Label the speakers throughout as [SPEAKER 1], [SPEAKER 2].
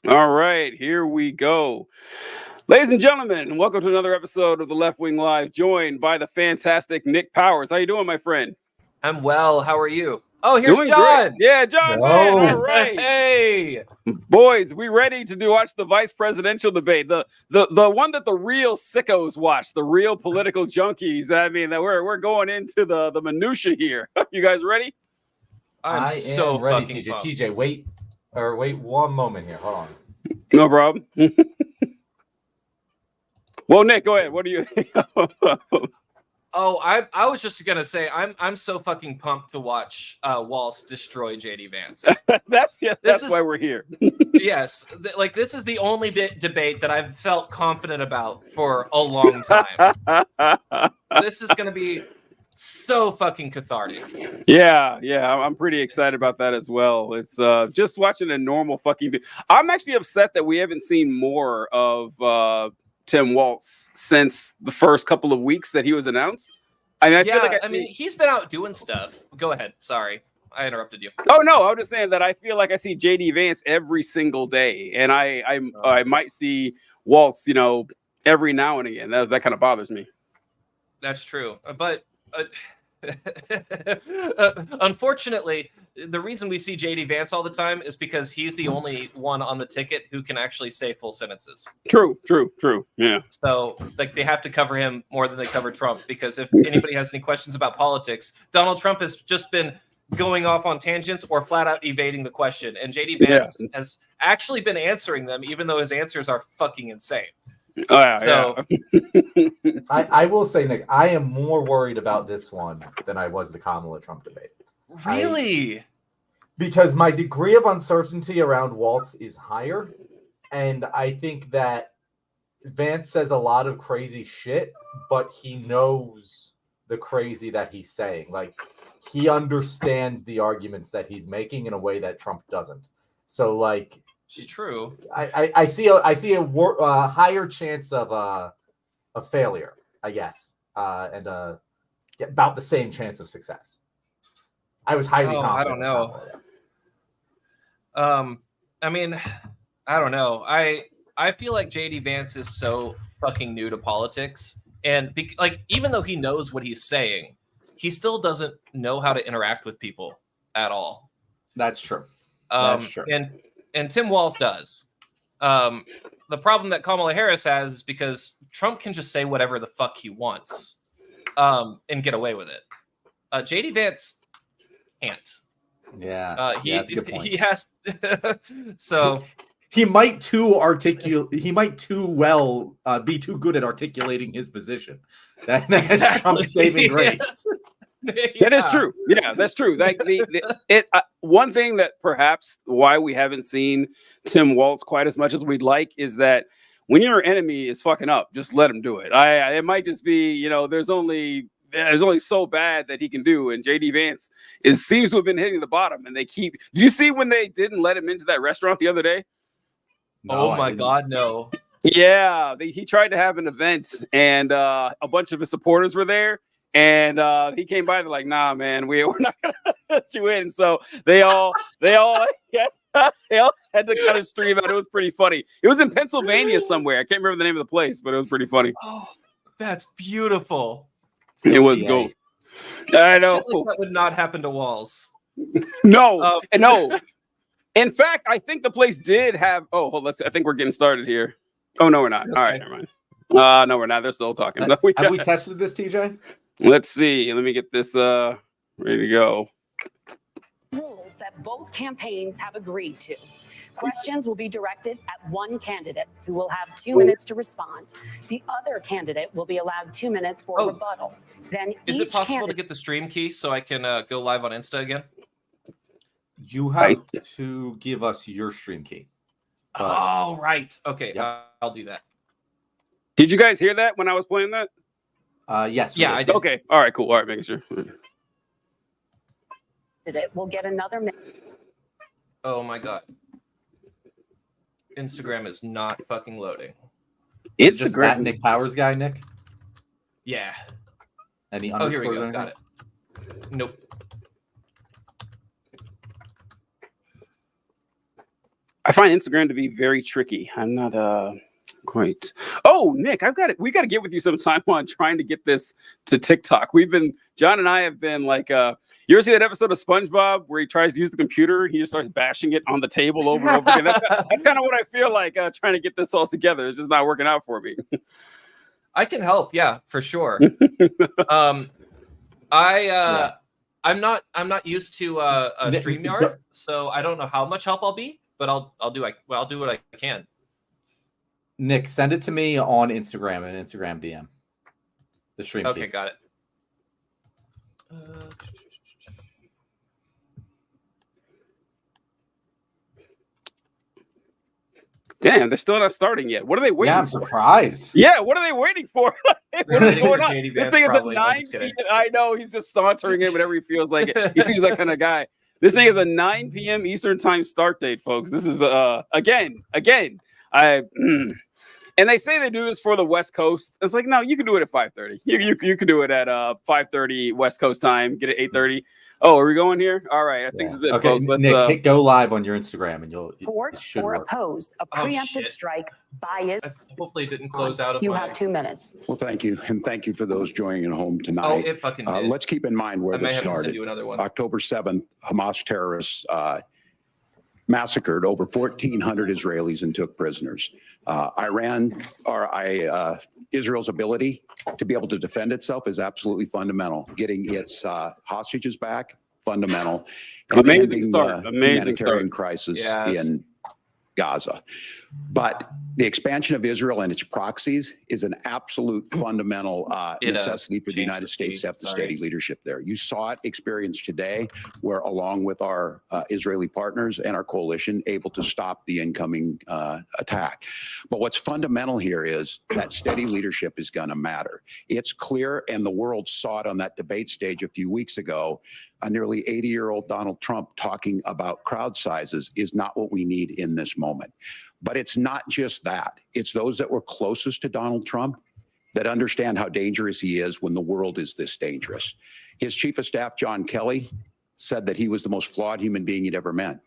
[SPEAKER 1] All right, here we go. Ladies and gentlemen, welcome to another episode of the Left Wing Live, joined by the fantastic Nick Powers. How you doing, my friend?
[SPEAKER 2] I'm well. How are you? Oh, here's
[SPEAKER 1] Doing
[SPEAKER 2] John.
[SPEAKER 1] great. Yeah, John, man. All right.
[SPEAKER 2] Hey.
[SPEAKER 1] Boys, we ready to watch the vice presidential debate. The one that the real sickos watch, the real political junkies. I mean, that we're going into the minutia here. You guys ready?
[SPEAKER 2] I'm so
[SPEAKER 3] ready,
[SPEAKER 2] fucking
[SPEAKER 3] TJ.
[SPEAKER 2] pumped.
[SPEAKER 3] TJ, wait one moment here. Hold on.
[SPEAKER 1] No problem. Well, Nick, go ahead. What do you think?
[SPEAKER 2] Oh, I was just gonna say I'm so fucking pumped to watch Walz destroy JD Vance.
[SPEAKER 1] That's why we're here.
[SPEAKER 2] Yes, this is the only debate that I've felt confident about for a long time. This is gonna be so fucking cathartic.
[SPEAKER 1] Yeah, I'm pretty excited about that as well. It's just watching a normal fucking. I'm actually upset that we haven't seen more of Tim Walz since the first couple of weeks that he was announced. I mean, I feel like
[SPEAKER 2] I mean, he's been out doing stuff. Go ahead. Sorry, I interrupted you.
[SPEAKER 1] Oh no, I was just saying that I feel like I see JD Vance every single day, and I might see Walz, every now and again. That kind of bothers me.
[SPEAKER 2] That's true, but unfortunately, the reason we see JD Vance all the time is because he's the only one on the ticket who can actually say full sentences.
[SPEAKER 1] True. Yeah.
[SPEAKER 2] So, they have to cover him more than they cover Trump, because if anybody has any questions about politics, Donald Trump has just been going off on tangents or flat out evading the question, and JD Vance has actually been answering them, even though his answers are fucking insane.
[SPEAKER 3] I will say, Nick, I am more worried about this one than I was the Kamala Trump debate.
[SPEAKER 2] Really?
[SPEAKER 3] Because my degree of uncertainty around Walz is higher, and I think that Vance says a lot of crazy shit, but he knows the crazy that he's saying. Like, he understands the arguments that he's making in a way that Trump doesn't. So, like,
[SPEAKER 2] it's true.
[SPEAKER 3] I see a higher chance of a failure, I guess, and about the same chance of success. I was highly confident.
[SPEAKER 2] I don't know. I mean, I don't know. I feel like JD Vance is so fucking new to politics, and even though he knows what he's saying, he still doesn't know how to interact with people at all.
[SPEAKER 3] That's true.
[SPEAKER 2] That's true. And Tim Walz does. The problem that Kamala Harris has is because Trump can just say whatever the fuck he wants, and get away with it. JD Vance can't.
[SPEAKER 3] Yeah, that's a good point.
[SPEAKER 2] He has. So
[SPEAKER 3] he might too well be too good at articulating his position. That's exactly. Trump's saving grace.
[SPEAKER 1] That is true. Yeah, that's true. Like one thing that perhaps why we haven't seen Tim Walz quite as much as we'd like is that when your enemy is fucking up, just let him do it. It might just be, there's only so bad that he can do, and JD Vance seems to have been hitting the bottom, and they keep. Did you see when they didn't let him into that restaurant the other day?
[SPEAKER 2] No, oh my God, no.
[SPEAKER 1] Yeah, he tried to have an event, and a bunch of his supporters were there. And he came by. They're like, "Nah, man, we're not gonna let you in." So they all had to kind of stream out. It was pretty funny. It was in Pennsylvania somewhere. I can't remember the name of the place, but it was pretty funny.
[SPEAKER 2] Oh, that's beautiful.
[SPEAKER 1] It was gold. I know
[SPEAKER 2] that would not happen to Walz.
[SPEAKER 1] No. In fact, I think the place did have. Oh, hold on. I think we're getting started here. Oh no, we're not. Okay. All right, never mind. No, we're not. They're still talking.
[SPEAKER 3] Have we tested this, TJ?
[SPEAKER 1] Let's see. Let me get this ready to go.
[SPEAKER 4] Rules that both campaigns have agreed to. Questions will be directed at one candidate who will have 2 minutes to respond. The other candidate will be allowed 2 minutes for rebuttal. Then
[SPEAKER 2] is it possible to get the stream key so I can go live on Insta again?
[SPEAKER 3] You have to give us your stream key.
[SPEAKER 2] Oh, right. Okay, yep. I'll do that.
[SPEAKER 1] Did you guys hear that when I was playing that?
[SPEAKER 3] Yes.
[SPEAKER 2] Yeah, I did.
[SPEAKER 1] Okay. All right, cool. All right, making sure.
[SPEAKER 4] We'll get another minute.
[SPEAKER 2] Oh my God. Instagram is not fucking loading.
[SPEAKER 3] It's just that Nick Powers guy, Nick?
[SPEAKER 2] Yeah.
[SPEAKER 3] Any
[SPEAKER 2] underscores? Oh, here we go. Got it. Nope.
[SPEAKER 1] I find Instagram to be very tricky. I'm not quite. Oh, Nick, we got to get with you sometime on trying to get this to TikTok. John and I have been like, you ever see that episode of SpongeBob where he tries to use the computer? He just starts bashing it on the table over and over again. That's kind of what I feel like trying to get this all together. It's just not working out for me.
[SPEAKER 2] I can help. Yeah, for sure. I'm not used to StreamYard, so I don't know how much help I'll be, but I'll do what I can.
[SPEAKER 5] Nick, send it to me on Instagram and Instagram DM. The stream.
[SPEAKER 2] Okay,
[SPEAKER 5] feed.
[SPEAKER 2] got it.
[SPEAKER 1] Damn, they're still not starting yet. What are they waiting
[SPEAKER 5] Yeah, I'm
[SPEAKER 1] for?
[SPEAKER 5] surprised.
[SPEAKER 1] Yeah, what are they waiting for? What is going on?
[SPEAKER 2] JD
[SPEAKER 1] This
[SPEAKER 2] Vance
[SPEAKER 1] thing is
[SPEAKER 2] probably.
[SPEAKER 1] a
[SPEAKER 2] I'm
[SPEAKER 1] 9
[SPEAKER 2] just kidding.
[SPEAKER 1] p.m. I know, he's just sauntering in whenever he feels like it. He seems that kind of guy. This thing is a 9 p.m. Eastern time start date, folks. This is again. And they say they do this for the West Coast. It's like, no, you can do it at 5:30. You can do it at 5:30 West Coast time. Get it 8:30. Oh, are we going here? All right, I think this is it,
[SPEAKER 5] Okay,
[SPEAKER 1] folks. Let's
[SPEAKER 5] Nick, hit go live on your Instagram, and
[SPEAKER 4] Support
[SPEAKER 5] it should
[SPEAKER 4] or
[SPEAKER 5] work.
[SPEAKER 4] oppose a preemptive
[SPEAKER 2] shit.
[SPEAKER 4] strike by
[SPEAKER 2] Hopefully it didn't close out of
[SPEAKER 4] You
[SPEAKER 2] my...
[SPEAKER 4] have 2 minutes.
[SPEAKER 6] Well, thank you. And thank you for those joining at home
[SPEAKER 2] Oh,
[SPEAKER 6] tonight.
[SPEAKER 2] it fucking did.
[SPEAKER 6] Let's keep in mind where
[SPEAKER 2] I may
[SPEAKER 6] this
[SPEAKER 2] have to send
[SPEAKER 6] started.
[SPEAKER 2] you another one.
[SPEAKER 6] October 7th, Hamas terrorists massacred over 1,400 Israelis and took prisoners. Israel's ability to be able to defend itself is absolutely fundamental. Getting its hostages back, fundamental. And
[SPEAKER 1] Amazing
[SPEAKER 6] ending
[SPEAKER 1] start.
[SPEAKER 6] the
[SPEAKER 1] Amazing
[SPEAKER 6] humanitarian
[SPEAKER 1] start.
[SPEAKER 6] crisis
[SPEAKER 2] Yes.
[SPEAKER 6] in Gaza. But the expansion of Israel and its proxies is an absolute fundamental necessity for the
[SPEAKER 2] changed
[SPEAKER 6] United
[SPEAKER 2] the
[SPEAKER 6] States to have the
[SPEAKER 2] speed.
[SPEAKER 6] steady leadership there. You saw it experienced today, where along with our Israeli partners and our coalition, able to stop the incoming attack. But what's fundamental here is that steady leadership is going to matter. It's clear, and the world saw it on that debate stage a few weeks ago. A nearly 80-year-old Donald Trump talking about crowd sizes is not what we need in this moment. But it's not just that. It's those that were closest to Donald Trump that understand how dangerous he is when the world is this dangerous. His chief of staff, John Kelly, said that he was the most flawed human being he'd ever met.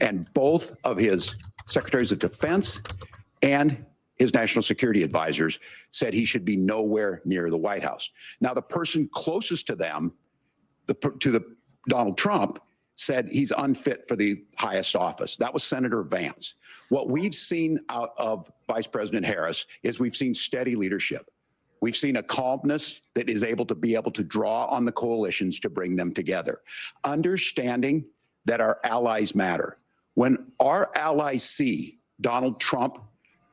[SPEAKER 6] And both of his secretaries of defense and his national security advisors said he should be nowhere near the White House. Now, the person closest to them, Donald Trump, said he's unfit for the highest office. That was Senator Vance. What we've seen out of Vice President Harris is we've seen steady leadership. We've seen a calmness that is able to draw on the coalitions to bring them together. Understanding that our allies matter. When our allies see Donald Trump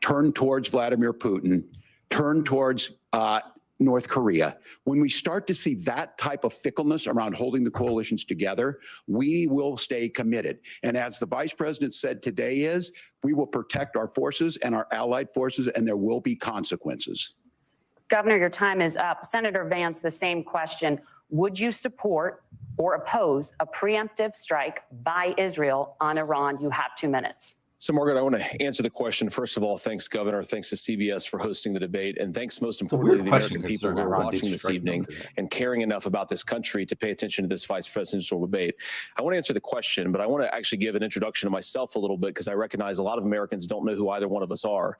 [SPEAKER 6] turn towards Vladimir Putin, turn towards North Korea, when we start to see that type of fickleness around holding the coalitions together, we will stay committed. And as the vice president said today we will protect our forces and our allied forces, and there will be consequences.
[SPEAKER 4] Governor, your time is up. Senator Vance, the same question. Would you support or oppose a preemptive strike by Israel on Iran? You have 2 minutes.
[SPEAKER 7] So, Margaret, I want to answer the question. First of all, thanks, Governor. Thanks to CBS for hosting the debate. And thanks, most importantly, to the American people who are watching this evening and caring enough about this country to pay attention to this vice presidential debate. I want to answer the question, but I want to actually give an introduction to myself a little bit, because I recognize a lot of Americans don't know who either one of us are.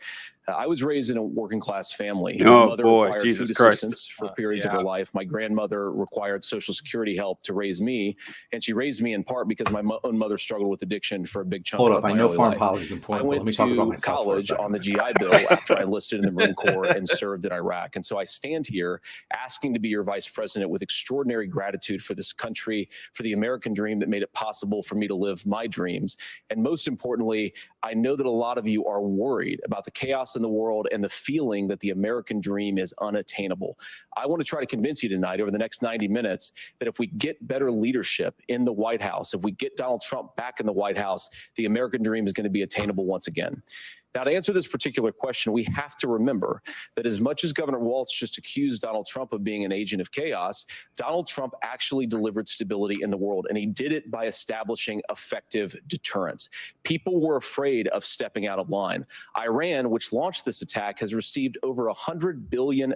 [SPEAKER 7] I was raised in a working class family.
[SPEAKER 1] Oh,
[SPEAKER 7] My mother
[SPEAKER 1] boy,
[SPEAKER 7] required
[SPEAKER 1] Jesus
[SPEAKER 7] food
[SPEAKER 1] Christ.
[SPEAKER 7] assistance for periods of her life. My grandmother required Social Security help to raise me. And she raised me in part because my own mother struggled with addiction for a big chunk of my
[SPEAKER 5] I know
[SPEAKER 7] early
[SPEAKER 5] foreign
[SPEAKER 7] life.
[SPEAKER 5] policy is important.
[SPEAKER 7] I went to college on the GI Bill after I enlisted in the Marine Corps and served in Iraq. And so I stand here asking to be your vice president with extraordinary gratitude for this country, for the American dream that made it possible for me to live my dreams. And most importantly, I know that a lot of you are worried about the chaos in the world and the feeling that the American dream is unattainable. I want to try to convince you tonight over the next 90 minutes that if we get better leadership in the White House, if we get Donald Trump back in the White House, the American dream is going to be attainable once again. Now, to answer this particular question, we have to remember that as much as Governor Walz just accused Donald Trump of being an agent of chaos, Donald Trump actually delivered stability in the world, and he did it by establishing effective deterrence. People were afraid of stepping out of line. Iran, which launched this attack, has received over $100 billion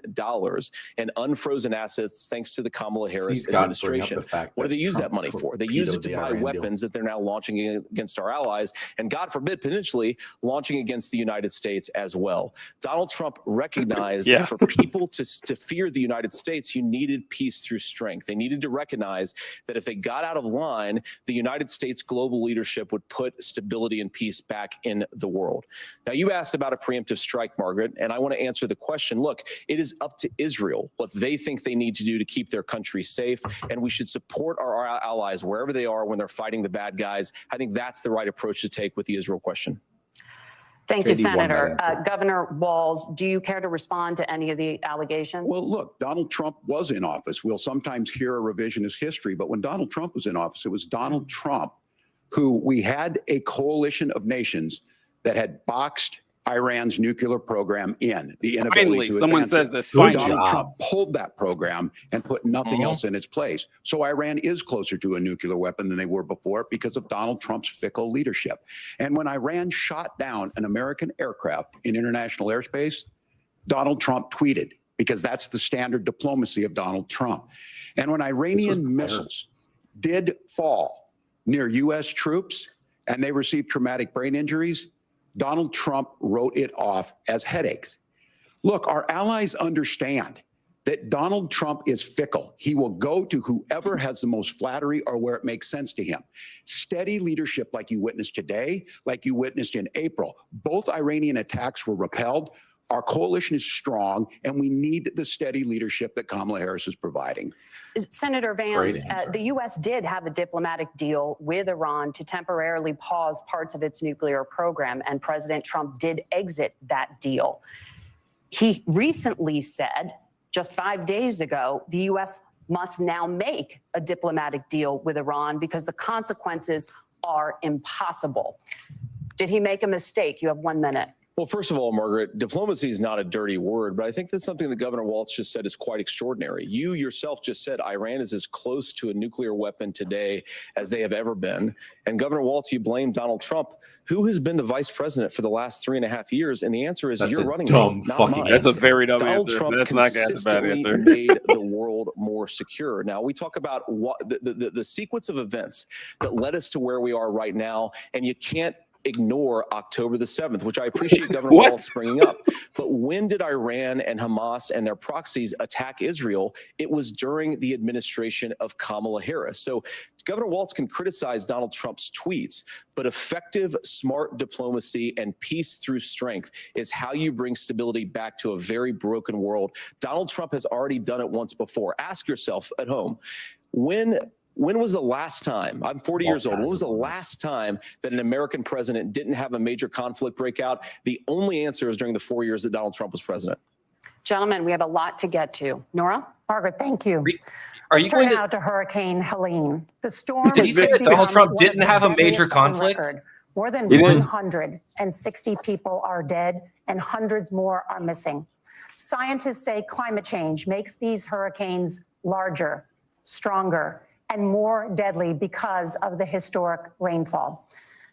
[SPEAKER 7] in unfrozen assets thanks to the Kamala Harris administration. What do they use that money for? They use it to buy weapons that they're now launching against our allies, and God forbid, potentially launching against the United States as well. Donald Trump recognized that for people to fear the United States, you needed peace through strength. They needed to recognize that if they got out of line, the United States global leadership would put stability and peace back in the world. Now, you asked about a preemptive strike, Margaret, and I want to answer the question. Look, it is up to Israel what they think they need to do to keep their country safe, and we should support our allies wherever they are when they're fighting the bad guys. I think that's the right approach to take with the Israel question.
[SPEAKER 4] Thank you, Senator. Governor Walz, do you care to respond to any of the allegations?
[SPEAKER 6] Well, look, Donald Trump was in office. We'll sometimes hear a revisionist history, but when Donald Trump was in office, it was Donald Trump who we had a coalition of nations that had boxed Iran's nuclear program in. The inability
[SPEAKER 1] Finally,
[SPEAKER 6] to
[SPEAKER 1] someone
[SPEAKER 6] advance
[SPEAKER 1] says
[SPEAKER 6] it.
[SPEAKER 1] this.
[SPEAKER 6] Donald Trump pulled that program and put nothing else in its place. So Iran is closer to a nuclear weapon than they were before because of Donald Trump's fickle leadership. And when Iran shot down an American aircraft in international airspace, Donald Trump tweeted, because that's the standard diplomacy of Donald Trump. And when Iranian missiles did fall near U.S. troops and they received traumatic brain injuries, Donald Trump wrote it off as headaches. Look, our allies understand that Donald Trump is fickle. He will go to whoever has the most flattery or where it makes sense to him. Steady leadership like you witnessed today, like you witnessed in April. Both Iranian attacks were repelled. Our coalition is strong, and we need the steady leadership that Kamala Harris is providing.
[SPEAKER 4] Senator Vance, the U.S. did have a diplomatic deal with Iran to temporarily pause parts of its nuclear program, and President Trump did exit that deal. He recently said, just 5 days ago, the U.S. must now make a diplomatic deal with Iran because the consequences are impossible. Did he make a mistake? You have 1 minute.
[SPEAKER 7] Well, first of all, Margaret, diplomacy is not a dirty word, but I think that's something that Governor Walz just said is quite extraordinary. You yourself just said Iran is as close to a nuclear weapon today as they have ever been. And Governor Walz, you blame Donald Trump, who has been the vice president for the last 3.5 years. And the answer is you're running
[SPEAKER 5] dumb
[SPEAKER 7] not
[SPEAKER 5] fucking
[SPEAKER 7] mine.
[SPEAKER 1] That's a very dumb
[SPEAKER 7] Donald
[SPEAKER 1] answer.
[SPEAKER 7] Trump
[SPEAKER 1] That's not a bad answer.
[SPEAKER 7] made the world more secure. Now, we talk about what the sequence of events that led us to where we are right now, and you can't ignore October the 7th, which I appreciate Governor Walz bringing up. But when did Iran and Hamas and their proxies attack Israel? It was during the administration of Kamala Harris. So Governor Walz can criticize Donald Trump's tweets, but effective, smart diplomacy and peace through strength is how you bring stability back to a very broken world. Donald Trump has already done it once before. Ask yourself at home, when was the last time, I'm 40 years old, when was the last time that an American president didn't have a major conflict break out? The only answer is during the 4 years that Donald Trump was president.
[SPEAKER 4] Gentlemen, we have a lot to get to. Nora?
[SPEAKER 8] Margaret, thank you.
[SPEAKER 2] Are you going
[SPEAKER 8] to Hurricane Helene? The storm.
[SPEAKER 2] Did he say that Donald Trump didn't have a major conflict?
[SPEAKER 8] More than 160 people are dead and hundreds more are missing. Scientists say climate change makes these hurricanes larger, stronger, and more deadly because of the historic rainfall.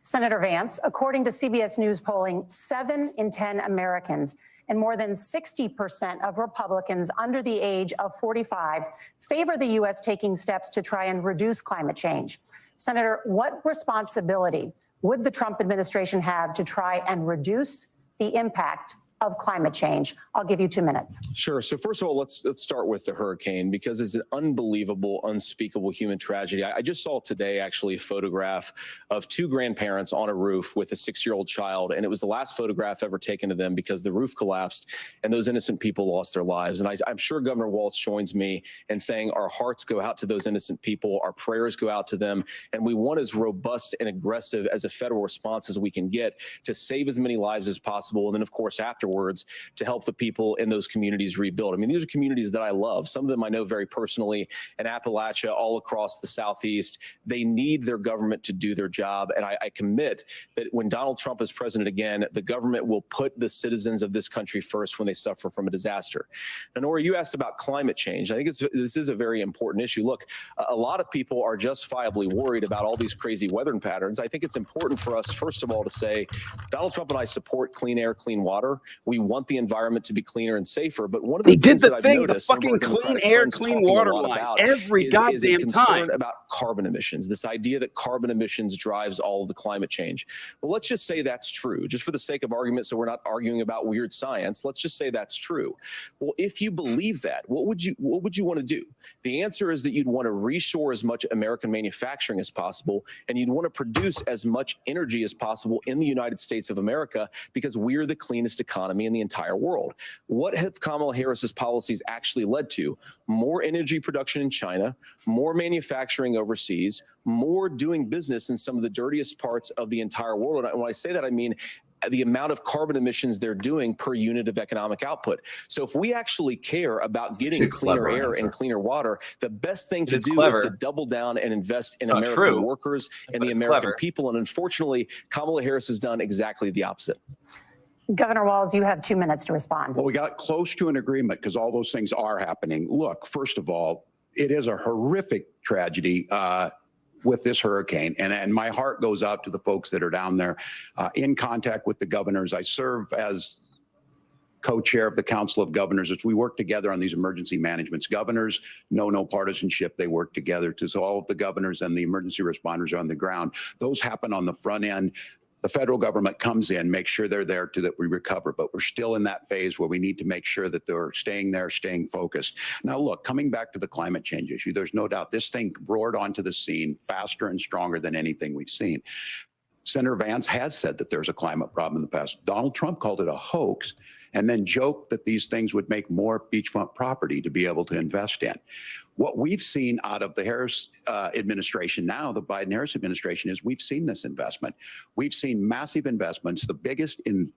[SPEAKER 8] Senator Vance, according to CBS News polling, 7 in 10 Americans and more than 60% of Republicans under the age of 45 favor the U.S. taking steps to try and reduce climate change. Senator, what responsibility would the Trump administration have to try and reduce the impact of climate change? I'll give you 2 minutes.
[SPEAKER 7] Sure. So first of all, let's start with the hurricane, because it's an unbelievable, unspeakable human tragedy. I just saw today actually a photograph of 2 grandparents on a roof with a 6-year-old child, and it was the last photograph ever taken of them because the roof collapsed and those innocent people lost their lives. And I'm sure Governor Walz joins me in saying our hearts go out to those innocent people, our prayers go out to them, and we want as robust and aggressive as a federal response as we can get to save as many lives as possible. And then, of course, afterwards, words, to help the people in those communities rebuild. I mean, these are communities that I love. Some of them I know very personally in Appalachia, all across the Southeast. They need their government to do their job. And I commit that when Donald Trump is president again, the government will put the citizens of this country first when they suffer from a disaster. Now, Nora, you asked about climate change. I think this is a very important issue. Look, a lot of people are justifiably worried about all these crazy weather patterns. I think it's important for us, first of all, to say Donald Trump and I support clean air, clean water. We want the environment to be cleaner and safer. But one of the things that I've noticed,
[SPEAKER 1] the fucking clean air, clean water line every goddamn time
[SPEAKER 7] about carbon emissions. This idea that carbon emissions drives all of the climate change. Well, let's just say that's true, just for the sake of argument, so we're not arguing about weird science. Let's just say that's true. Well, if you believe that, what would you want to do? The answer is that you'd want to reshore as much American manufacturing as possible, and you'd want to produce as much energy as possible in the United States of America, because we're the cleanest economy in the entire world. What have Kamala Harris's policies actually led to? More energy production in China, more manufacturing overseas, more doing business in some of the dirtiest parts of the entire world. And when I say that, I mean the amount of carbon emissions they're doing per unit of economic output. So if we actually care about getting cleaner air and cleaner water, the best thing to do is to double down and invest in American workers and the American people. And unfortunately, Kamala Harris has done exactly the opposite.
[SPEAKER 8] Governor Walz, you have 2 minutes to respond.
[SPEAKER 6] Well, we got close to an agreement because all those things are happening. Look, first of all, it is a horrific tragedy with this hurricane. And my heart goes out to the folks that are down there in contact with the governors. I serve as co-chair of the Council of Governors as we work together on these emergency managements. Governors know no partisanship. They work together. So all of the governors and the emergency responders are on the ground. Those happen on the front end. The federal government comes in, makes sure they're there to that we recover, but we're still in that phase where we need to make sure that they're staying there, staying focused. Now, look, coming back to the climate change issue, there's no doubt this thing roared onto the scene faster and stronger than anything we've seen. Senator Vance has said that there's a climate problem in the past. Donald Trump called it a hoax and then joked that these things would make more beachfront property to be able to invest in. What we've seen out of the Harris administration now, the Biden-Harris administration, is we've seen this investment. We've seen massive investments, the biggest in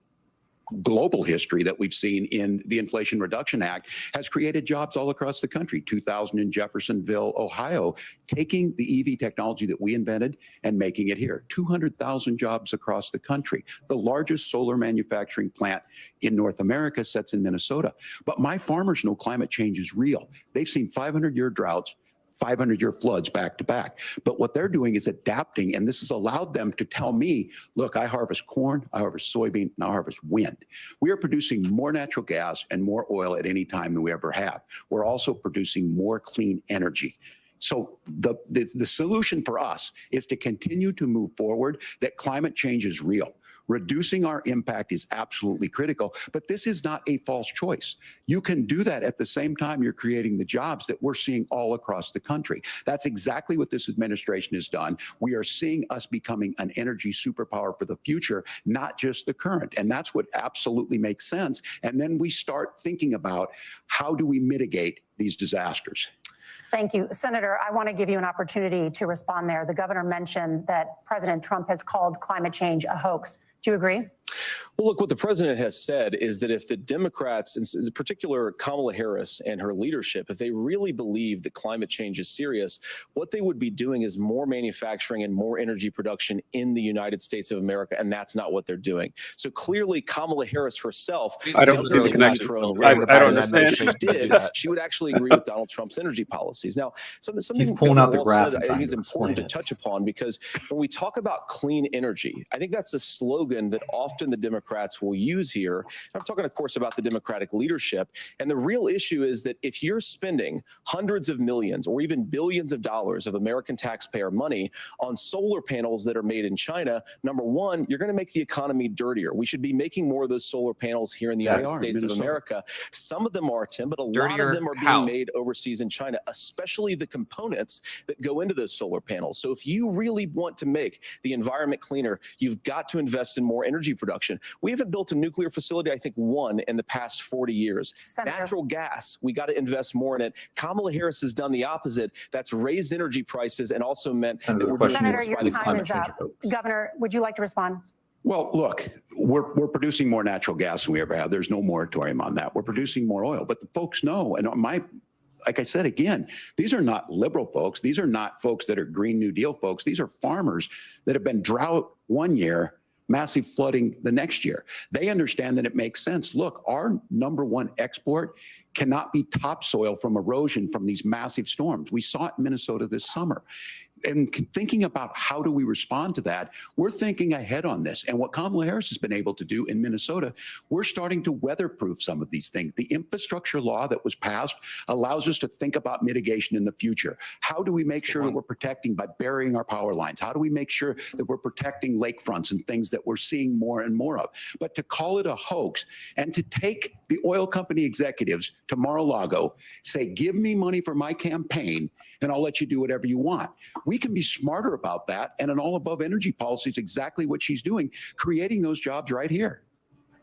[SPEAKER 6] global history that we've seen in the Inflation Reduction Act, has created jobs all across the country. 2,000 in Jeffersonville, Ohio, taking the EV technology that we invented and making it here. 200,000 jobs across the country. The largest solar manufacturing plant in North America sits in Minnesota. But my farmers know climate change is real. They've seen 500-year droughts, 500-year floods back to back. But what they're doing is adapting, and this has allowed them to tell me, look, I harvest corn, I harvest soybean, and I harvest wind. We are producing more natural gas and more oil at any time than we ever have. We're also producing more clean energy. So the solution for us is to continue to move forward, that climate change is real. Reducing our impact is absolutely critical, but this is not a false choice. You can do that at the same time you're creating the jobs that we're seeing all across the country. That's exactly what this administration has done. We are seeing us becoming an energy superpower for the future, not just the current. And that's what absolutely makes sense. And then we start thinking about how do we mitigate these disasters.
[SPEAKER 8] Thank you. Senator, I want to give you an opportunity to respond there. The governor mentioned that President Trump has called climate change a hoax. Do you agree?
[SPEAKER 7] Well, look, what the president has said is that if the Democrats, in particular Kamala Harris and her leadership, if they really believe that climate change is serious, what they would be doing is more manufacturing and more energy production in the United States of America, and that's not what they're doing. So clearly, Kamala Harris herself,
[SPEAKER 1] I don't understand.
[SPEAKER 7] If she did, she would actually agree with Donald Trump's energy policies. Now, something
[SPEAKER 5] pulling out the graph
[SPEAKER 7] said, I think is important to touch upon, because when we talk about clean energy, I think that's a slogan that often the Democrats will use here. I'm talking, of course, about the Democratic leadership. And the real issue is that if you're spending hundreds of millions or even billions of dollars of American taxpayer money on solar panels that are made in China, number one, you're going to make the economy dirtier. We should be making more of those solar panels here in the United States of America. Some of them are, Tim, but a lot of them are being made overseas in China, especially the components that go into those solar panels. So if you really want to make the environment cleaner, you've got to invest in more energy production. We haven't built a nuclear facility, I think, one in the past 40 years.
[SPEAKER 8] Senator.
[SPEAKER 7] Natural gas, we got to invest more in it. Kamala Harris has done the opposite. That's raised energy prices and also meant that we're doing
[SPEAKER 8] Senator,
[SPEAKER 7] this
[SPEAKER 8] your
[SPEAKER 7] by the
[SPEAKER 8] time
[SPEAKER 7] climate
[SPEAKER 8] is
[SPEAKER 7] change
[SPEAKER 8] up.
[SPEAKER 7] hoax.
[SPEAKER 8] Governor, would you like to respond?
[SPEAKER 6] Well, look, we're producing more natural gas than we ever have. There's no moratorium on that. We're producing more oil, but the folks know, and like I said, again, these are not liberal folks. These are not folks that are Green New Deal folks. These are farmers that have been drought one year, massive flooding the next year. They understand that it makes sense. Look, our #1 export cannot be topsoil from erosion from these massive storms. We saw it in Minnesota this summer. And thinking about how do we respond to that, we're thinking ahead on this. And what Kamala Harris has been able to do in Minnesota, we're starting to weatherproof some of these things. The infrastructure law that was passed allows us to think about mitigation in the future. How do we make sure that we're protecting by burying our power lines? How do we make sure that we're protecting lakefronts and things that we're seeing more and more of? But to call it a hoax and to take the oil company executives to Mar-a-Lago, say, give me money for my campaign and I'll let you do whatever you want. We can be smarter about that. And an all above energy policy is exactly what she's doing, creating those jobs right here.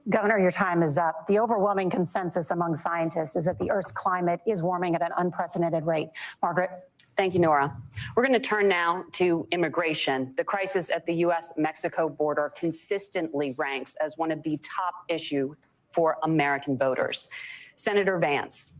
[SPEAKER 8] Governor, your time is up. The overwhelming consensus among scientists is that the Earth's climate is warming at an unprecedented rate. Margaret?
[SPEAKER 4] Thank you, Nora. We're going to turn now to immigration. The crisis at the U.S.-Mexico border consistently ranks as one of the top issues for American voters. Senator Vance,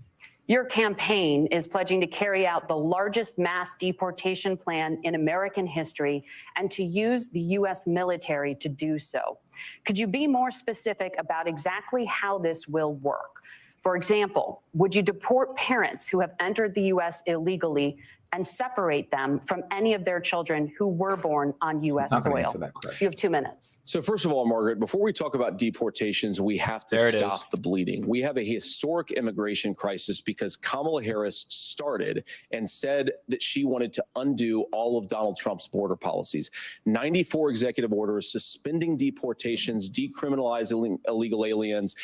[SPEAKER 4] your campaign is pledging to carry out the largest mass deportation plan in American history and to use the U.S. military to do so. Could you be more specific about exactly how this will work? For example, would you deport parents who have entered the U.S. illegally and separate them from any of their children who were born on U.S. soil? You have 2 minutes.
[SPEAKER 7] So first of all, Margaret, before we talk about deportations, we have to stop the bleeding. We have a historic immigration crisis because Kamala Harris started and said that she wanted to undo all of Donald Trump's border policies. 94 executive orders suspending deportations, decriminalizing illegal aliens,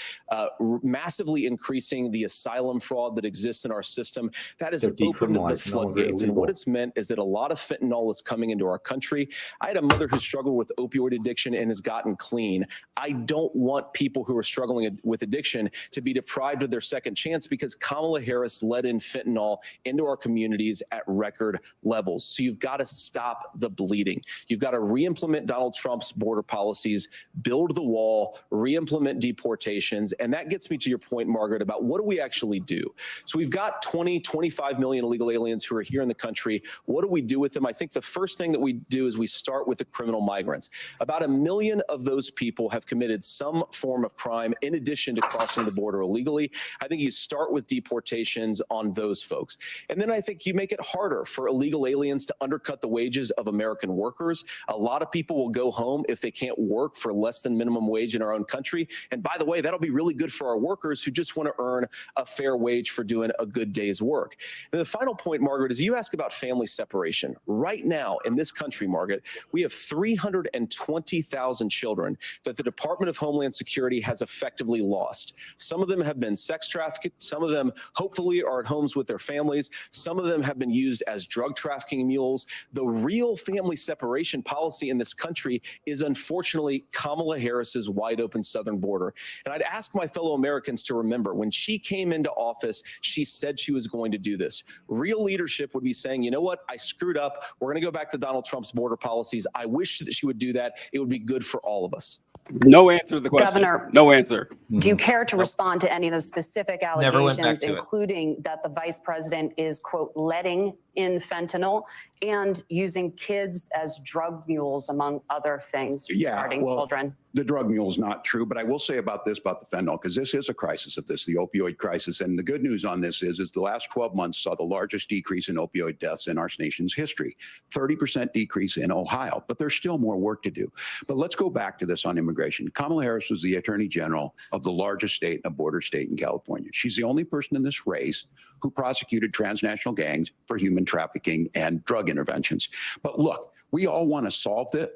[SPEAKER 7] massively increasing the asylum fraud that exists in our system. That has opened the floodgates. And what it's meant is that a lot of fentanyl is coming into our country. I had a mother who struggled with opioid addiction and has gotten clean. I don't want people who are struggling with addiction to be deprived of their second chance because Kamala Harris let in fentanyl into our communities at record levels. So you've got to stop the bleeding. You've got to re-implement Donald Trump's border policies, build the wall, re-implement deportations. And that gets me to your point, Margaret, about what do we actually do? So we've got 25 million illegal aliens who are here in the country. What do we do with them? I think the first thing that we do is we start with the criminal migrants. About 1 million of those people have committed some form of crime in addition to crossing the border illegally. I think you start with deportations on those folks. And then I think you make it harder for illegal aliens to undercut the wages of American workers. A lot of people will go home if they can't work for less than minimum wage in our own country. And by the way, that'll be really good for our workers who just want to earn a fair wage for doing a good day's work. And the final point, Margaret, is you ask about family separation. Right now in this country, Margaret, we have 320,000 children that the Department of Homeland Security has effectively lost. Some of them have been sex trafficked. Some of them hopefully are at homes with their families. Some of them have been used as drug trafficking mules. The real family separation policy in this country is unfortunately Kamala Harris's wide open southern border. And I'd ask my fellow Americans to remember when she came into office, she said she was going to do this. Real leadership would be saying, you know what, I screwed up. We're going to go back to Donald Trump's border policies. I wish that she would do that. It would be good for all of us.
[SPEAKER 1] No answer to the question.
[SPEAKER 4] Governor,
[SPEAKER 1] no answer.
[SPEAKER 4] Do you care to respond to any of those specific allegations, including that the vice president is, quote, letting in fentanyl and using kids as drug mules, among other things regarding children?
[SPEAKER 6] The drug mule is not true, but I will say about this, about the fentanyl, because this is a crisis of this, the opioid crisis. And the good news on this is the last 12 months saw the largest decrease in opioid deaths in our nation's history, 30% decrease in Ohio, but there's still more work to do. But let's go back to this on immigration. Kamala Harris was the attorney general of the largest state, a border state in California. She's the only person in this race who prosecuted transnational gangs for human trafficking and drug interventions. But look, we all want to solve this.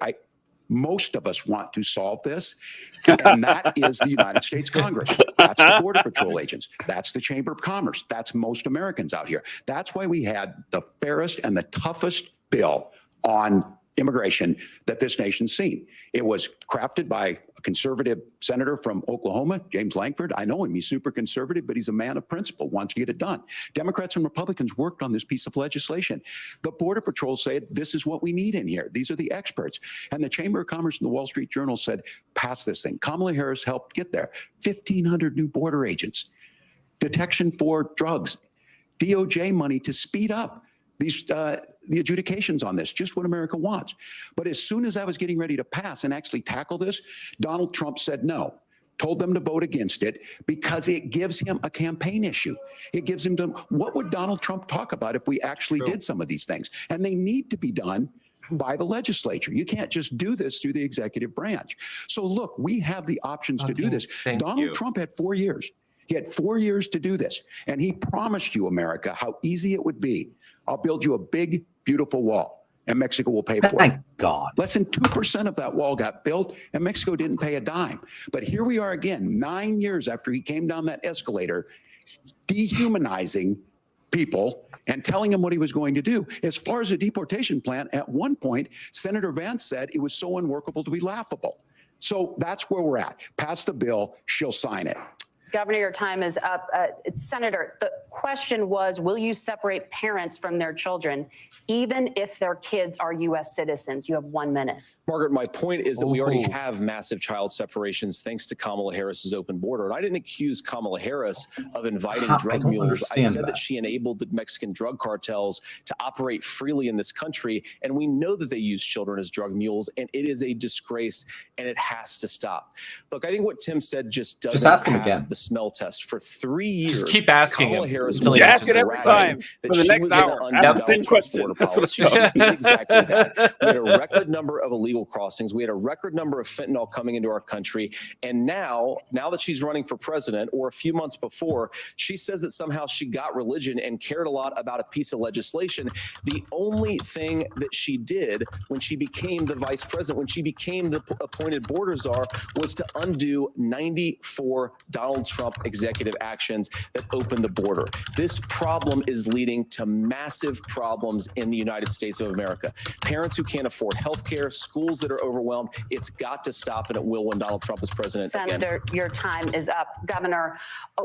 [SPEAKER 6] Most of us want to solve this, and that is the United States Congress. That's the Border Patrol agents. That's the Chamber of Commerce. That's most Americans out here. That's why we had the fairest and the toughest bill on immigration that this nation's seen. It was crafted by a conservative senator from Oklahoma, James Lankford. I know him. He's super conservative, but he's a man of principle, wants to get it done. Democrats and Republicans worked on this piece of legislation. The Border Patrol said, this is what we need in here. These are the experts. And the Chamber of Commerce and the Wall Street Journal said, pass this thing. Kamala Harris helped get there. 1,500 new border agents, detection for drugs, DOJ money to speed up the adjudications on this, just what America wants. But as soon as I was getting ready to pass and actually tackle this, Donald Trump said no, told them to vote against it because it gives him a campaign issue. It gives him what would Donald Trump talk about if we actually did some of these things? And they need to be done by the legislature. You can't just do this through the executive branch. So look, we have the options to do this. Donald Trump had 4 years. He had 4 years to do this. And he promised you, America, how easy it would be. I'll build you a big, beautiful wall, and Mexico will pay for it.
[SPEAKER 5] Thank God.
[SPEAKER 6] Less than 2% of that wall got built, and Mexico didn't pay a dime. But here we are again, 9 years after he came down that escalator, dehumanizing people and telling them what he was going to do. As far as the deportation plan, at one point, Senator Vance said it was so unworkable to be laughable. So that's where we're at. Pass the bill, she'll sign it.
[SPEAKER 4] Governor, your time is up. Senator, the question was, will you separate parents from their children, even if their kids are U.S. citizens? You have 1 minute.
[SPEAKER 7] Margaret, my point is that we already have massive child separations thanks to Kamala Harris's open border. And I didn't accuse Kamala Harris of inviting drug mules. I said that she enabled the Mexican drug cartels to operate freely in this country. And we know that they use children as drug mules, and it is a disgrace, and it has to stop. Look, I think what Tim said just doesn't pass the smell test. For 3 years,
[SPEAKER 2] just keep asking
[SPEAKER 7] Kamala
[SPEAKER 2] him.
[SPEAKER 7] Harris
[SPEAKER 2] Just
[SPEAKER 1] ask it every time for the next hour. Ask the same question.
[SPEAKER 7] That's what she did exactly that. We had a record number of illegal crossings. We had a record number of fentanyl coming into our country. And now that she's running for president, or a few months before, she says that somehow she got religion and cared a lot about a piece of legislation. The only thing that she did when she became the vice president, when she became the appointed border czar, was to undo 94 Donald Trump executive actions that opened the border. This problem is leading to massive problems in the United States of America. Parents who can't afford health care, schools that are overwhelmed. It's got to stop, and it will when Donald Trump is president.
[SPEAKER 4] Senator, your time is up. Governor,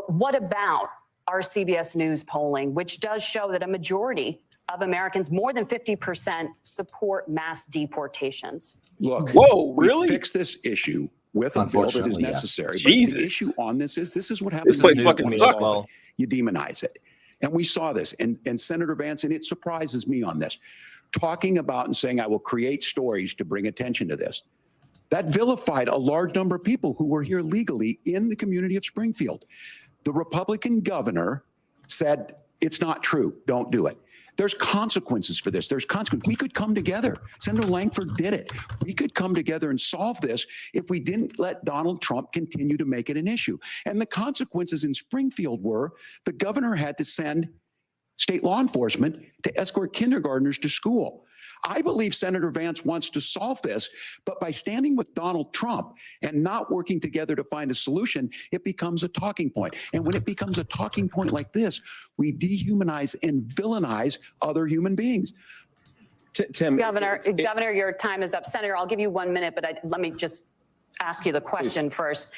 [SPEAKER 4] what about our CBS News polling, which does show that a majority of Americans, more than 50%, support mass deportations?
[SPEAKER 6] Look,
[SPEAKER 1] really?
[SPEAKER 6] Fix this issue with a bill that is necessary.
[SPEAKER 1] Yes.
[SPEAKER 6] But
[SPEAKER 1] Jesus.
[SPEAKER 6] the issue on this is what happens.
[SPEAKER 1] This place fucking sucks.
[SPEAKER 6] Well, you demonize it. And we saw this. And Senator Vance, and it surprises me on this, talking about and saying, I will create stories to bring attention to this. That vilified a large number of people who were here legally in the community of Springfield. The Republican governor said, it's not true. Don't do it. There's consequences for this. There's consequences. We could come together. Senator Lankford did it. We could come together and solve this if we didn't let Donald Trump continue to make it an issue. And the consequences in Springfield were the governor had to send state law enforcement to escort kindergartners to school. I believe Senator Vance wants to solve this, but by standing with Donald Trump and not working together to find a solution, it becomes a talking point. And when it becomes a talking point like this, we dehumanize and villainize other human beings.
[SPEAKER 7] Tim,
[SPEAKER 4] Governor, your time is up. Senator, I'll give you 1 minute, but let me just ask you the question first.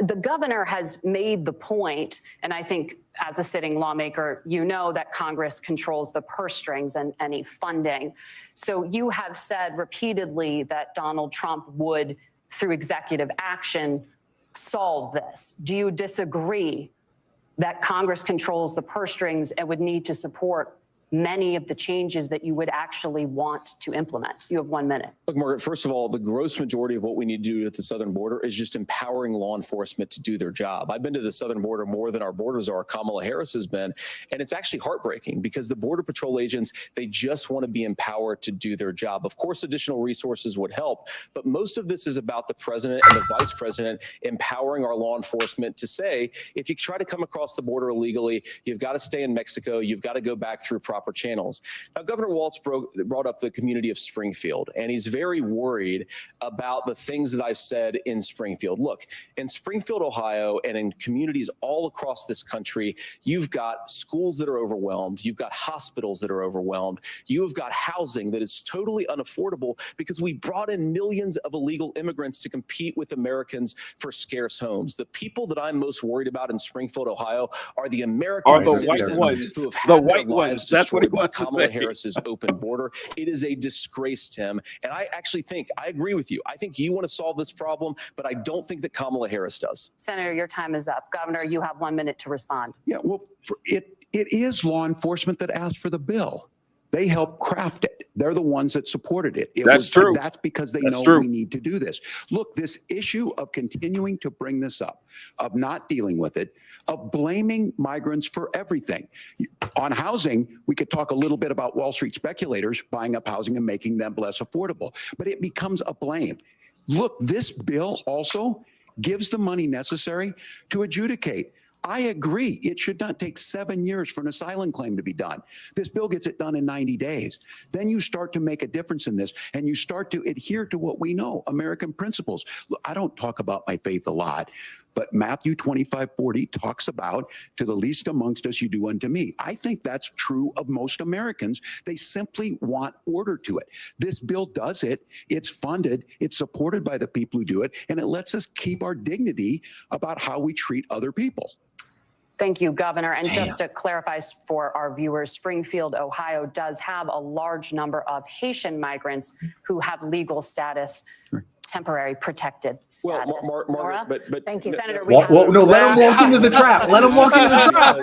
[SPEAKER 4] The governor has made the point, and I think as a sitting lawmaker, you know that Congress controls the purse strings and any funding. So you have said repeatedly that Donald Trump would, through executive action, solve this. Do you disagree that Congress controls the purse strings and would need to support many of the changes that you would actually want to implement? You have 1 minute.
[SPEAKER 7] Look, Margaret, first of all, the gross majority of what we need to do at the southern border is just empowering law enforcement to do their job. I've been to the southern border more than our borders are. Kamala Harris has been, and it's actually heartbreaking because the Border Patrol agents, they just want to be empowered to do their job. Of course, additional resources would help, but most of this is about the president and the vice president empowering our law enforcement to say, if you try to come across the border illegally, you've got to stay in Mexico, you've got to go back through proper proper channels. Now, Governor Walz brought up the community of Springfield, and he's very worried about the things that I've said in Springfield. Look, in Springfield, Ohio, and in communities all across this country, you've got schools that are overwhelmed. You've got hospitals that are overwhelmed. You have got housing that is totally unaffordable because we brought in millions of illegal immigrants to compete with Americans for scarce homes. The people that I'm most worried about in Springfield, Ohio, are the American citizens who have had their lives destroyed by Kamala Harris's open border. It is a disgrace, Tim. And I actually think, I agree with you. I think you want to solve this problem, but I don't think that Kamala Harris does.
[SPEAKER 4] Senator, your time is up. Governor, you have 1 minute to respond.
[SPEAKER 6] Yeah, well, it is law enforcement that asked for the bill. They helped craft it. They're the ones that supported it.
[SPEAKER 1] That's true.
[SPEAKER 6] That's because they know we need to do this. Look, this issue of continuing to bring this up, of not dealing with it, of blaming migrants for everything. On housing, we could talk a little bit about Wall Street speculators buying up housing and making them less affordable, but it becomes a blame. Look, this bill also gives the money necessary to adjudicate. I agree. It should not take 7 years for an asylum claim to be done. This bill gets it done in 90 days. Then you start to make a difference in this, and you start to adhere to what we know, American principles. Look, I don't talk about my faith a lot, but Matthew 25:40 talks about, to the least amongst us, you do unto me. I think that's true of most Americans. They simply want order to it. This bill does it. It's funded. It's supported by the people who do it, and it lets us keep our dignity about how we treat other people.
[SPEAKER 4] Thank you, Governor. And just to clarify for our viewers, Springfield, Ohio does have a large number of Haitian migrants who have legal status, temporary protected status.
[SPEAKER 7] Well, Margaret, but
[SPEAKER 8] thank you,
[SPEAKER 4] Senator.
[SPEAKER 5] No, let him walk into the trap. Let him walk into the
[SPEAKER 8] trap.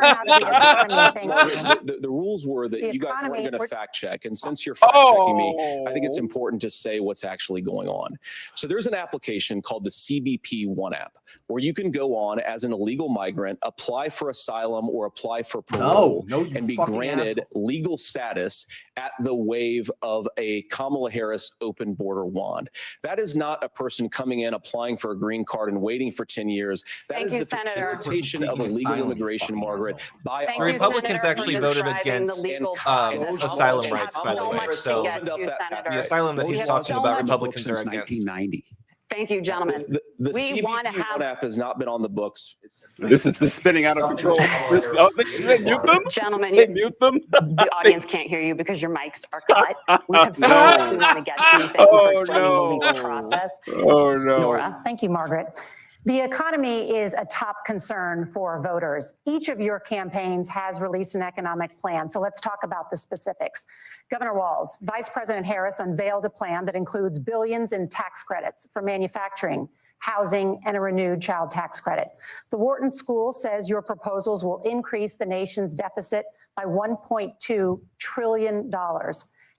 [SPEAKER 7] The rules were that you guys weren't going to fact check, and since you're fact checking me, I think it's important to say what's actually going on. So there's an application called the CBP One app, where you can go on as an illegal migrant, apply for asylum or apply for parole, and be granted legal status at the wave of a Kamala Harris open border wand. That is not a person coming in, applying for a green card and waiting for 10 years. That is the facilitation of illegal immigration, Margaret, by
[SPEAKER 2] our Republicans actually voted against asylum rights, by the way. So the asylum that he's talking about, Republicans are against.
[SPEAKER 6] 1990.
[SPEAKER 4] Thank you, gentlemen.
[SPEAKER 7] The
[SPEAKER 4] we want to have
[SPEAKER 7] app has not been on the books.
[SPEAKER 1] This is the spinning out of control. They mute them?
[SPEAKER 4] Gentlemen,
[SPEAKER 1] they mute them?
[SPEAKER 4] The audience can't hear you because your mics are cut. We have so much we want to get to. Thank you for explaining the legal process.
[SPEAKER 1] Oh, no.
[SPEAKER 8] Nora. Thank you, Margaret. The economy is a top concern for voters. Each of your campaigns has released an economic plan, so let's talk about the specifics. Governor Walz, Vice President Harris unveiled a plan that includes billions in tax credits for manufacturing, housing, and a renewed child tax credit. The Wharton School says your proposals will increase the nation's deficit by $1.2 trillion.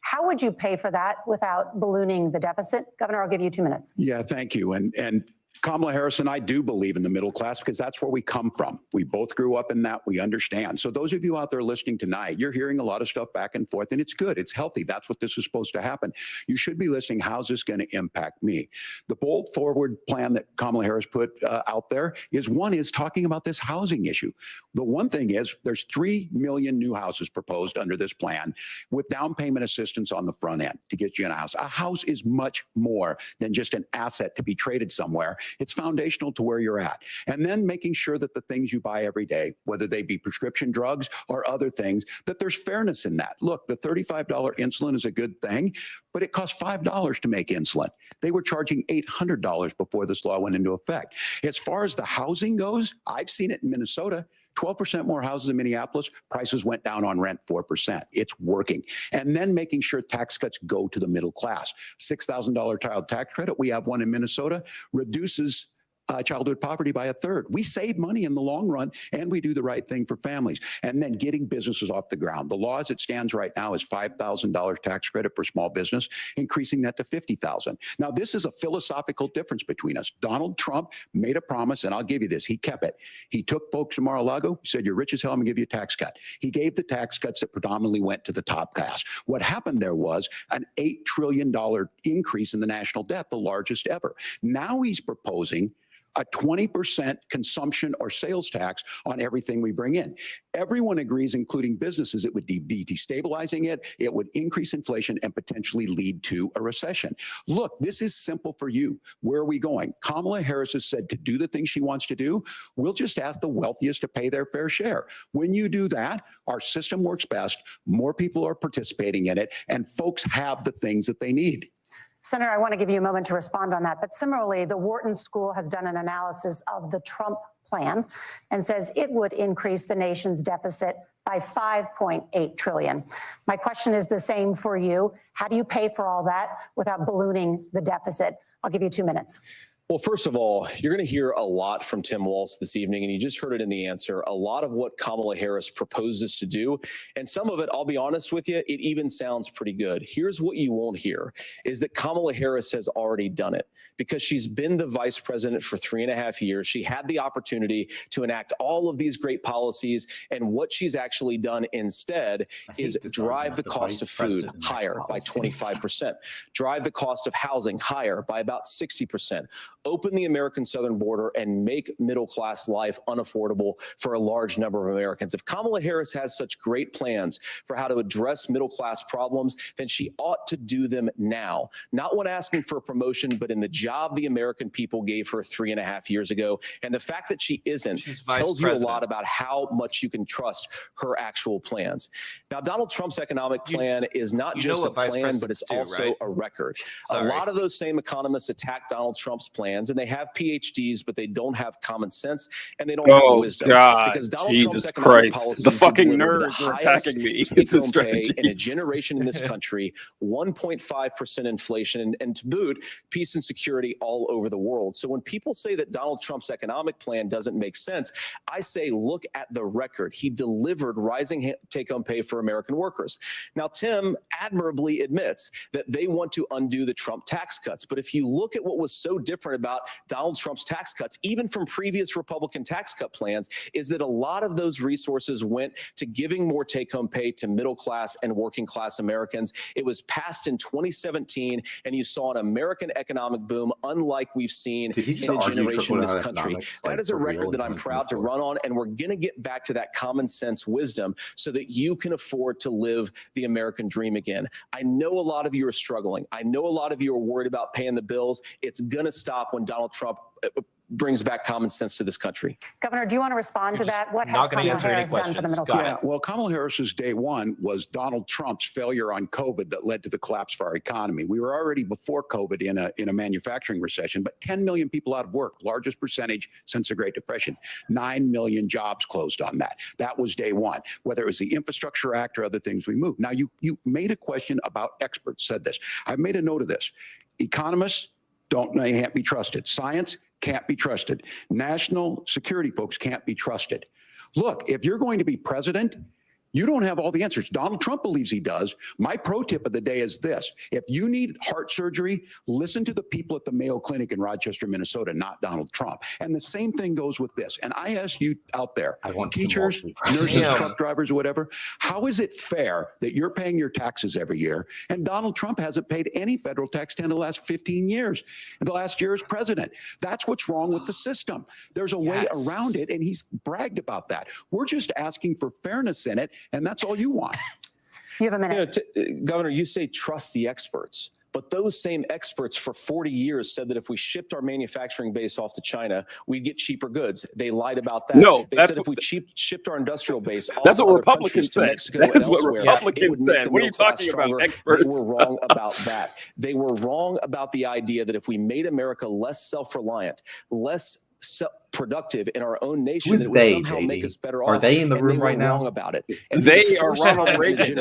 [SPEAKER 8] How would you pay for that without ballooning the deficit? Governor, I'll give you 2 minutes.
[SPEAKER 6] Yeah, thank you. And Kamala Harris and I do believe in the middle class because that's where we come from. We both grew up in that. We understand. So those of you out there listening tonight, you're hearing a lot of stuff back and forth, and it's good. It's healthy. That's what this is supposed to happen. You should be listening. How's this going to impact me? The bold forward plan that Kamala Harris put out there is talking about this housing issue. The one thing is there's 3 million new houses proposed under this plan with down payment assistance on the front end to get you in a house. A house is much more than just an asset to be traded somewhere. It's foundational to where you're at. And then making sure that the things you buy every day, whether they be prescription drugs or other things, that there's fairness in that. Look, the $35 insulin is a good thing, but it costs $5 to make insulin. They were charging $800 before this law went into effect. As far as the housing goes, I've seen it in Minnesota. 12% more houses in Minneapolis, prices went down on rent 4%. It's working. And then making sure tax cuts go to the middle class. $6,000 child tax credit, we have one in Minnesota, reduces childhood poverty by 1/3. We save money in the long run, and we do the right thing for families. And then getting businesses off the ground. The law as it stands right now is $5,000 tax credit for small business, increasing that to $50,000. Now, this is a philosophical difference between us. Donald Trump made a promise, and I'll give you this. He kept it. He took folks from Mar-a-Lago, said, you're rich as hell, I'm gonna give you a tax cut. He gave the tax cuts that predominantly went to the top class. What happened there was an $8 trillion increase in the national debt, the largest ever. Now he's proposing a 20% consumption or sales tax on everything we bring in. Everyone agrees, including businesses, it would be destabilizing it. It would increase inflation and potentially lead to a recession. Look, this is simple for you. Where are we going? Kamala Harris has said to do the things she wants to do. We'll just ask the wealthiest to pay their fair share. When you do that, our system works best. More people are participating in it, and folks have the things that they need.
[SPEAKER 8] Senator, I want to give you a moment to respond on that. But similarly, the Wharton School has done an analysis of the Trump plan and says it would increase the nation's deficit by $5.8 trillion. My question is the same for you. How do you pay for all that without ballooning the deficit? I'll give you 2 minutes.
[SPEAKER 7] Well, first of all, you're going to hear a lot from Tim Walz this evening, and you just heard it in the answer. A lot of what Kamala Harris proposes to do, and some of it, I'll be honest with you, it even sounds pretty good. Here's what you won't hear, is that Kamala Harris has already done it because she's been the vice president for 3.5 years. She had the opportunity to enact all of these great policies, and what she's actually done instead is drive the cost of food higher by 25%, drive the cost of housing higher by about 60%, open the American southern border, and make middle-class life unaffordable for a large number of Americans. If Kamala Harris has such great plans for how to address middle-class problems, then she ought to do them now, not when asking for a promotion, but in the job the American people gave her 3.5 years ago. And the fact that she isn't tells you a lot about how much you can trust her actual plans. Now, Donald Trump's economic plan is not just a plan, but it's also a record. A lot of those same economists attack Donald Trump's plan, and they have PhDs, but they don't have common sense and they don't have wisdom. Because Donald Trump's economic policies,
[SPEAKER 1] the fucking nerds are attacking me. It's a strategy.
[SPEAKER 7] In a generation in this country, 1.5% inflation, and to boot, peace and security all over the world. So when people say that Donald Trump's economic plan doesn't make sense, I say, look at the record. He delivered rising take-home pay for American workers. Now, Tim admirably admits that they want to undo the Trump tax cuts. But if you look at what was so different about Donald Trump's tax cuts, even from previous Republican tax cut plans, is that a lot of those resources went to giving more take-home pay to middle-class and working-class Americans. It was passed in 2017, and you saw an American economic boom unlike we've seen in a generation in this country. That is a record that I'm proud to run on, and we're going to get back to that common sense wisdom so that you can afford to live the American dream again. I know a lot of you are struggling. I know a lot of you are worried about paying the bills. It's going to stop when Donald Trump brings back common sense to this country.
[SPEAKER 8] Governor, do you want to respond to that? What has Kamala Harris done for the middle class?
[SPEAKER 6] Well, Kamala Harris's day one was Donald Trump's failure on COVID that led to the collapse of our economy. We were already before COVID in a manufacturing recession, but 10 million people out of work, largest percentage since the Great Depression. 9 million jobs closed on that. That was day one, whether it was the Infrastructure Act or other things we moved. Now, you made a question about experts, said this. I've made a note of this. Economists can't be trusted. Science can't be trusted. National security folks can't be trusted. Look, if you're going to be president, you don't have all the answers. Donald Trump believes he does. My pro tip of the day is this. If you need heart surgery, listen to the people at the Mayo Clinic in Rochester, Minnesota, not Donald Trump. And the same thing goes with this. And I ask you out there, teachers, nurses, truck drivers, whatever, how is it fair that you're paying your taxes every year and Donald Trump hasn't paid any federal tax in the last 15 years, in the last year as president? That's what's wrong with the system. There's a way around it, and he's bragged about that. We're just asking for fairness in it, and that's all you want.
[SPEAKER 8] You have a minute.
[SPEAKER 7] Governor, you say trust the experts. But those same experts for 40 years said that if we shipped our manufacturing base off to China, we'd get cheaper goods. They lied about that.
[SPEAKER 1] No,
[SPEAKER 7] they said if we shipped our industrial base off
[SPEAKER 1] that's
[SPEAKER 7] to
[SPEAKER 1] what
[SPEAKER 7] other
[SPEAKER 1] Republicans said.
[SPEAKER 7] That's
[SPEAKER 1] what Republicans said. What are you talking about, experts?
[SPEAKER 7] They were wrong about that. They were wrong about the idea that if we made America less self-reliant, less productive in our own nation, that would somehow make us better off.
[SPEAKER 5] Are they in the room right now?
[SPEAKER 7] Wrong about it. And
[SPEAKER 1] they are Ronald Reagan.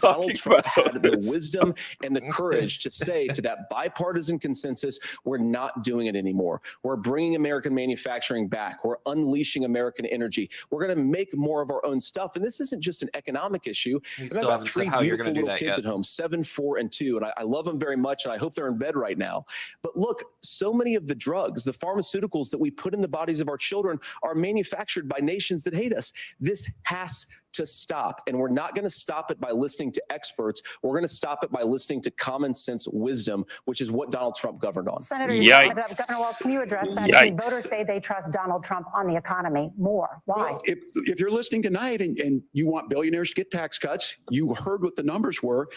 [SPEAKER 7] Donald Trump had the wisdom and the courage to say to that bipartisan consensus, we're not doing it anymore. We're bringing American manufacturing back. We're unleashing American energy. We're going to make more of our own stuff. And this isn't just an economic issue. I've got 3 beautiful little kids at home, 7, 4, and 2. And I love them very much. And I hope they're in bed right now. But look, so many of the drugs, the pharmaceuticals that we put in the bodies of our children are manufactured by nations that hate us. This has to stop. And we're not going to stop it by listening to experts. We're going to stop it by listening to common sense wisdom, which is what Donald Trump governed on.
[SPEAKER 8] Senator,
[SPEAKER 1] Yikes.
[SPEAKER 8] Governor Walz, can you address that?
[SPEAKER 1] Yikes.
[SPEAKER 8] I mean, voters say they trust Donald Trump on the economy more. Why?
[SPEAKER 6] Well, if you're listening tonight and you want billionaires to get tax cuts, you heard what the numbers were.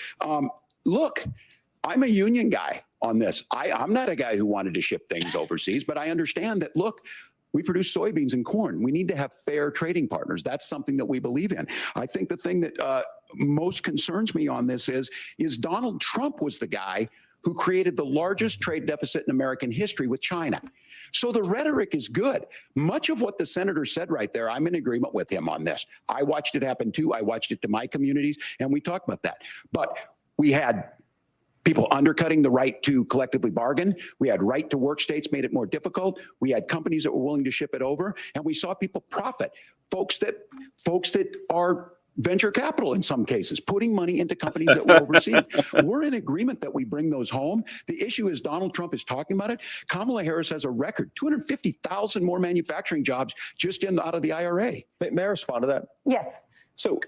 [SPEAKER 6] Look, I'm a union guy on this. I'm not a guy who wanted to ship things overseas, but I understand that, look, we produce soybeans and corn. We need to have fair trading partners. That's something that we believe in. I think the thing that most concerns me on this is Donald Trump was the guy who created the largest trade deficit in American history with China. So the rhetoric is good. Much of what the senator said right there, I'm in agreement with him on this. I watched it happen too. I watched it to my communities, and we talked about that. But we had people undercutting the right to collectively bargain. We had right to work states made it more difficult. We had companies that were willing to ship it over, and we saw people profit. Folks that are venture capital in some cases, putting money into companies that were overseas. We're in agreement that we bring those home. The issue is Donald Trump is talking about it. Kamala Harris has a record, 250,000 more manufacturing jobs just out of the IRA.
[SPEAKER 7] May I respond to that?
[SPEAKER 8] Yes.
[SPEAKER 7] So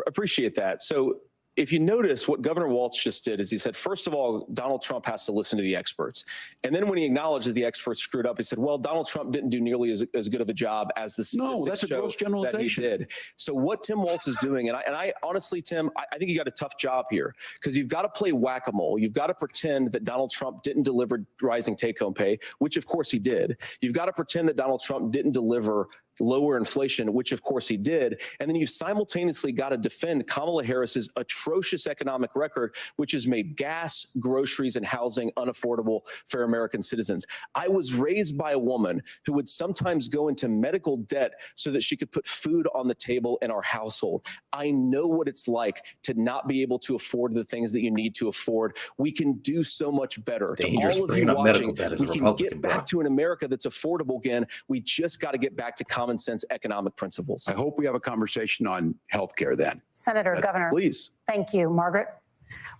[SPEAKER 7] appreciate that. So if you notice what Governor Walz just did is he said, first of all, Donald Trump has to listen to the experts. And then when he acknowledged that the experts screwed up, he said, well, Donald Trump didn't do nearly as good of a job as the statistics
[SPEAKER 6] No, that's a gross generalization.
[SPEAKER 7] that he did. So what Tim Walz is doing, and I honestly, Tim, I think you got a tough job here because you've got to play whack-a-mole. You've got to pretend that Donald Trump didn't deliver rising take-home pay, which of course he did. You've got to pretend that Donald Trump didn't deliver lower inflation, which of course he did. And then you've simultaneously got to defend Kamala Harris's atrocious economic record, which has made gas, groceries, and housing unaffordable for American citizens. I was raised by a woman who would sometimes go into medical debt so that she could put food on the table in our household. I know what it's like to not be able to afford the things that you need to afford. We can do so much better. To all of you watching, we can get back to an America that's affordable again. We just got to get back to common sense economic principles.
[SPEAKER 6] I hope we have a conversation on healthcare then.
[SPEAKER 8] Senator, Governor.
[SPEAKER 7] Please.
[SPEAKER 8] Thank you. Margaret?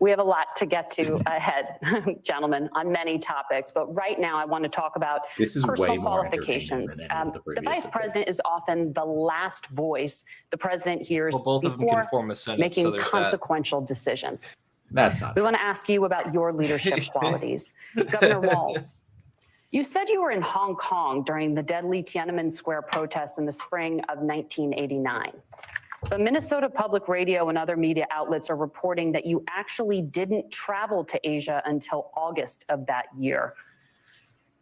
[SPEAKER 4] We have a lot to get to ahead, gentlemen, on many topics. But right now, I want to talk about personal qualifications. The vice president is often the last voice the president hears
[SPEAKER 2] both of them
[SPEAKER 4] before
[SPEAKER 2] can form a Senate,
[SPEAKER 4] making
[SPEAKER 2] so there's
[SPEAKER 4] consequential decisions.
[SPEAKER 5] That's not
[SPEAKER 4] We
[SPEAKER 5] true.
[SPEAKER 4] want to ask you about your leadership qualities. Governor Walz, you said you were in Hong Kong during the deadly Tiananmen Square protests in the spring of 1989. But Minnesota Public Radio and other media outlets are reporting that you actually didn't travel to Asia until August of that year.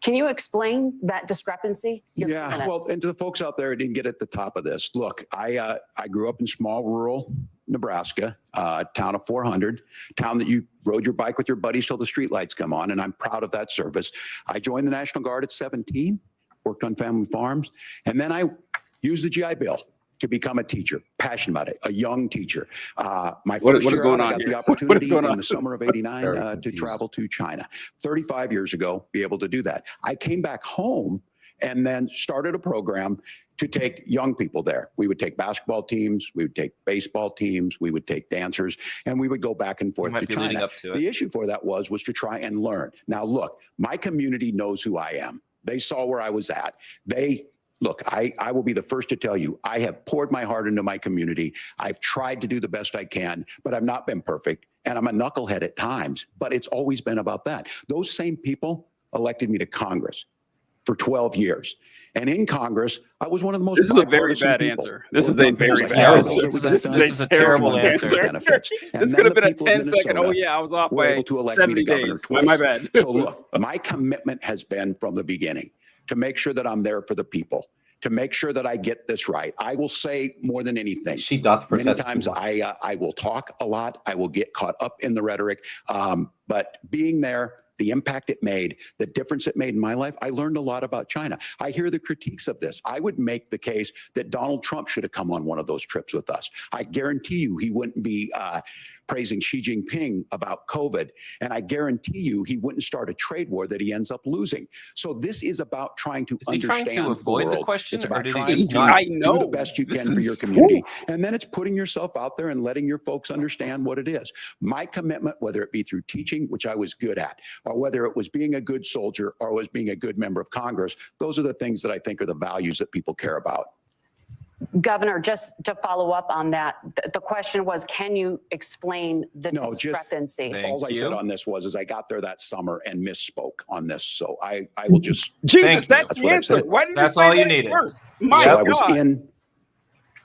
[SPEAKER 4] Can you explain that discrepancy?
[SPEAKER 6] Yeah, well, and to the folks out there who didn't get at the top of this, look, I grew up in small rural Nebraska, town of 400, town that you rode your bike with your buddies till the streetlights come on, and I'm proud of that service. I joined the National Guard at 17, worked on family farms, and then I used the GI Bill to become a teacher, passionate about it, a young teacher. My first year out, I got the opportunity in the summer of '89 to travel to China. 35 years ago, be able to do that. I came back home and then started a program to take young people there. We would take basketball teams, we would take baseball teams, we would take dancers, and we would go back and forth to China. The issue for that was to try and learn. Now, look, my community knows who I am. They saw where I was at. Look, I will be the first to tell you, I have poured my heart into my community. I've tried to do the best I can, but I've not been perfect. And I'm a knucklehead at times, but it's always been about that. Those same people elected me to Congress for 12 years. And in Congress, I was one of the most
[SPEAKER 1] This is a very bad answer. This is a very bad answer.
[SPEAKER 2] This is a terrible answer.
[SPEAKER 1] This could have been a 10-second, oh yeah, I was off by 70 days. My bad.
[SPEAKER 6] So look, my commitment has been from the beginning to make sure that I'm there for the people, to make sure that I get this right. I will say more than anything.
[SPEAKER 5] She doth protest.
[SPEAKER 6] Many times I will talk a lot. I will get caught up in the rhetoric. But being there, the impact it made, the difference it made in my life, I learned a lot about China. I hear the critiques of this. I would make the case that Donald Trump should have come on one of those trips with us. I guarantee you he wouldn't be praising Xi Jinping about COVID. And I guarantee you he wouldn't start a trade war that he ends up losing. So this is about trying to
[SPEAKER 2] Is he trying
[SPEAKER 6] understand
[SPEAKER 2] to avoid
[SPEAKER 6] the
[SPEAKER 2] the
[SPEAKER 6] world.
[SPEAKER 2] question,
[SPEAKER 6] It's
[SPEAKER 2] or
[SPEAKER 6] about
[SPEAKER 2] did he
[SPEAKER 6] trying
[SPEAKER 2] just
[SPEAKER 6] to
[SPEAKER 2] not?
[SPEAKER 1] I
[SPEAKER 6] do
[SPEAKER 1] know.
[SPEAKER 6] the best you
[SPEAKER 1] This
[SPEAKER 6] can for your
[SPEAKER 1] is-
[SPEAKER 6] community. And then it's putting yourself out there and letting your folks understand what it is. My commitment, whether it be through teaching, which I was good at, or whether it was being a good soldier or was being a good member of Congress, those are the things that I think are the values that people care about.
[SPEAKER 4] Governor, just to follow up on that, the question was, can you explain the
[SPEAKER 6] No, just-
[SPEAKER 4] discrepancy?
[SPEAKER 2] Thank
[SPEAKER 6] All I
[SPEAKER 2] you.
[SPEAKER 6] said on this was I got there that summer and misspoke on this. So I will just,
[SPEAKER 1] Jesus,
[SPEAKER 2] Thank you.
[SPEAKER 1] that's
[SPEAKER 6] That's
[SPEAKER 1] the
[SPEAKER 6] what I've
[SPEAKER 1] answer.
[SPEAKER 6] said.
[SPEAKER 1] Why did
[SPEAKER 2] That's
[SPEAKER 1] you say
[SPEAKER 2] all you
[SPEAKER 1] that
[SPEAKER 2] needed.
[SPEAKER 1] first? My
[SPEAKER 6] so I
[SPEAKER 1] God.
[SPEAKER 6] was in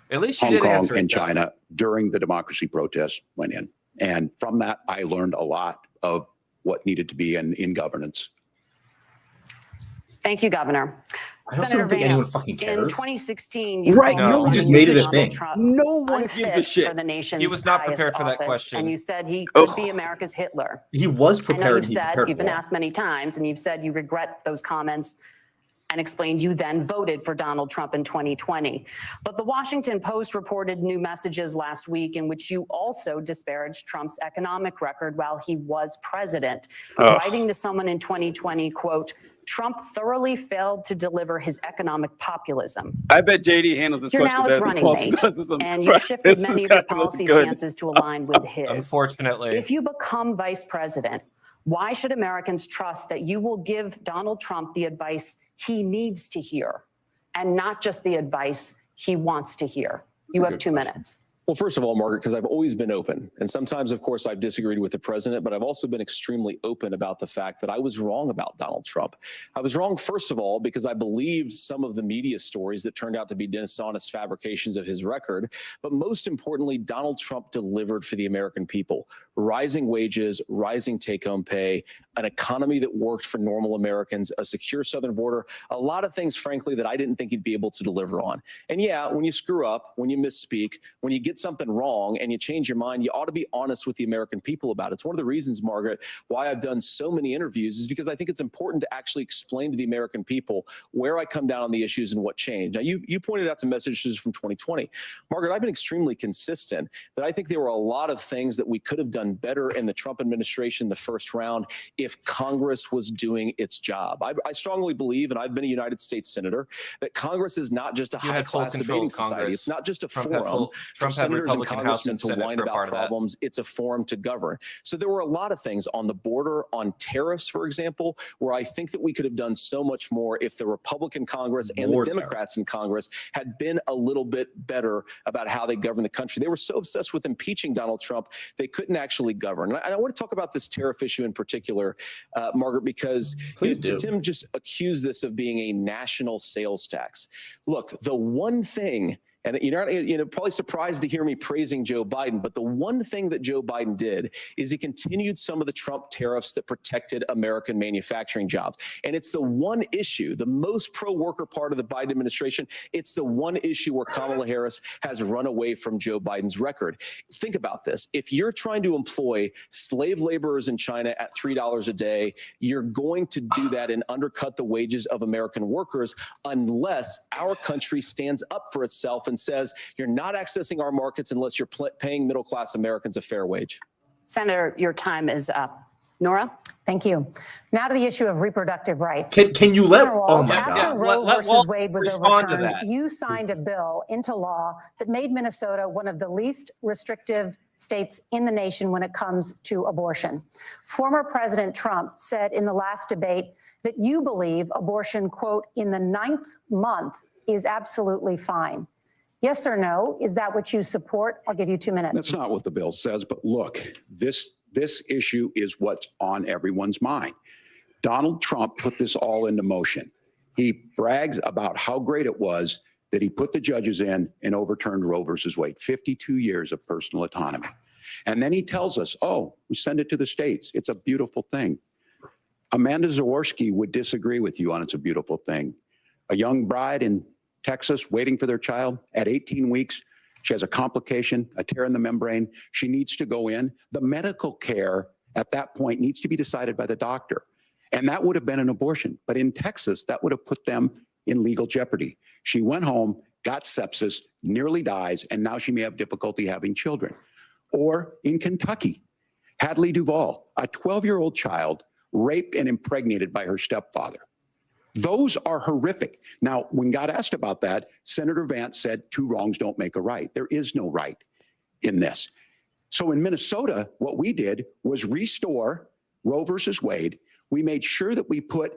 [SPEAKER 2] At least you
[SPEAKER 6] Hong
[SPEAKER 2] did
[SPEAKER 6] Kong
[SPEAKER 2] answer
[SPEAKER 6] and
[SPEAKER 2] it, though.
[SPEAKER 6] China during the democracy protests went in. And from that, I learned a lot of what needed to be in governance.
[SPEAKER 4] Thank you, Governor.
[SPEAKER 5] I also
[SPEAKER 4] Senator
[SPEAKER 5] don't think anyone
[SPEAKER 4] Vance,
[SPEAKER 5] fucking
[SPEAKER 4] in
[SPEAKER 5] cares.
[SPEAKER 4] 2016, you
[SPEAKER 1] Right,
[SPEAKER 4] called
[SPEAKER 2] no,
[SPEAKER 4] the
[SPEAKER 2] he
[SPEAKER 5] just
[SPEAKER 4] running
[SPEAKER 5] made it a
[SPEAKER 4] of Donald
[SPEAKER 5] thing.
[SPEAKER 4] Trump
[SPEAKER 1] No one
[SPEAKER 4] unfit
[SPEAKER 1] gives a shit.
[SPEAKER 4] for the nation's
[SPEAKER 2] He was not
[SPEAKER 4] highest
[SPEAKER 2] prepared for that
[SPEAKER 4] office,
[SPEAKER 2] question.
[SPEAKER 4] and you said he could
[SPEAKER 1] Ugh.
[SPEAKER 4] be America's Hitler.
[SPEAKER 5] He was
[SPEAKER 4] I know
[SPEAKER 5] prepared.
[SPEAKER 4] you've
[SPEAKER 5] He
[SPEAKER 4] said,
[SPEAKER 5] prepared
[SPEAKER 4] you've been
[SPEAKER 5] more.
[SPEAKER 4] asked many times, and you've said you regret those comments and explained you then voted for Donald Trump in 2020. But the Washington Post reported new messages last week in which you also disparaged Trump's economic record while he was president,
[SPEAKER 1] Ugh.
[SPEAKER 4] writing to someone in 2020, quote, Trump thoroughly failed to deliver his economic populism.
[SPEAKER 1] I bet JD handles this
[SPEAKER 4] You're
[SPEAKER 1] question
[SPEAKER 4] now his
[SPEAKER 1] better than
[SPEAKER 4] running
[SPEAKER 1] Walz
[SPEAKER 4] mate,
[SPEAKER 1] does. This is
[SPEAKER 4] and you've shifted
[SPEAKER 1] this
[SPEAKER 4] many
[SPEAKER 1] is
[SPEAKER 4] of your
[SPEAKER 1] gotta look
[SPEAKER 4] policy
[SPEAKER 1] good.
[SPEAKER 4] stances to align with his.
[SPEAKER 2] Unfortunately.
[SPEAKER 4] If you become vice president, why should Americans trust that you will give Donald Trump the advice he needs to hear and not just the advice he wants to hear? You have 2 minutes.
[SPEAKER 7] Well, first of all, Margaret, because I've always been open. And sometimes, of course, I've disagreed with the president, but I've also been extremely open about the fact that I was wrong about Donald Trump. I was wrong, first of all, because I believed some of the media stories that turned out to be dishonest fabrications of his record. But most importantly, Donald Trump delivered for the American people. Rising wages, rising take-home pay, an economy that worked for normal Americans, a secure southern border, a lot of things, frankly, that I didn't think he'd be able to deliver on. And yeah, when you screw up, when you misspeak, when you get something wrong and you change your mind, you ought to be honest with the American people about it. It's one of the reasons, Margaret, why I've done so many interviews is because I think it's important to actually explain to the American people where I come down on the issues and what changed. Now, you pointed out to messages from 2020. Margaret, I've been extremely consistent that I think there were a lot of things that we could have done better in the Trump administration the first round if Congress was doing its job. I strongly believe, and I've been a United States Senator, that Congress is not just a high-class debating society. It's not just a forum for senators and congressmen to whine about problems. It's a forum to govern. So there were a lot of things on the border, on tariffs, for example, where I think that we could have done so much more if the Republican Congress and the Democrats in Congress had been a little bit better about how they govern the country. They were so obsessed with impeaching Donald Trump, they couldn't actually govern. And I want to talk about this tariff issue in particular, Margaret, because Tim just accused this of being a national sales tax. Look, the one thing, and you're probably surprised to hear me praising Joe Biden, but the one thing that Joe Biden did is he continued some of the Trump tariffs that protected American manufacturing jobs. And it's the one issue, the most pro-worker part of the Biden administration, it's the one issue where Kamala Harris has run away from Joe Biden's record. Think about this. If you're trying to employ slave laborers in China at $3 a day, you're going to do that and undercut the wages of American workers unless our country stands up for itself and says you're not accessing our markets unless you're paying middle-class Americans a fair wage.
[SPEAKER 4] Senator, your time is up. Nora?
[SPEAKER 8] Thank you. Now to the issue of reproductive rights.
[SPEAKER 5] Can you let?
[SPEAKER 8] Senator Walz,
[SPEAKER 5] Oh my
[SPEAKER 8] after
[SPEAKER 5] God.
[SPEAKER 8] Roe
[SPEAKER 2] Let
[SPEAKER 8] versus
[SPEAKER 2] Walz
[SPEAKER 8] Wade was
[SPEAKER 2] respond to
[SPEAKER 8] overturned,
[SPEAKER 2] that.
[SPEAKER 8] you signed a bill into law that made Minnesota one of the least restrictive states in the nation when it comes to abortion. Former President Trump said in the last debate that you believe abortion, quote, in the 9th month is absolutely fine. Yes or no? Is that what you support? I'll give you 2 minutes.
[SPEAKER 6] That's not what the bill says, but look, this issue is what's on everyone's mind. Donald Trump put this all into motion. He brags about how great it was that he put the judges in and overturned Roe versus Wade, 52 years of personal autonomy. And then he tells us, oh, we send it to the states. It's a beautiful thing. Amanda Zaworski would disagree with you on it's a beautiful thing. A young bride in Texas waiting for their child at 18 weeks. She has a complication, a tear in the membrane. She needs to go in. The medical care at that point needs to be decided by the doctor. And that would have been an abortion. But in Texas, that would have put them in legal jeopardy. She went home, got sepsis, nearly dies, and now she may have difficulty having children. Or in Kentucky, Hadley Duvall, a 12-year-old child raped and impregnated by her stepfather. Those are horrific. Now, when God asked about that, Senator Vance said 2 wrongs don't make a right. There is no right in this. So in Minnesota, what we did was restore Roe versus Wade. We made sure that we put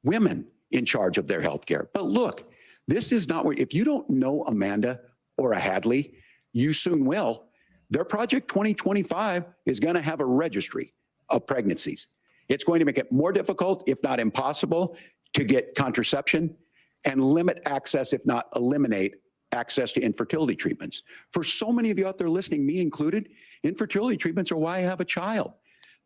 [SPEAKER 6] women in charge of their health care. But look, this is not where, if you don't know Amanda or a Hadley, you soon will. Their Project 2025 is going to have a registry of pregnancies. It's going to make it more difficult, if not impossible, to get contraception and limit access, if not eliminate access to infertility treatments. For so many of you out there listening, me included, infertility treatments are why I have a child.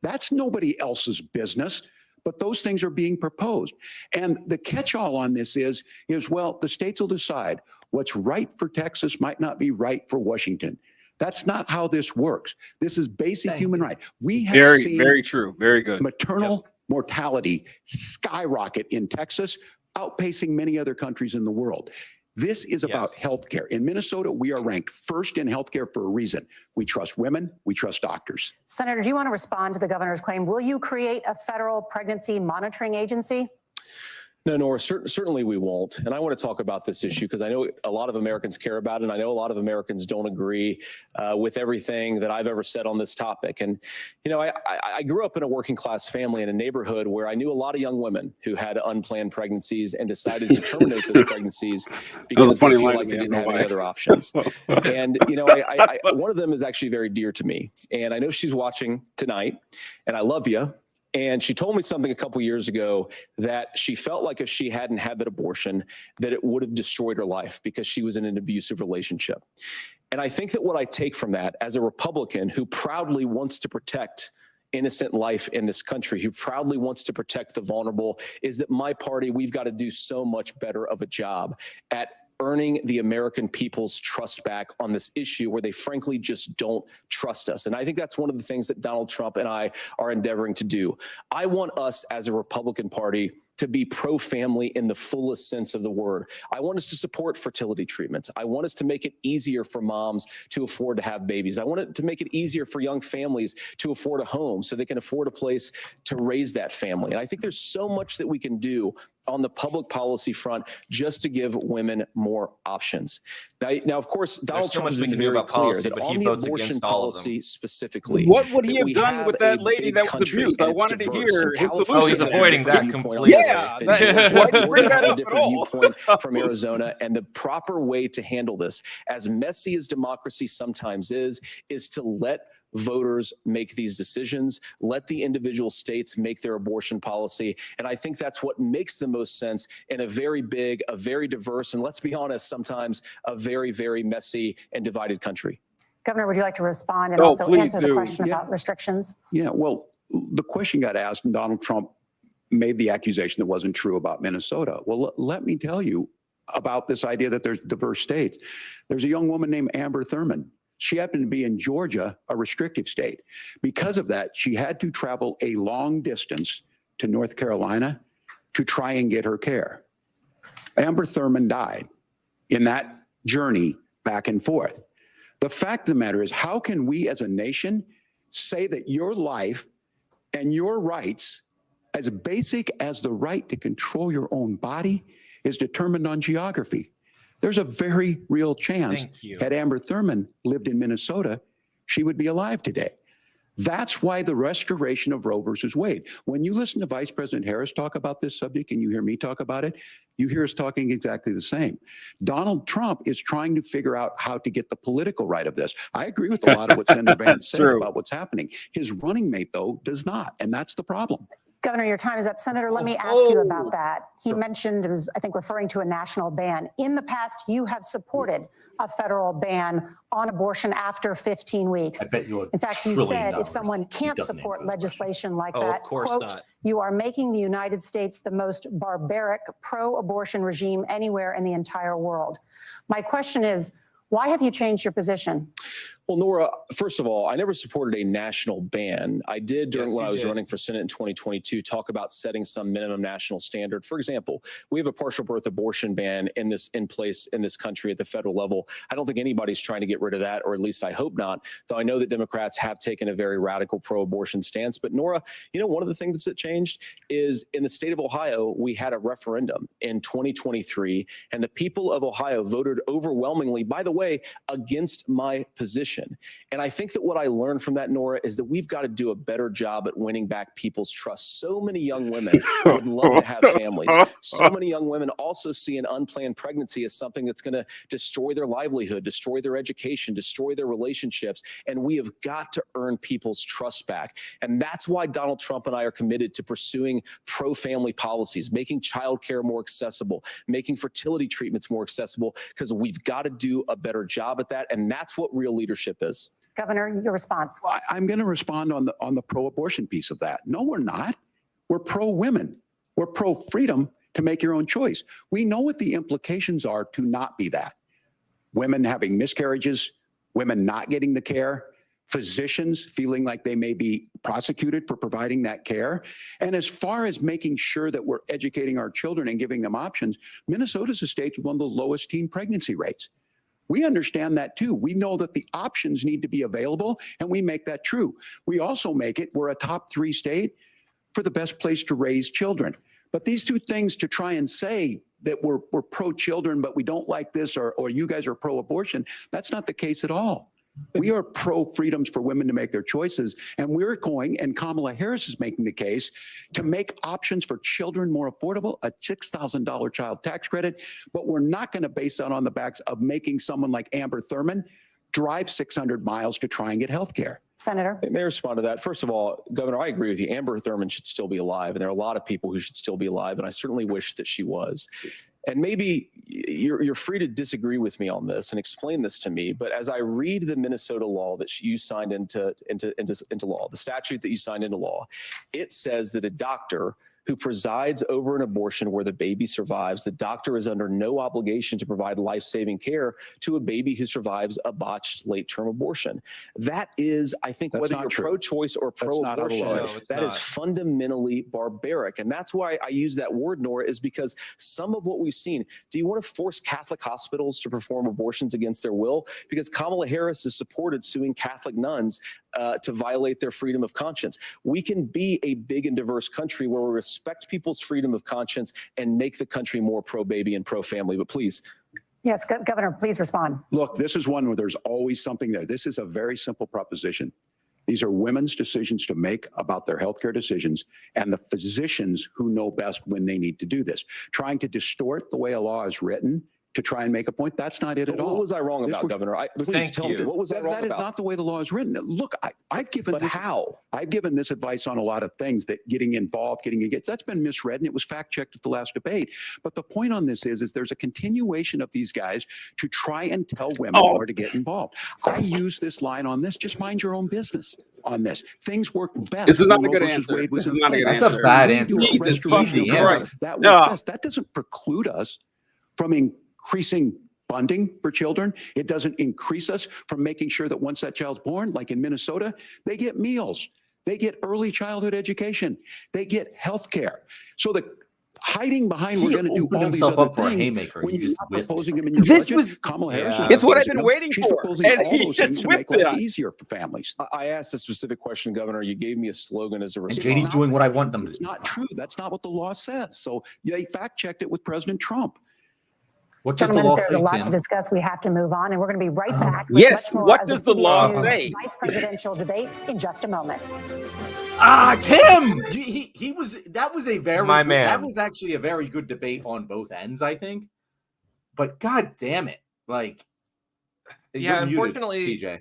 [SPEAKER 6] That's nobody else's business, but those things are being proposed. And the catch-all on this is, well, the states will decide what's right for Texas might not be right for Washington. That's not how this works. This is basic human right. We have seen
[SPEAKER 1] very true. Very good.
[SPEAKER 6] Maternal mortality skyrocket in Texas, outpacing many other countries in the world. This is about healthcare. In Minnesota, we are ranked first in healthcare for a reason. We trust women. We trust doctors.
[SPEAKER 8] Senator, do you want to respond to the governor's claim? Will you create a federal pregnancy monitoring agency?
[SPEAKER 7] No, Nora, certainly we won't. And I want to talk about this issue because I know a lot of Americans care about it, and I know a lot of Americans don't agree with everything that I've ever said on this topic. And, you know, I grew up in a working class family in a neighborhood where I knew a lot of young women who had unplanned pregnancies and decided to terminate those pregnancies because they feel like they didn't have any other options. And, you know, one of them is actually very dear to me. And I know she's watching tonight, and I love you. And she told me something a couple years ago that she felt like if she hadn't had that abortion, that it would have destroyed her life because she was in an abusive relationship. And I think that what I take from that as a Republican who proudly wants to protect innocent life in this country, who proudly wants to protect the vulnerable, is that my party, we've got to do so much better of a job at earning the American people's trust back on this issue where they frankly just don't trust us. And I think that's one of the things that Donald Trump and I are endeavoring to do. I want us as a Republican Party to be pro-family in the fullest sense of the word. I want us to support fertility treatments. I want us to make it easier for moms to afford to have babies. I want it to make it easier for young families to afford a home so they can afford a place to raise that family. And I think there's so much that we can do on the public policy front just to give women more options. Now of course, Donald Trump has been very clear that on the abortion policy specifically,
[SPEAKER 1] what would he have done with that lady that was abused? I wanted to hear his solution.
[SPEAKER 2] Oh, he's avoiding that completely.
[SPEAKER 1] Yeah,
[SPEAKER 7] Georgia has a different viewpoint from Arizona, and the proper way to handle this, as messy as democracy sometimes is to let voters make these decisions, let the individual states make their abortion policy. And I think that's what makes the most sense in a very big, a very diverse, and let's be honest, sometimes a very, very messy and divided country.
[SPEAKER 8] Governor, would you like to respond and also answer the question about restrictions?
[SPEAKER 6] Yeah, well, the question got asked and Donald Trump made the accusation that wasn't true about Minnesota. Well, let me tell you about this idea that there's diverse states. There's a young woman named Amber Thurman. She happened to be in Georgia, a restrictive state. Because of that, she had to travel a long distance to North Carolina to try and get her care. Amber Thurman died in that journey back and forth. The fact of the matter is, how can we as a nation say that your life and your rights, as basic as the right to control your own body, is determined on geography? There's a very real chance had Amber Thurman lived in Minnesota, she would be alive today. That's why the restoration of Roe versus Wade. When you listen to Vice President Harris talk about this subject and you hear me talk about it, you hear us talking exactly the same. Donald Trump is trying to figure out how to get the political right of this. I agree with a lot of what Senator Vance said about what's happening. His running mate, though, does not, and that's the problem.
[SPEAKER 8] Governor, your time is up. Senator, let me ask you about that. He mentioned, it was, I think, referring to a national ban. In the past, you have supported a federal ban on abortion after 15 weeks.
[SPEAKER 3] I bet you
[SPEAKER 8] In fact, you said if someone can't support legislation like that,
[SPEAKER 2] of course
[SPEAKER 8] quote,
[SPEAKER 2] not.
[SPEAKER 8] you are making the United States the most barbaric pro-abortion regime anywhere in the entire world. My question is, Why have you changed your position?
[SPEAKER 7] Well, Nora, first of all, I never supported a national ban. I did when I was running for Senate in 2022 talk about setting some minimum national standard. For example, we have a partial birth abortion ban in place in this country at the federal level. I don't think anybody's trying to get rid of that, or at least I hope not, though I know that Democrats have taken a very radical pro-abortion stance. But Nora, one of the things that changed is in the state of Ohio, we had a referendum in 2023, and the people of Ohio voted overwhelmingly, by the way, against my position. And I think that what I learned from that, Nora, is that we've got to do a better job at winning back people's trust. So many young women would love to have families. So many young women also see an unplanned pregnancy as something that's going to destroy their livelihood, destroy their education, destroy their relationships. And we have got to earn people's trust back. And that's why Donald Trump and I are committed to pursuing pro-family policies, making childcare more accessible, making fertility treatments more accessible, because we've got to do a better job at that. And that's what real leadership is.
[SPEAKER 8] Governor, your response.
[SPEAKER 6] Well, I'm going to respond on the pro-abortion piece of that. No, we're not. We're pro-women. We're pro-freedom to make your own choice. We know what the implications are to not be that. Women having miscarriages, women not getting the care, physicians feeling like they may be prosecuted for providing that care. And as far as making sure that we're educating our children and giving them options, Minnesota's a state with one of the lowest teen pregnancy rates. We understand that too. We know that the options need to be available, and we make that true. We also make it, we're a top 3 state for the best place to raise children. But these two things, to try and say that we're pro-children, but we don't like this, or you guys are pro-abortion, that's not the case at all. We are pro-freedoms for women to make their choices, and we're going, and Kamala Harris is making the case, to make options for children more affordable, a $6,000 child tax credit, but we're not going to base that on the backs of making someone like Amber Thurman drive 600 miles to try and get health care.
[SPEAKER 8] Senator.
[SPEAKER 7] May I respond to that? First of all, Governor, I agree with you. Amber Thurman should still be alive, and there are a lot of people who should still be alive, and I certainly wish that she was. And maybe you're free to disagree with me on this and explain this to me, but as I read the Minnesota law that you signed into law, the statute that you signed into law, it says that a doctor who presides over an abortion where the baby survives, the doctor is under no obligation to provide life-saving care to a baby who survives a botched late-term abortion. That is, I think, whether you're pro-choice or pro-abortion, that is fundamentally barbaric. And that's why I use that word, Nora, is because some of what we've seen, do you want to force Catholic hospitals to perform abortions against their will? Because Kamala Harris has supported suing Catholic nuns to violate their freedom of conscience. We can be a big and diverse country where we respect people's freedom of conscience and make the country more pro-baby and pro-family. But please.
[SPEAKER 8] Yes, Governor, please respond.
[SPEAKER 6] Look, this is one where there's always something there. This is a very simple proposition. These are women's decisions to make about their healthcare decisions, and the physicians who know best when they need to do this. Trying to distort the way a law is written to try and make a point, that's not it at all.
[SPEAKER 7] What was I wrong about, Governor? Please tell me, what was I wrong about?
[SPEAKER 6] That is not the way the law is written. Look, I've given
[SPEAKER 7] this. But how?
[SPEAKER 6] I've given this advice on a lot of things, that getting involved, getting engaged, that's been misread, and it was fact-checked at the last debate. But the point on this is there's a continuation of these guys to try and tell women where to get involved. I use this line on this, just mind your own business on this. Things work best.
[SPEAKER 1] This is not a good answer.
[SPEAKER 5] That's a bad answer.
[SPEAKER 1] Jesus fucking Christ.
[SPEAKER 6] That doesn't preclude us from increasing funding for children. It doesn't increase us from making sure that once that child's born, like in Minnesota, they get meals, they get early childhood education, they get health care. So the hiding behind we're going to do all these other things when you're not proposing them in your budget, Kamala Harris.
[SPEAKER 1] It's what I've been waiting for, and he just whipped it.
[SPEAKER 6] Easier for families.
[SPEAKER 7] I asked a specific question, Governor. You gave me a slogan as a response.
[SPEAKER 5] JD's doing what I want them to.
[SPEAKER 6] It's not true. That's not what the law says. So they fact checked it with President Trump.
[SPEAKER 5] What does the law say,
[SPEAKER 8] there's a lot
[SPEAKER 5] Tim?
[SPEAKER 8] to discuss. We have to move on, and we're going to be right back.
[SPEAKER 1] Yes, what does the law say?
[SPEAKER 8] Vice presidential debate in just a moment.
[SPEAKER 5] Tim, he was. That was a very.
[SPEAKER 2] My man.
[SPEAKER 5] That was actually a very good debate on both ends, I think. But God damn it, like.
[SPEAKER 2] Yeah,
[SPEAKER 5] muted,
[SPEAKER 2] unfortunately.
[SPEAKER 5] TJ.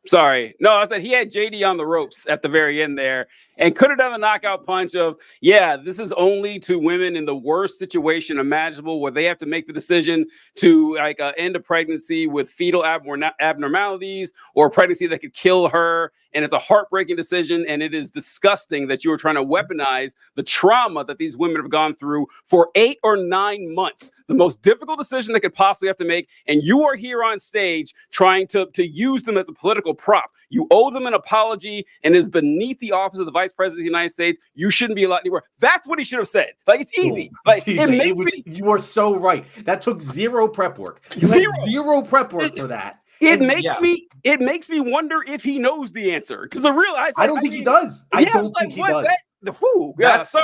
[SPEAKER 1] Sorry. No, I said he had JD on the ropes at the very end there and could have done a knockout punch of, yeah, this is only to women in the worst situation imaginable where they have to make the decision to end a pregnancy with fetal abnormalities or a pregnancy that could kill her and it's a heartbreaking decision, and it is disgusting that you are trying to weaponize the trauma that these women have gone through for 8 or 9 months. The most difficult decision they could possibly have to make, and you are here on stage trying to use them as a political prop. You owe them an apology, and it is beneath the office of the Vice President of the United States. You shouldn't be allowed anywhere. That's what he should have said. Like, it's easy. Like,
[SPEAKER 5] TJ, you are so right. That took zero prep work. You had zero prep work for that.
[SPEAKER 1] It makes me wonder if he knows the answer. Because
[SPEAKER 5] I don't think he does. I don't think he does.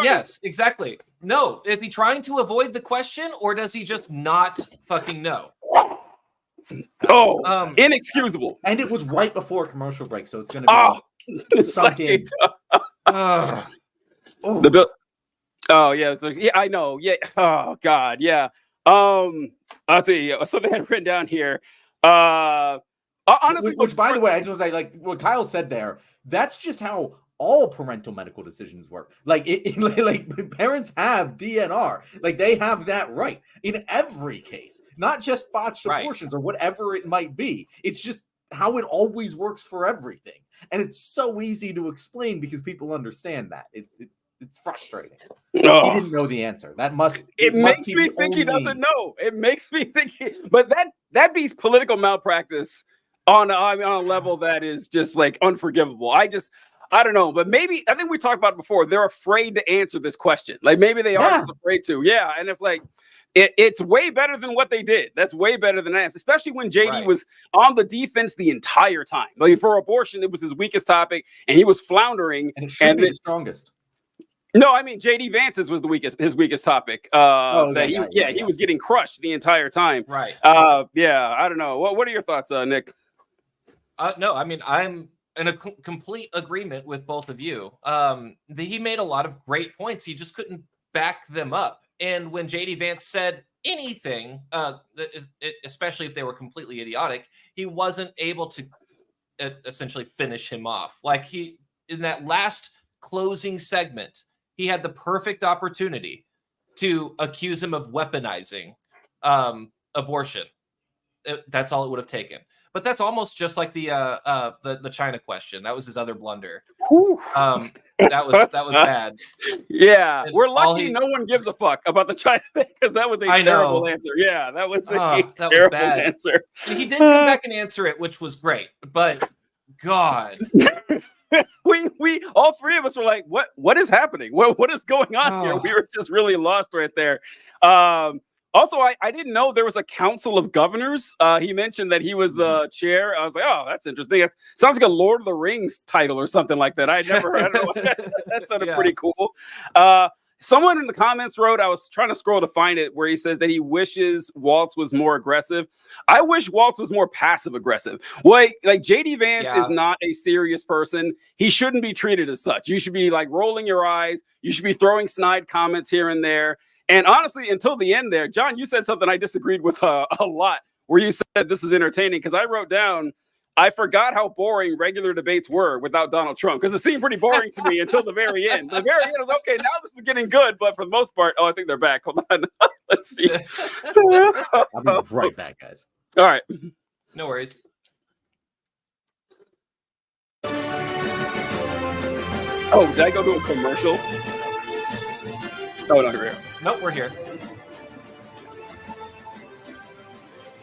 [SPEAKER 2] Yes, exactly. No, is he trying to avoid the question, or does he just not fucking know?
[SPEAKER 1] Inexcusable.
[SPEAKER 5] And it was right before a commercial break, so it's going to be sunk in.
[SPEAKER 1] The bill. Oh yeah, so, yeah, I know. Yeah. Oh God. Yeah. I'll tell you something I had written down here. Honestly,
[SPEAKER 5] which by the way, I just was like what Kyle said there. That's just how all parental medical decisions work. Like, like parents have DNR. Like, they have that right in every case, not just botched abortions or whatever it might be. It's just how it always works for everything, and it's so easy to explain because people understand that. It's frustrating. He didn't know the answer.
[SPEAKER 1] It makes me think he doesn't know. It makes me think, but that beats political malpractice on a level that is just like unforgivable. I don't know, but maybe I think we talked about it before. They're afraid to answer this question. Like, maybe they are just afraid to. Yeah, and it's like it's way better than what they did. That's way better than that, especially when JD was on the defense the entire time. Like, for abortion, it was his weakest topic, and he was floundering.
[SPEAKER 5] And it should be the strongest.
[SPEAKER 1] No, I mean JD Vance's was his weakest topic. He was getting crushed the entire time.
[SPEAKER 2] Right.
[SPEAKER 1] Yeah, I don't know. What are your thoughts, Nick?
[SPEAKER 2] No, I mean, I'm in a complete agreement with both of you. He made a lot of great points. He just couldn't back them up. And when JD Vance said anything, especially if they were completely idiotic, he wasn't able to essentially finish him off. Like, in that last closing segment, he had the perfect opportunity to accuse him of weaponizing abortion. That's all it would have taken. But that's almost just like the China question. That was his other blunder. That was bad.
[SPEAKER 1] Yeah, we're lucky no one gives a fuck about the China thing, because that was a terrible answer. Yeah, that was a terrible answer.
[SPEAKER 2] He did come back and answer it, which was great. But God.
[SPEAKER 1] we all three of us were like, what is happening? What is going on here? We were just really lost right there. Also, I didn't know there was a council of governors. He mentioned that he was the chair. I was like, oh, that's interesting. That sounds like a Lord of the Rings title or something like that. I don't know. That sounded pretty cool. Someone in the comments wrote, I was trying to scroll to find it, where he says that he wishes Walz was more aggressive. I wish Walz was more passive aggressive. Like JD Vance is not a serious person. He shouldn't be treated as such. You should be like rolling your eyes. You should be throwing snide comments here and there. And honestly, until the end there, John, you said something I disagreed with a lot, where you said this was entertaining, because I wrote down, I forgot how boring regular debates were without Donald Trump, because it seemed pretty boring to me until the very end. The very end, I was okay, now this is getting good, but for the most part, I think they're back. Hold on. Let's see.
[SPEAKER 5] I'll be right back, guys.
[SPEAKER 1] All right.
[SPEAKER 2] No worries.
[SPEAKER 1] Oh, did I go to a commercial? Oh, no, here.
[SPEAKER 2] Nope, we're here.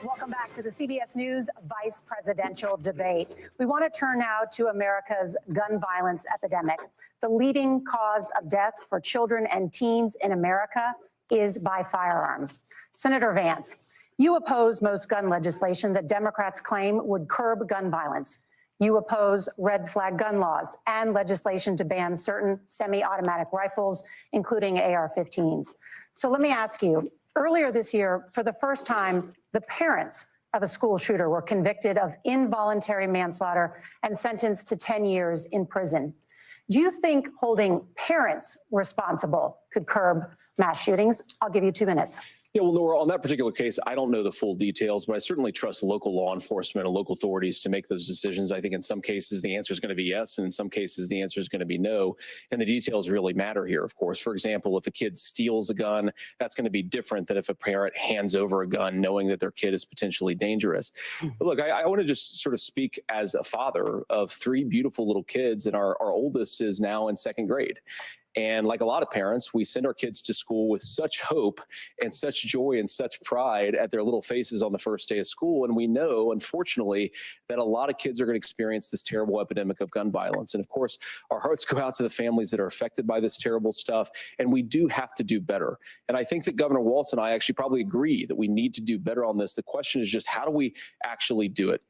[SPEAKER 8] Welcome back to the CBS News Vice Presidential Debate. We want to turn now to America's gun violence epidemic. The leading cause of death for children and teens in America is by firearms. Senator Vance, you oppose most gun legislation that Democrats claim would curb gun violence. You oppose red flag gun laws and legislation to ban certain semi-automatic rifles, including AR-15s. So let me ask you, earlier this year, for the first time, the parents of a school shooter were convicted of involuntary manslaughter and sentenced to 10 years in prison. Do you think holding parents responsible could curb mass shootings? I'll give you 2 minutes.
[SPEAKER 7] Yeah, well, Nora, on that particular case, I don't know the full details, but I certainly trust local law enforcement and local authorities to make those decisions. I think in some cases the answer is going to be yes, and in some cases the answer is going to be no. And the details really matter here, of course. For example, if a kid steals a gun, that's going to be different than if a parent hands over a gun knowing that their kid is potentially dangerous. But look, I want to just sort of speak as a father of 3 beautiful little kids, and our oldest is now in 2nd grade. And like a lot of parents, we send our kids to school with such hope and such joy and such pride at their little faces on the first day of school. And we know, unfortunately, that a lot of kids are going to experience this terrible epidemic of gun violence. And of course, our hearts go out to the families that are affected by this terrible stuff. And we do have to do better. And I think that Governor Walz and I actually probably agree that we need to do better on this. The question is just, how do we actually do it?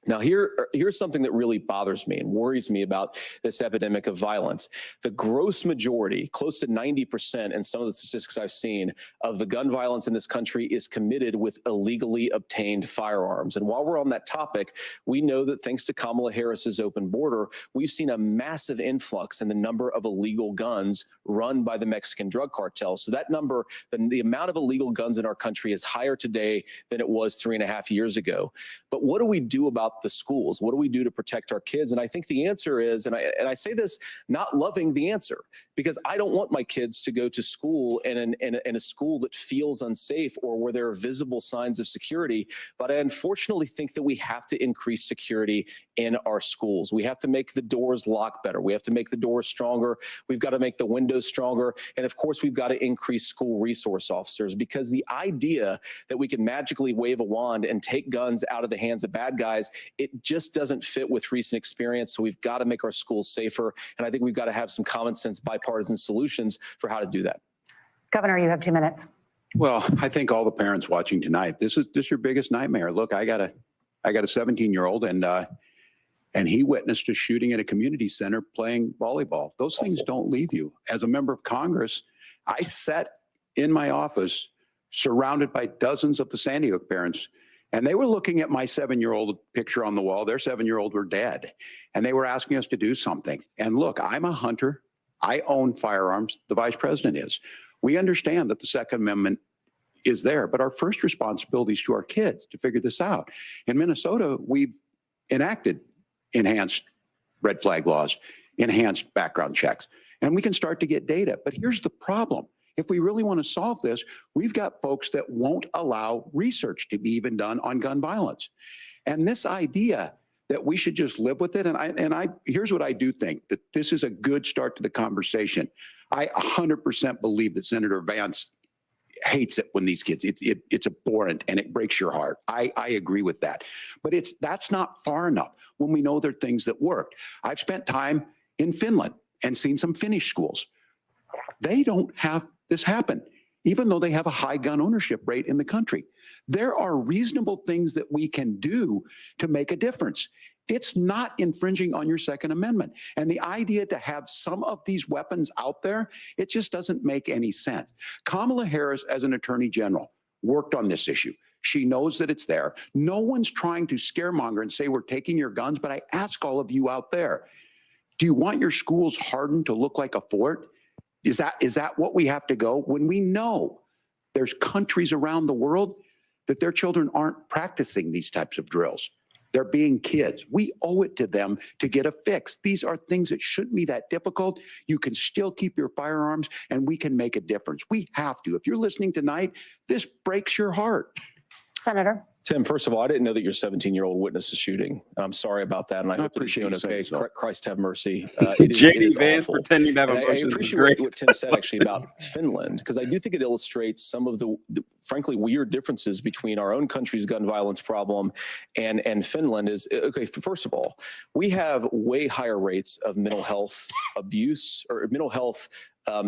[SPEAKER 7] Now, here's something that really bothers me and worries me about this epidemic of violence. The gross majority, close to 90% in some of the statistics I've seen, of the gun violence in this country is committed with illegally obtained firearms. And while we're on that topic, we know that thanks to Kamala Harris's open border, we've seen a massive influx in the number of illegal guns run by the Mexican drug cartel. So that number, the amount of illegal guns in our country is higher today than it was 3.5 years ago. But what do we do about the schools? What do we do to protect our kids? And I think the answer is, and I say this not loving the answer, because I don't want my kids to go to school in a school that feels unsafe or where there are visible signs of security. But I unfortunately think that we have to increase security in our schools. We have to make the doors lock better. We have to make the doors stronger. We've got to make the windows stronger. And of course, we've got to increase school resource officers, because the idea that we can magically wave a wand and take guns out of the hands of bad guys, it just doesn't fit with recent experience. So we've got to make our schools safer. And I think we've got to have some common sense bipartisan solutions for how to do that.
[SPEAKER 8] Governor, you have 2 minutes.
[SPEAKER 6] Well, I think all the parents watching tonight, this is your biggest nightmare. Look, I got a 17-year-old, and he witnessed a shooting at a community center playing volleyball. Those things don't leave you. As a member of Congress, I sat in my office surrounded by dozens of the Sandy Hook parents, and they were looking at my 7-year-old picture on the wall. Their 7-year-old were dead, and they were asking us to do something. And look, I'm a hunter. I own firearms. The vice president is. We understand that the Second Amendment is there, but our first responsibility is to our kids to figure this out. In Minnesota, we've enacted enhanced red flag laws, enhanced background checks, and we can start to get data. But here's the problem. If we really want to solve this, we've got folks that won't allow research to be even done on gun violence. And this idea that we should just live with it, and here's what I do think, that this is a good start to the conversation. I 100% believe that Senator Vance hates it when these kids, it's abhorrent and it breaks your heart. I agree with that. But that's not far enough when we know there are things that worked. I've spent time in Finland and seen some Finnish schools. They don't have this happen, even though they have a high gun ownership rate in the country. There are reasonable things that we can do to make a difference. It's not infringing on your Second Amendment. And the idea to have some of these weapons out there, it just doesn't make any sense. Kamala Harris, as an attorney general, worked on this issue. She knows that it's there. No one's trying to scaremonger and say we're taking your guns, but I ask all of you out there, do you want your schools hardened to look like a fort? Is that what we have to go when we know there's countries around the world that their children aren't practicing these types of drills? They're being kids. We owe it to them to get a fix. These are things that shouldn't be that difficult. You can still keep your firearms and we can make a difference. We have to. If you're listening tonight, this breaks your heart.
[SPEAKER 8] Senator.
[SPEAKER 7] Tim, first of all, I didn't know that your 17-year-old witnessed a shooting. I'm sorry about that, and I hope that he's doing okay.
[SPEAKER 6] So.
[SPEAKER 7] Christ have mercy.
[SPEAKER 1] JD Vance pretending to have emotions.
[SPEAKER 7] I appreciate what Tim said actually about Finland, because I do think it illustrates some of the frankly weird differences between our own country's gun violence problem and Finland. Is okay. First of all, we have way higher rates of mental health abuse or mental health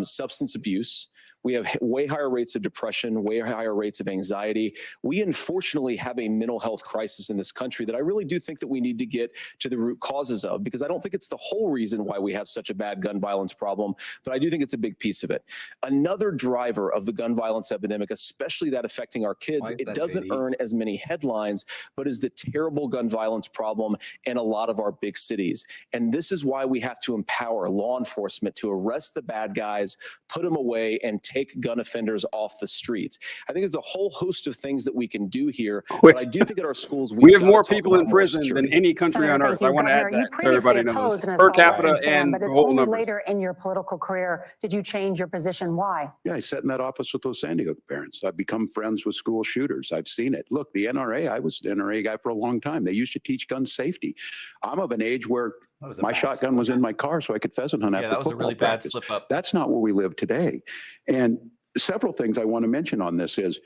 [SPEAKER 7] substance abuse. We have way higher rates of depression, way higher rates of anxiety. We unfortunately have a mental health crisis in this country that I really do think that we need to get to the root causes of, because I don't think it's the whole reason why we have such a bad gun violence problem, but I do think it's a big piece of it. Another driver of the gun violence epidemic, especially that affecting our kids, it doesn't earn as many headlines, but is the terrible gun violence problem in a lot of our big cities. And this is why we have to empower law enforcement to arrest the bad guys, put them away, and take gun offenders off the streets. I think there's a whole host of things that we can do here. But I do think at our schools,
[SPEAKER 1] we have more people in prison than any country on earth. I want to add that so everybody knows. Per capita and
[SPEAKER 8] but
[SPEAKER 1] whole
[SPEAKER 8] only
[SPEAKER 1] numbers.
[SPEAKER 8] later in your political career did you change your position. Why?
[SPEAKER 6] Yeah, I sat in that office with those Sandy Hook parents. I've become friends with school shooters. I've seen it. Look, the NRA, I was the NRA guy for a long time. They used to teach gun safety. I'm of an age where my shotgun was in my car so I could pheasant hunt after
[SPEAKER 2] that was a really bad
[SPEAKER 6] practice.
[SPEAKER 2] slip up.
[SPEAKER 6] That's not where we live today. And several things I want to mention on this is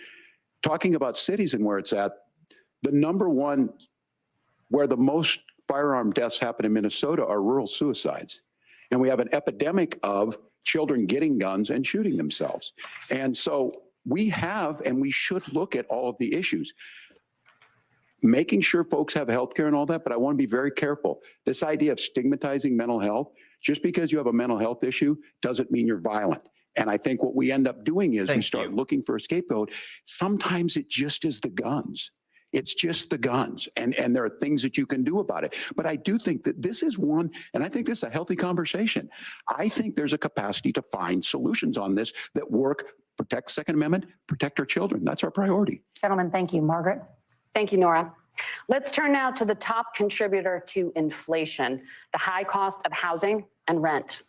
[SPEAKER 6] talking about cities and where it's at. The number one where the most firearm deaths happen in Minnesota are rural suicides. And we have an epidemic of children getting guns and shooting themselves. And so we have, and we should look at all of the issues, making sure folks have health care and all that, but I want to be very careful. This idea of stigmatizing mental health, just because you have a mental health issue doesn't mean you're violent. And I think what we end up doing is we start looking for a scapegoat. Sometimes it just is the guns. It's just the guns. And there are things that you can do about it. But I do think that this is one, and I think this is a healthy conversation. I think there's a capacity to find solutions on this that work, protect Second Amendment, protect our children. That's our priority.
[SPEAKER 8] Gentlemen, thank you. Margaret?
[SPEAKER 4] Thank you, Nora. Let's turn now to the top contributor to inflation, the high cost of housing and rent.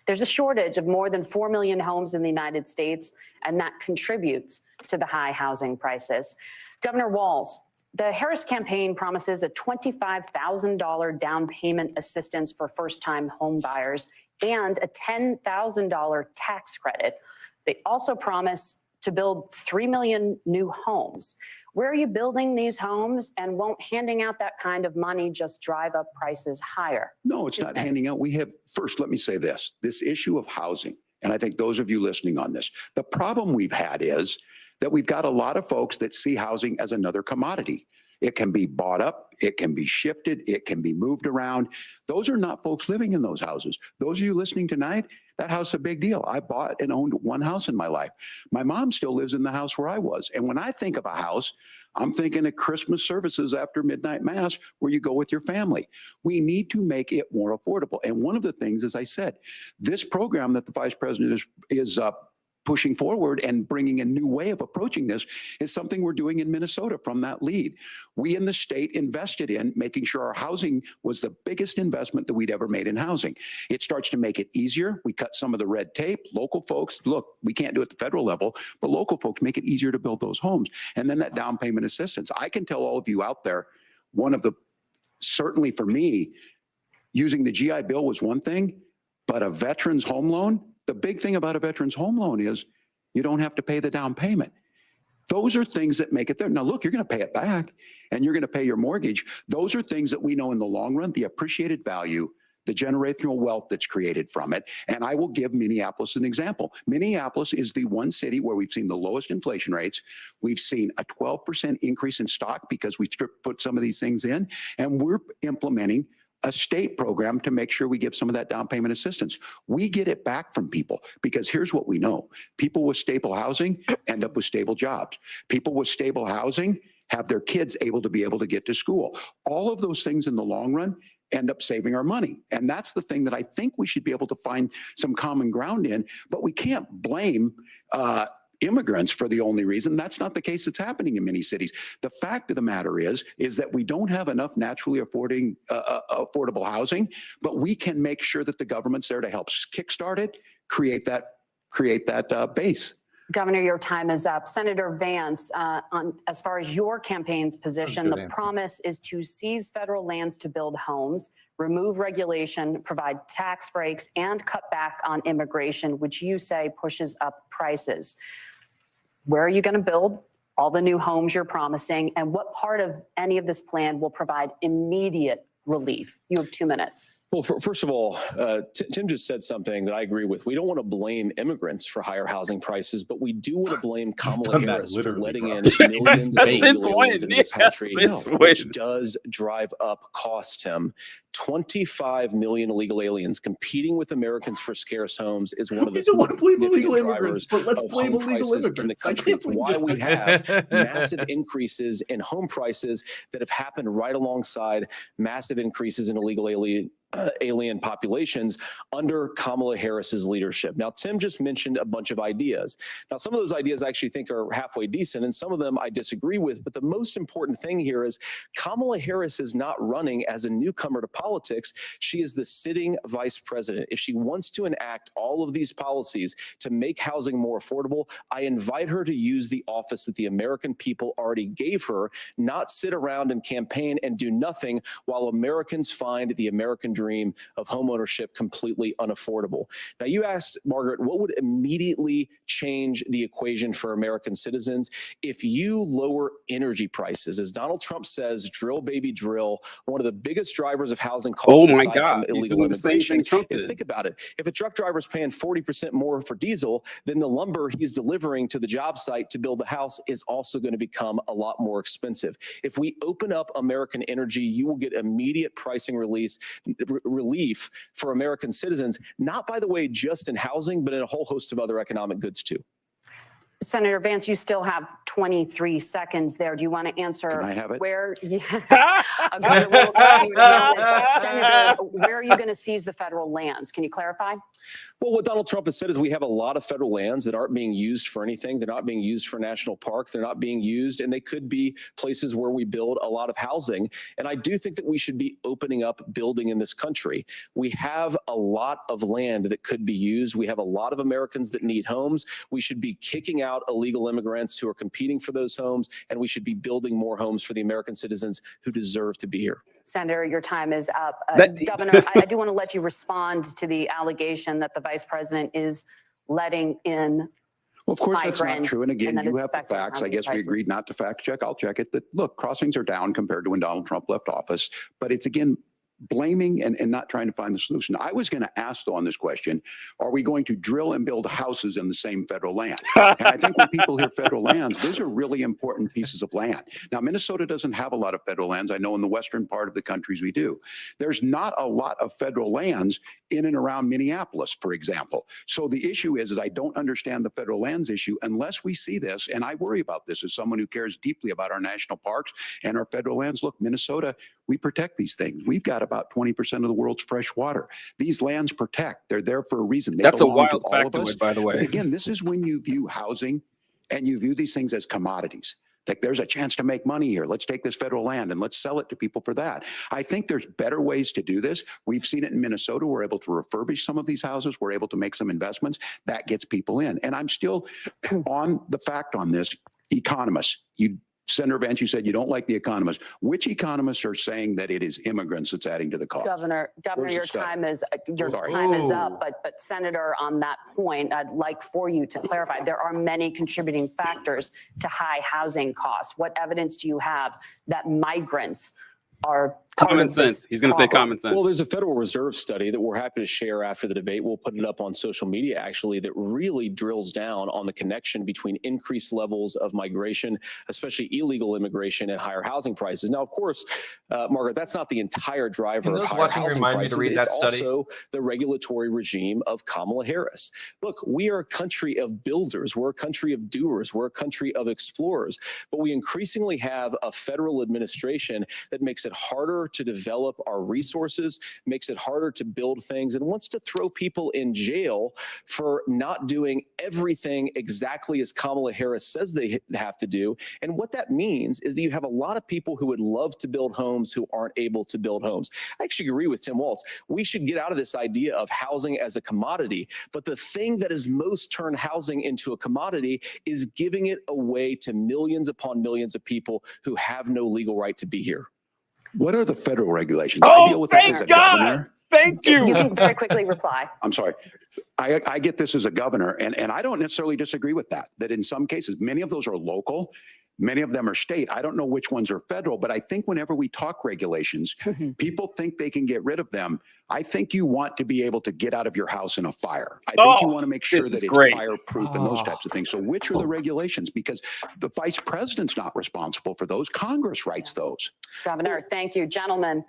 [SPEAKER 4] There's a shortage of more than 4 million homes in the United States, and that contributes to the high housing prices. Governor Walz, the Harris campaign promises a $25,000 down payment assistance for first-time home buyers and a $10,000 tax credit. They also promise to build 3 million new homes. Where are you building these homes, and won't handing out that kind of money just drive up prices higher?
[SPEAKER 6] No, it's not handing out. We have, first, let me say this issue of housing, and I think those of you listening on this, the problem we've had is that we've got a lot of folks that see housing as another commodity. It can be bought up, it can be shifted, it can be moved around. Those are not folks living in those houses. Those of you listening tonight, that house is a big deal. I bought and owned one house in my life. My mom still lives in the house where I was. And when I think of a house, I'm thinking of Christmas services after midnight mass where you go with your family. We need to make it more affordable. And one of the things, as I said, this program that the vice president is pushing forward and bringing a new way of approaching this is something we're doing in Minnesota from that lead. We in the state invested in making sure our housing was the biggest investment that we'd ever made in housing. It starts to make it easier. We cut some of the red tape. Local folks, look, we can't do it at the federal level, but local folks make it easier to build those homes. And then that down payment assistance. I can tell all of you out there, one of the, certainly for me, using the GI Bill was one thing, but a veteran's home loan, the big thing about a veteran's home loan is you don't have to pay the down payment. Those are things that make it there. Now, look, you're going to pay it back and you're going to pay your mortgage. Those are things that we know in the long run, the appreciated value, the generational wealth that's created from it. And I will give Minneapolis an example. Minneapolis is the one city where we've seen the lowest inflation rates. We've seen a 12% increase in stock because we put some of these things in, and we're implementing a state program to make sure we give some of that down payment assistance. We get it back from people because here's what we know. People with stable housing end up with stable jobs. People with stable housing have their kids able to get to school. All of those things in the long run end up saving our money. And that's the thing that I think we should be able to find some common ground in, but we can't blame immigrants for the only reason. That's not the case that's happening in many cities. The fact of the matter is that we don't have enough naturally affordable housing, but we can make sure that the government's there to help kickstart it, create that base.
[SPEAKER 4] Governor, your time is up. Senator Vance, as far as your campaign's position, the promise is to seize federal lands to build homes, remove regulation, provide tax breaks, and cut back on immigration, which you say pushes up prices. Where are you going to build all the new homes you're promising, and what part of any of this plan will provide immediate relief? You have 2 minutes.
[SPEAKER 7] Well, first of all, Tim just said something that I agree with. We don't want to blame immigrants for higher housing prices, but we do want to blame Kamala Harris for letting in millions of illegal aliens into this country, which does drive up costs, Tim. 25 million illegal aliens competing with Americans for scarce homes is one of the significant drivers of home prices in the country. It's why we have massive increases in home prices that have happened right alongside massive increases in illegal alien populations under Kamala Harris's leadership. Now, Tim just mentioned a bunch of ideas. Now, some of those ideas I actually think are halfway decent, and some of them I disagree with. But the most important thing here is Kamala Harris is not running as a newcomer to politics. She is the sitting vice president. If she wants to enact all of these policies to make housing more affordable, I invite her to use the office that the American people already gave her, not sit around and campaign and do nothing while Americans find the American dream of homeownership completely unaffordable. Now, you asked, Margaret, what would immediately change the equation for American citizens if you lower energy prices? As Donald Trump says, drill, baby, drill. One of the biggest drivers of housing costs aside from illegal immigration is, think about it. If a truck driver is paying 40% more for diesel, then the lumber he's delivering to the job site to build the house is also going to become a lot more expensive. If we open up American energy, you will get immediate pricing relief for American citizens, not, by the way, just in housing, but in a whole host of other economic goods too.
[SPEAKER 4] Senator Vance, you still have 23 seconds there. Do you want to answer?
[SPEAKER 6] Can I have it?
[SPEAKER 4] Where? Yeah. Senator, where are you going to seize the federal lands? Can you clarify?
[SPEAKER 7] Well, what Donald Trump has said is we have a lot of federal lands that aren't being used for anything. They're not being used for national park. They're not being used, and they could be places where we build a lot of housing. And I do think that we should be opening up building in this country. We have a lot of land that could be used. We have a lot of Americans that need homes. We should be kicking out illegal immigrants who are competing for those homes, and we should be building more homes for the American citizens who deserve to be here.
[SPEAKER 4] Senator, your time is up. Governor, I do want to let you respond to the allegation that the vice president is letting in.
[SPEAKER 6] Well, of course, that's not true. And again,
[SPEAKER 4] and
[SPEAKER 6] you have the facts. I guess we agreed not to fact check. I'll check it. That, look, crossings are down compared to when Donald Trump left office. But it's, again, blaming and not trying to find the solution. I was going to ask, though, on this question, are we going to drill and build houses in the same federal land? And I think when people hear federal lands, those are really important pieces of land. Now, Minnesota doesn't have a lot of federal lands. I know in the western part of the countries we do. There's not a lot of federal lands in and around Minneapolis, for example. So the issue is I don't understand the federal lands issue unless we see this, and I worry about this as someone who cares deeply about our national parks and our federal lands. Look, Minnesota, we protect these things. We've got about 20% of the world's fresh water. These lands protect. They're there for a reason. They
[SPEAKER 1] That's a
[SPEAKER 6] belong
[SPEAKER 1] wild
[SPEAKER 6] to all of us.
[SPEAKER 1] factoid, by the way.
[SPEAKER 6] But again, this is when you view housing and you view these things as commodities. Like, there's a chance to make money here. Let's take this federal land and let's sell it to people for that. I think there's better ways to do this. We've seen it in Minnesota. We're able to refurbish some of these houses. We're able to make some investments. That gets people in. And I'm still on the fact on this. Economists, Senator Vance, you said you don't like the economists. Which economists are saying that it is immigrants that's adding to the cost?
[SPEAKER 4] Governor, your time is up. But Senator, on that point, I'd like for you to clarify. There are many contributing factors to high housing costs. What evidence do you have that migrants are
[SPEAKER 1] common sense? He's going to say common sense.
[SPEAKER 7] Well, there's a Federal Reserve study that we're happy to share after the debate. We'll put it up on social media, actually, that really drills down on the connection between increased levels of migration, especially illegal immigration, and higher housing prices. Now, of course, Margaret, that's not the entire driver of higher housing prices. It's also the regulatory regime of Kamala Harris. Look, we are a country of builders. We're a country of doers. We're a country of explorers. But we increasingly have a federal administration that makes it harder to develop our resources, makes it harder to build things, and wants to throw people in jail for not doing everything exactly as Kamala Harris says they have to do. And what that means is that you have a lot of people who would love to build homes who aren't able to build homes. I actually agree with Tim Walz. We should get out of this idea of housing as a commodity. But the thing that has most turned housing into a commodity is giving it away to millions upon millions of people who have no legal right to be here.
[SPEAKER 6] What are the federal regulations?
[SPEAKER 1] Oh,
[SPEAKER 6] I deal with this as a governor.
[SPEAKER 1] Thank you.
[SPEAKER 4] You can very quickly reply.
[SPEAKER 6] I'm sorry. I get this as a governor, and I don't necessarily disagree with that in some cases, many of those are local. Many of them are state. I don't know which ones are federal, but I think whenever we talk regulations, people think they can get rid of them. I think you want to be able to get out of your house in a fire. I think you want to make sure that it's fireproof and those types of things. So which are the regulations? Because the vice president's not responsible for those. Congress writes those.
[SPEAKER 4] Governor, thank you. Gentlemen,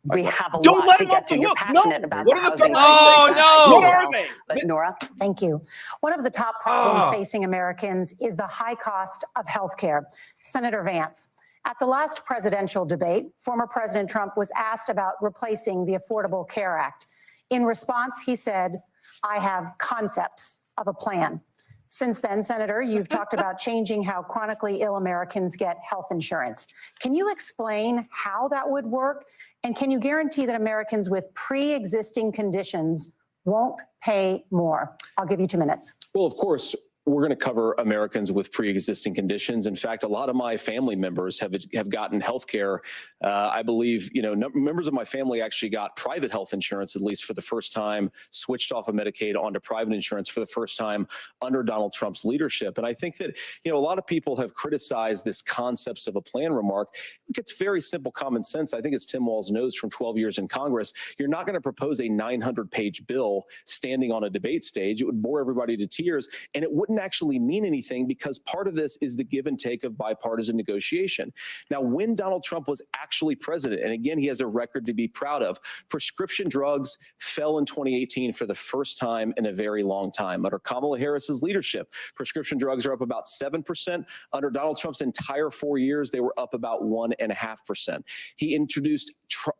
[SPEAKER 4] we have a lot to get to. You're passionate about the housing.
[SPEAKER 2] What are
[SPEAKER 4] they? But Nora?
[SPEAKER 8] Thank you. One of the top problems facing Americans is the high cost of health care. Senator Vance, At the last presidential debate, former President Trump was asked about replacing the Affordable Care Act. In response, he said, "I have concepts of a plan." Since then, Senator, you've talked about changing how chronically ill Americans get health insurance. Can you explain how that would work? And can you guarantee that Americans with pre-existing conditions won't pay more? I'll give you 2 minutes.
[SPEAKER 7] Well, of course, we're going to cover Americans with pre-existing conditions. In fact, a lot of my family members have gotten health care. I believe, members of my family actually got private health insurance, at least for the first time, switched off of Medicaid onto private insurance for the first time under Donald Trump's leadership. And I think that, a lot of people have criticized this concepts of a plan remark. It's very simple common sense. I think as Tim Walz knows from 12 years in Congress, you're not going to propose a 900-page bill standing on a debate stage. It would bore everybody to tears, and it wouldn't actually mean anything because part of this is the give and take of bipartisan negotiation. Now, when Donald Trump was actually president, and again, he has a record to be proud of, prescription drugs fell in 2018 for the first time in a very long time. Under Kamala Harris's leadership, prescription drugs are up about 7%. Under Donald Trump's entire 4 years, they were up about 1.5%. He introduced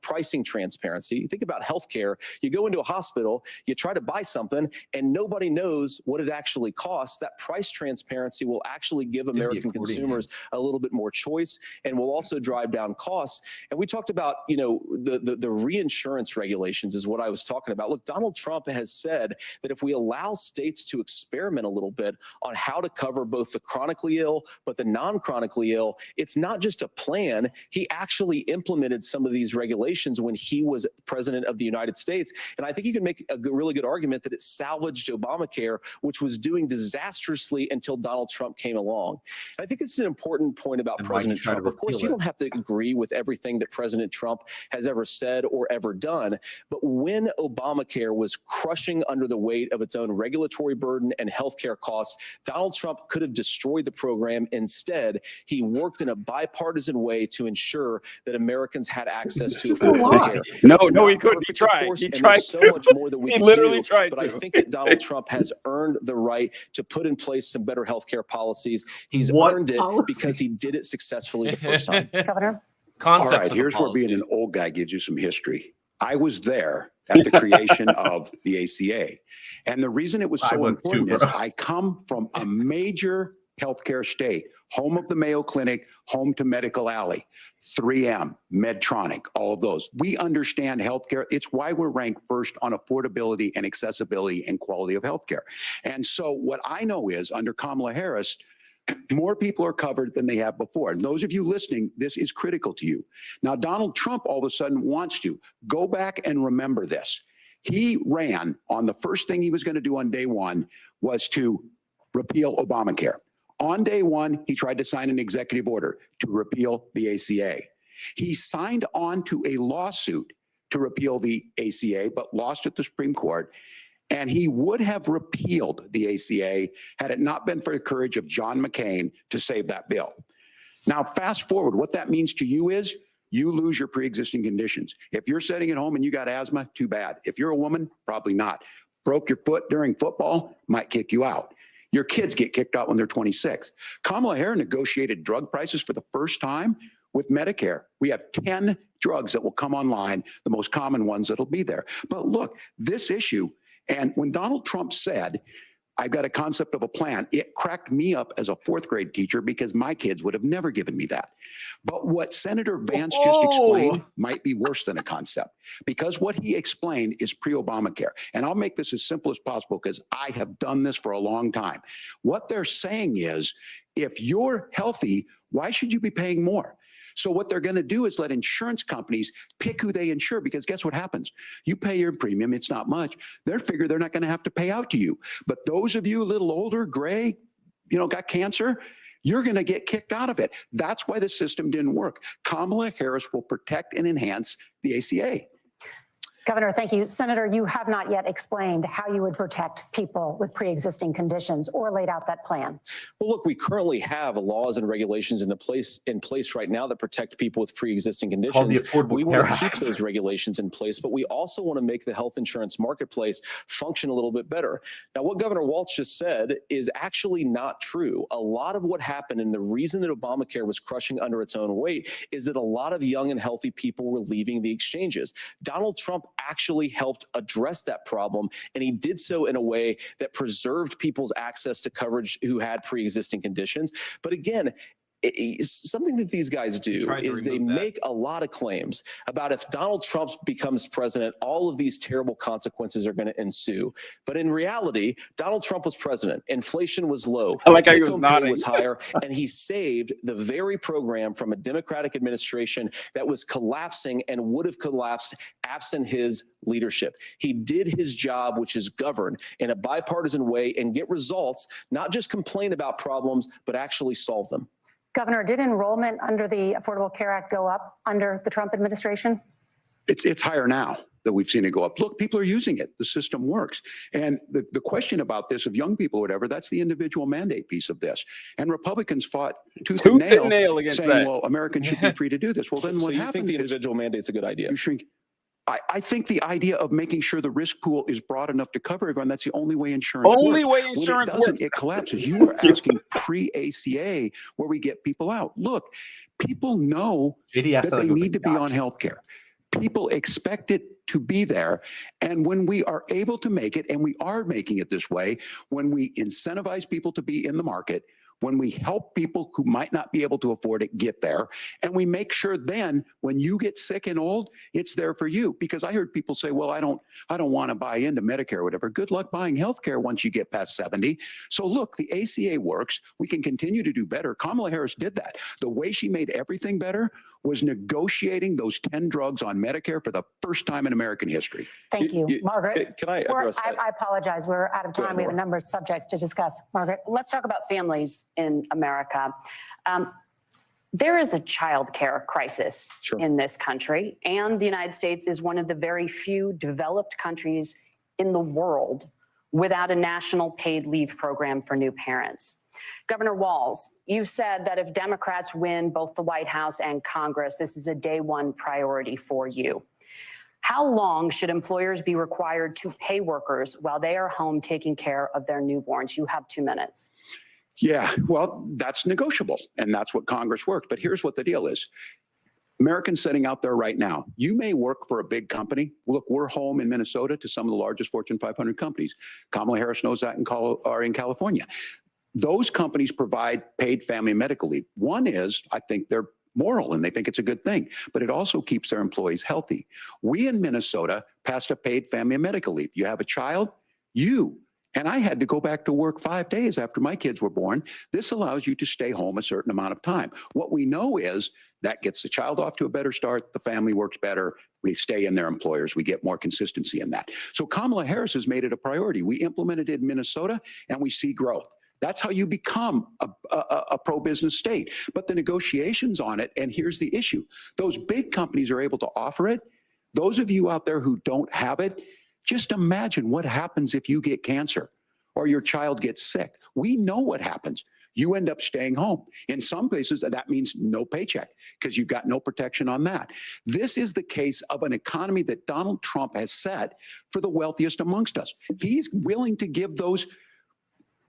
[SPEAKER 7] pricing transparency. Think about healthcare. You go into a hospital, you try to buy something, and nobody knows what it actually costs. That price transparency will actually give American consumers a little bit more choice and will also drive down costs. And we talked about, the reinsurance regulations is what I was talking about. Look, Donald Trump has said that if we allow states to experiment a little bit on how to cover both the chronically ill, but the non-chronically ill, it's not just a plan. He actually implemented some of these regulations when he was president of the United States. And I think you can make a really good argument that it salvaged Obamacare, which was doing disastrously until Donald Trump came along. And I think this is an important point about President Trump. Of course, you don't have to agree with everything that President Trump has ever said or ever done. But when Obamacare was crushing under the weight of its own regulatory burden and healthcare costs, Donald Trump could have destroyed the program. Instead, he worked in a bipartisan way to ensure that Americans had access to affordable care.
[SPEAKER 1] No, he couldn't. He tried. He tried
[SPEAKER 7] so much more that we
[SPEAKER 1] he
[SPEAKER 7] can
[SPEAKER 1] literally
[SPEAKER 7] do,
[SPEAKER 1] tried
[SPEAKER 7] but
[SPEAKER 1] to.
[SPEAKER 7] I think that Donald Trump has earned the right to put in place some better healthcare policies. He's earned it because he did it successfully the first time.
[SPEAKER 8] Governor?
[SPEAKER 6] All right, here's where being an old guy gives you some history. I was there at the creation of the ACA. And the reason it was so important is I come from a major healthcare state, home of the Mayo Clinic, home to Medical Alley, 3M, Medtronic, all of those. We understand healthcare. It's why we're ranked first on affordability and accessibility and quality of healthcare. And so what I know is under Kamala Harris, more people are covered than they have before. And those of you listening, this is critical to you. Now, Donald Trump all of a sudden wants to go back and remember this. He ran on the first thing he was going to do on day one was to repeal Obamacare. On day one, he tried to sign an executive order to repeal the ACA. He signed on to a lawsuit to repeal the ACA, but lost at the Supreme Court. And he would have repealed the ACA had it not been for the courage of John McCain to save that bill. Now, fast forward, what that means to you is you lose your pre-existing conditions. If you're sitting at home and you got asthma, too bad. If you're a woman, probably not. Broke your foot during football, might kick you out. Your kids get kicked out when they're 26. Kamala Harris negotiated drug prices for the first time with Medicare. We have 10 drugs that will come online, the most common ones that'll be there. But look, this issue, and when Donald Trump said, I've got a concept of a plan, it cracked me up as a fourth grade teacher because my kids would have never given me that. But what Senator Vance just explained might be worse than a concept, because what he explained is pre-Obamacare. And I'll make this as simple as possible because I have done this for a long time. What they're saying is, if you're healthy, why should you be paying more? So what they're going to do is let insurance companies pick who they insure, because guess what happens? You pay your premium, it's not much. They figure they're not going to have to pay out to you. But those of you a little older, gray, got cancer, you're going to get kicked out of it. That's why the system didn't work. Kamala Harris will protect and enhance the ACA.
[SPEAKER 8] Governor, thank you. Senator, you have not yet explained how you would protect people with pre-existing conditions or laid out that plan.
[SPEAKER 7] Well, look, we currently have laws and regulations in place right now that protect people with pre-existing
[SPEAKER 3] Called the
[SPEAKER 7] conditions.
[SPEAKER 3] Affordable
[SPEAKER 7] We
[SPEAKER 3] Care
[SPEAKER 7] want to keep
[SPEAKER 3] Act.
[SPEAKER 7] those regulations in place, but we also want to make the health insurance marketplace function a little bit better. Now, what Governor Walz just said is actually not true. A lot of what happened and the reason that Obamacare was crushing under its own weight is that a lot of young and healthy people were leaving the exchanges. Donald Trump actually helped address that problem, and he did so in a way that preserved people's access to coverage who had pre-existing conditions. But again, something that these guys do is they make a lot of claims about if Donald Trump becomes president, all of these terrible consequences are going to ensue. But in reality, Donald Trump was president. Inflation was low.
[SPEAKER 1] I like how he was
[SPEAKER 7] Take-home pay
[SPEAKER 1] nodding.
[SPEAKER 7] was higher, and he saved the very program from a Democratic administration that was collapsing and would have collapsed absent his leadership. He did his job, which is govern in a bipartisan way and get results, not just complain about problems, but actually solve them.
[SPEAKER 8] Governor, did enrollment under the Affordable Care Act go up under the Trump administration?
[SPEAKER 6] It's higher now that we've seen it go up. Look, people are using it. The system works. And the question about this of young people, whatever, that's the individual mandate piece of this. And Republicans fought tooth and nail
[SPEAKER 1] against
[SPEAKER 6] saying,
[SPEAKER 1] that.
[SPEAKER 6] well, Americans should be free to do this. Well, then
[SPEAKER 7] So
[SPEAKER 6] what
[SPEAKER 7] you
[SPEAKER 6] happens
[SPEAKER 7] think the
[SPEAKER 6] is
[SPEAKER 7] individual mandate's a good idea?
[SPEAKER 6] you shrink. I think the idea of making sure the risk pool is broad enough to cover everyone, that's the only way insurance works.
[SPEAKER 1] Only way
[SPEAKER 6] When
[SPEAKER 1] insurance
[SPEAKER 6] it doesn't,
[SPEAKER 1] works.
[SPEAKER 6] it collapses. You are asking pre-ACA where we get people out. Look, people know
[SPEAKER 3] JD
[SPEAKER 6] that they need to be on health care. People expect it to be there. And when we are able to make it, and we are making it this way, when we incentivize people to be in the market, when we help people who might not be able to afford it get there, and we make sure then when you get sick and old, it's there for you. Because I heard people say, well, I don't want to buy into Medicare or whatever. Good luck buying health care once you get past 70. So look, the ACA works. We can continue to do better. Kamala Harris did that. The way she made everything better was negotiating those 10 drugs on Medicare for the first time in American history.
[SPEAKER 8] Thank you. Margaret?
[SPEAKER 7] Can I address that?
[SPEAKER 8] I apologize. We're out of time. We have a number of subjects to discuss. Margaret?
[SPEAKER 4] Let's talk about families in America. There is a child care crisis in this country, and the United States is one of the very few developed countries in the world without a national paid leave program for new parents. Governor Walz, you said that if Democrats win both the White House and Congress, this is a day one priority for you. How long should employers be required to pay workers while they are home taking care of their newborns? You have 2 minutes.
[SPEAKER 6] Yeah, well, that's negotiable, and that's what Congress works. But here's what the deal is. Americans sitting out there right now, you may work for a big company. Look, we're home in Minnesota to some of the largest Fortune 500 companies. Kamala Harris knows that in California. Those companies provide paid family and medical leave. One is, I think they're moral and they think it's a good thing, but it also keeps their employees healthy. We in Minnesota passed a paid family and medical leave. You have a child, and I had to go back to work 5 days after my kids were born. This allows you to stay home a certain amount of time. What we know is that gets the child off to a better start. The family works better. We stay in their employers. We get more consistency in that. So Kamala Harris has made it a priority. We implemented it in Minnesota and we see growth. That's how you become a pro-business state. But the negotiations on it, and here's the issue. Those big companies are able to offer it. Those of you out there who don't have it, just imagine what happens if you get cancer or your child gets sick. We know what happens. You end up staying home. In some cases, that means no paycheck because you've got no protection on that. This is the case of an economy that Donald Trump has set for the wealthiest amongst us. He's willing to give those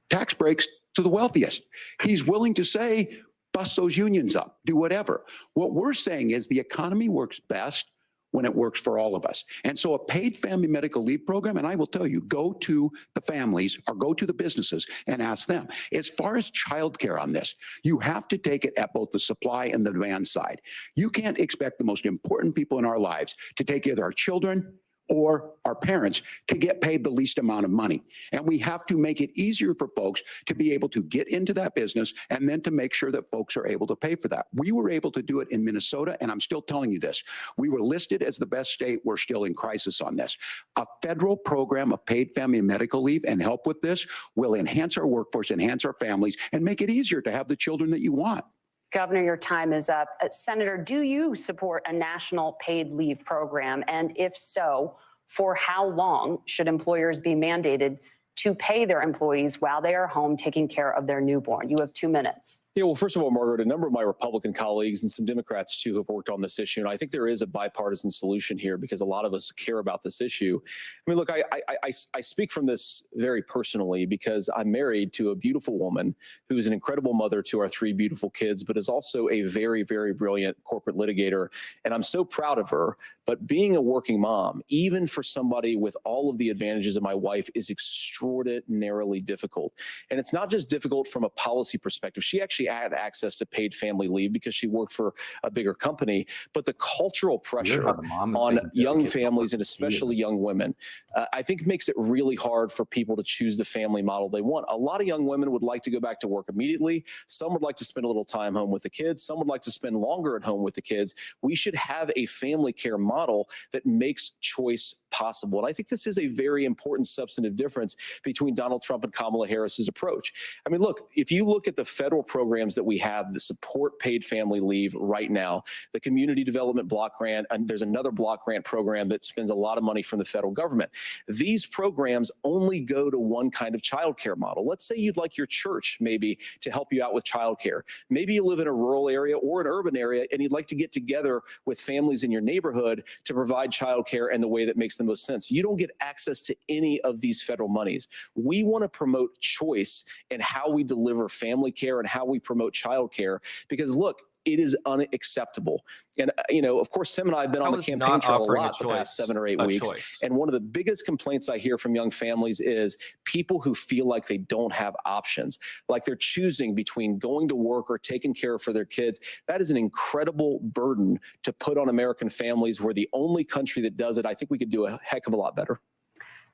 [SPEAKER 6] tax breaks to the wealthiest. He's willing to say, bust those unions up, do whatever. What we're saying is the economy works best when it works for all of us. And so a paid family medical leave program, and I will tell you, go to the families or go to the businesses and ask them. As far as childcare on this, you have to take it at both the supply and the demand side. You can't expect the most important people in our lives to take either our children or our parents to get paid the least amount of money. And we have to make it easier for folks to be able to get into that business and then to make sure that folks are able to pay for that. We were able to do it in Minnesota, and I'm still telling you this. We were listed as the best state. We're still in crisis on this. A federal program of paid family and medical leave and help with this will enhance our workforce, enhance our families, and make it easier to have the children that you want.
[SPEAKER 4] Governor, your time is up. Senator, do you support a national paid leave program? And if so, For how long should employers be mandated to pay their employees while they are home taking care of their newborn? You have 2 minutes.
[SPEAKER 7] Yeah, well, first of all, Margaret, a number of my Republican colleagues and some Democrats, too, have worked on this issue. And I think there is a bipartisan solution here because a lot of us care about this issue. I mean, look, I speak from this very personally because I'm married to a beautiful woman who is an incredible mother to our 3 beautiful kids, but is also a very, very brilliant corporate litigator. And I'm so proud of her. But being a working mom, even for somebody with all of the advantages of my wife, is extraordinarily difficult. And it's not just difficult from a policy perspective. She actually had access to paid family leave because she worked for a bigger company, but the cultural pressure on young families and especially young women, I think makes it really hard for people to choose the family model they want. A lot of young women would like to go back to work immediately. Some would like to spend a little time home with the kids. Some would like to spend longer at home with the kids. We should have a family care model that makes choice possible. And I think this is a very important substantive difference between Donald Trump and Kamala Harris's approach. I mean, look, if you look at the federal programs that we have that support paid family leave right now, the Community Development Block Grant, and there's another block grant program that spends a lot of money from the federal government. These programs only go to one kind of childcare model. Let's say you'd like your church maybe to help you out with childcare. Maybe you live in a rural area or an urban area and you'd like to get together with families in your neighborhood to provide childcare in the way that makes the most sense. You don't get access to any of these federal monies. We want to promote choice in how we deliver family care and how we promote childcare, because look, it is unacceptable. And, you know, of course, Tim and I have been on the campaign trail a lot the past 7 or 8 weeks. And one of the biggest complaints I hear from young families is people who feel like they don't have options, like they're choosing between going to work or taking care for their kids. That is an incredible burden to put on American families. We're the only country that does it. I think we could do a heck of a lot better.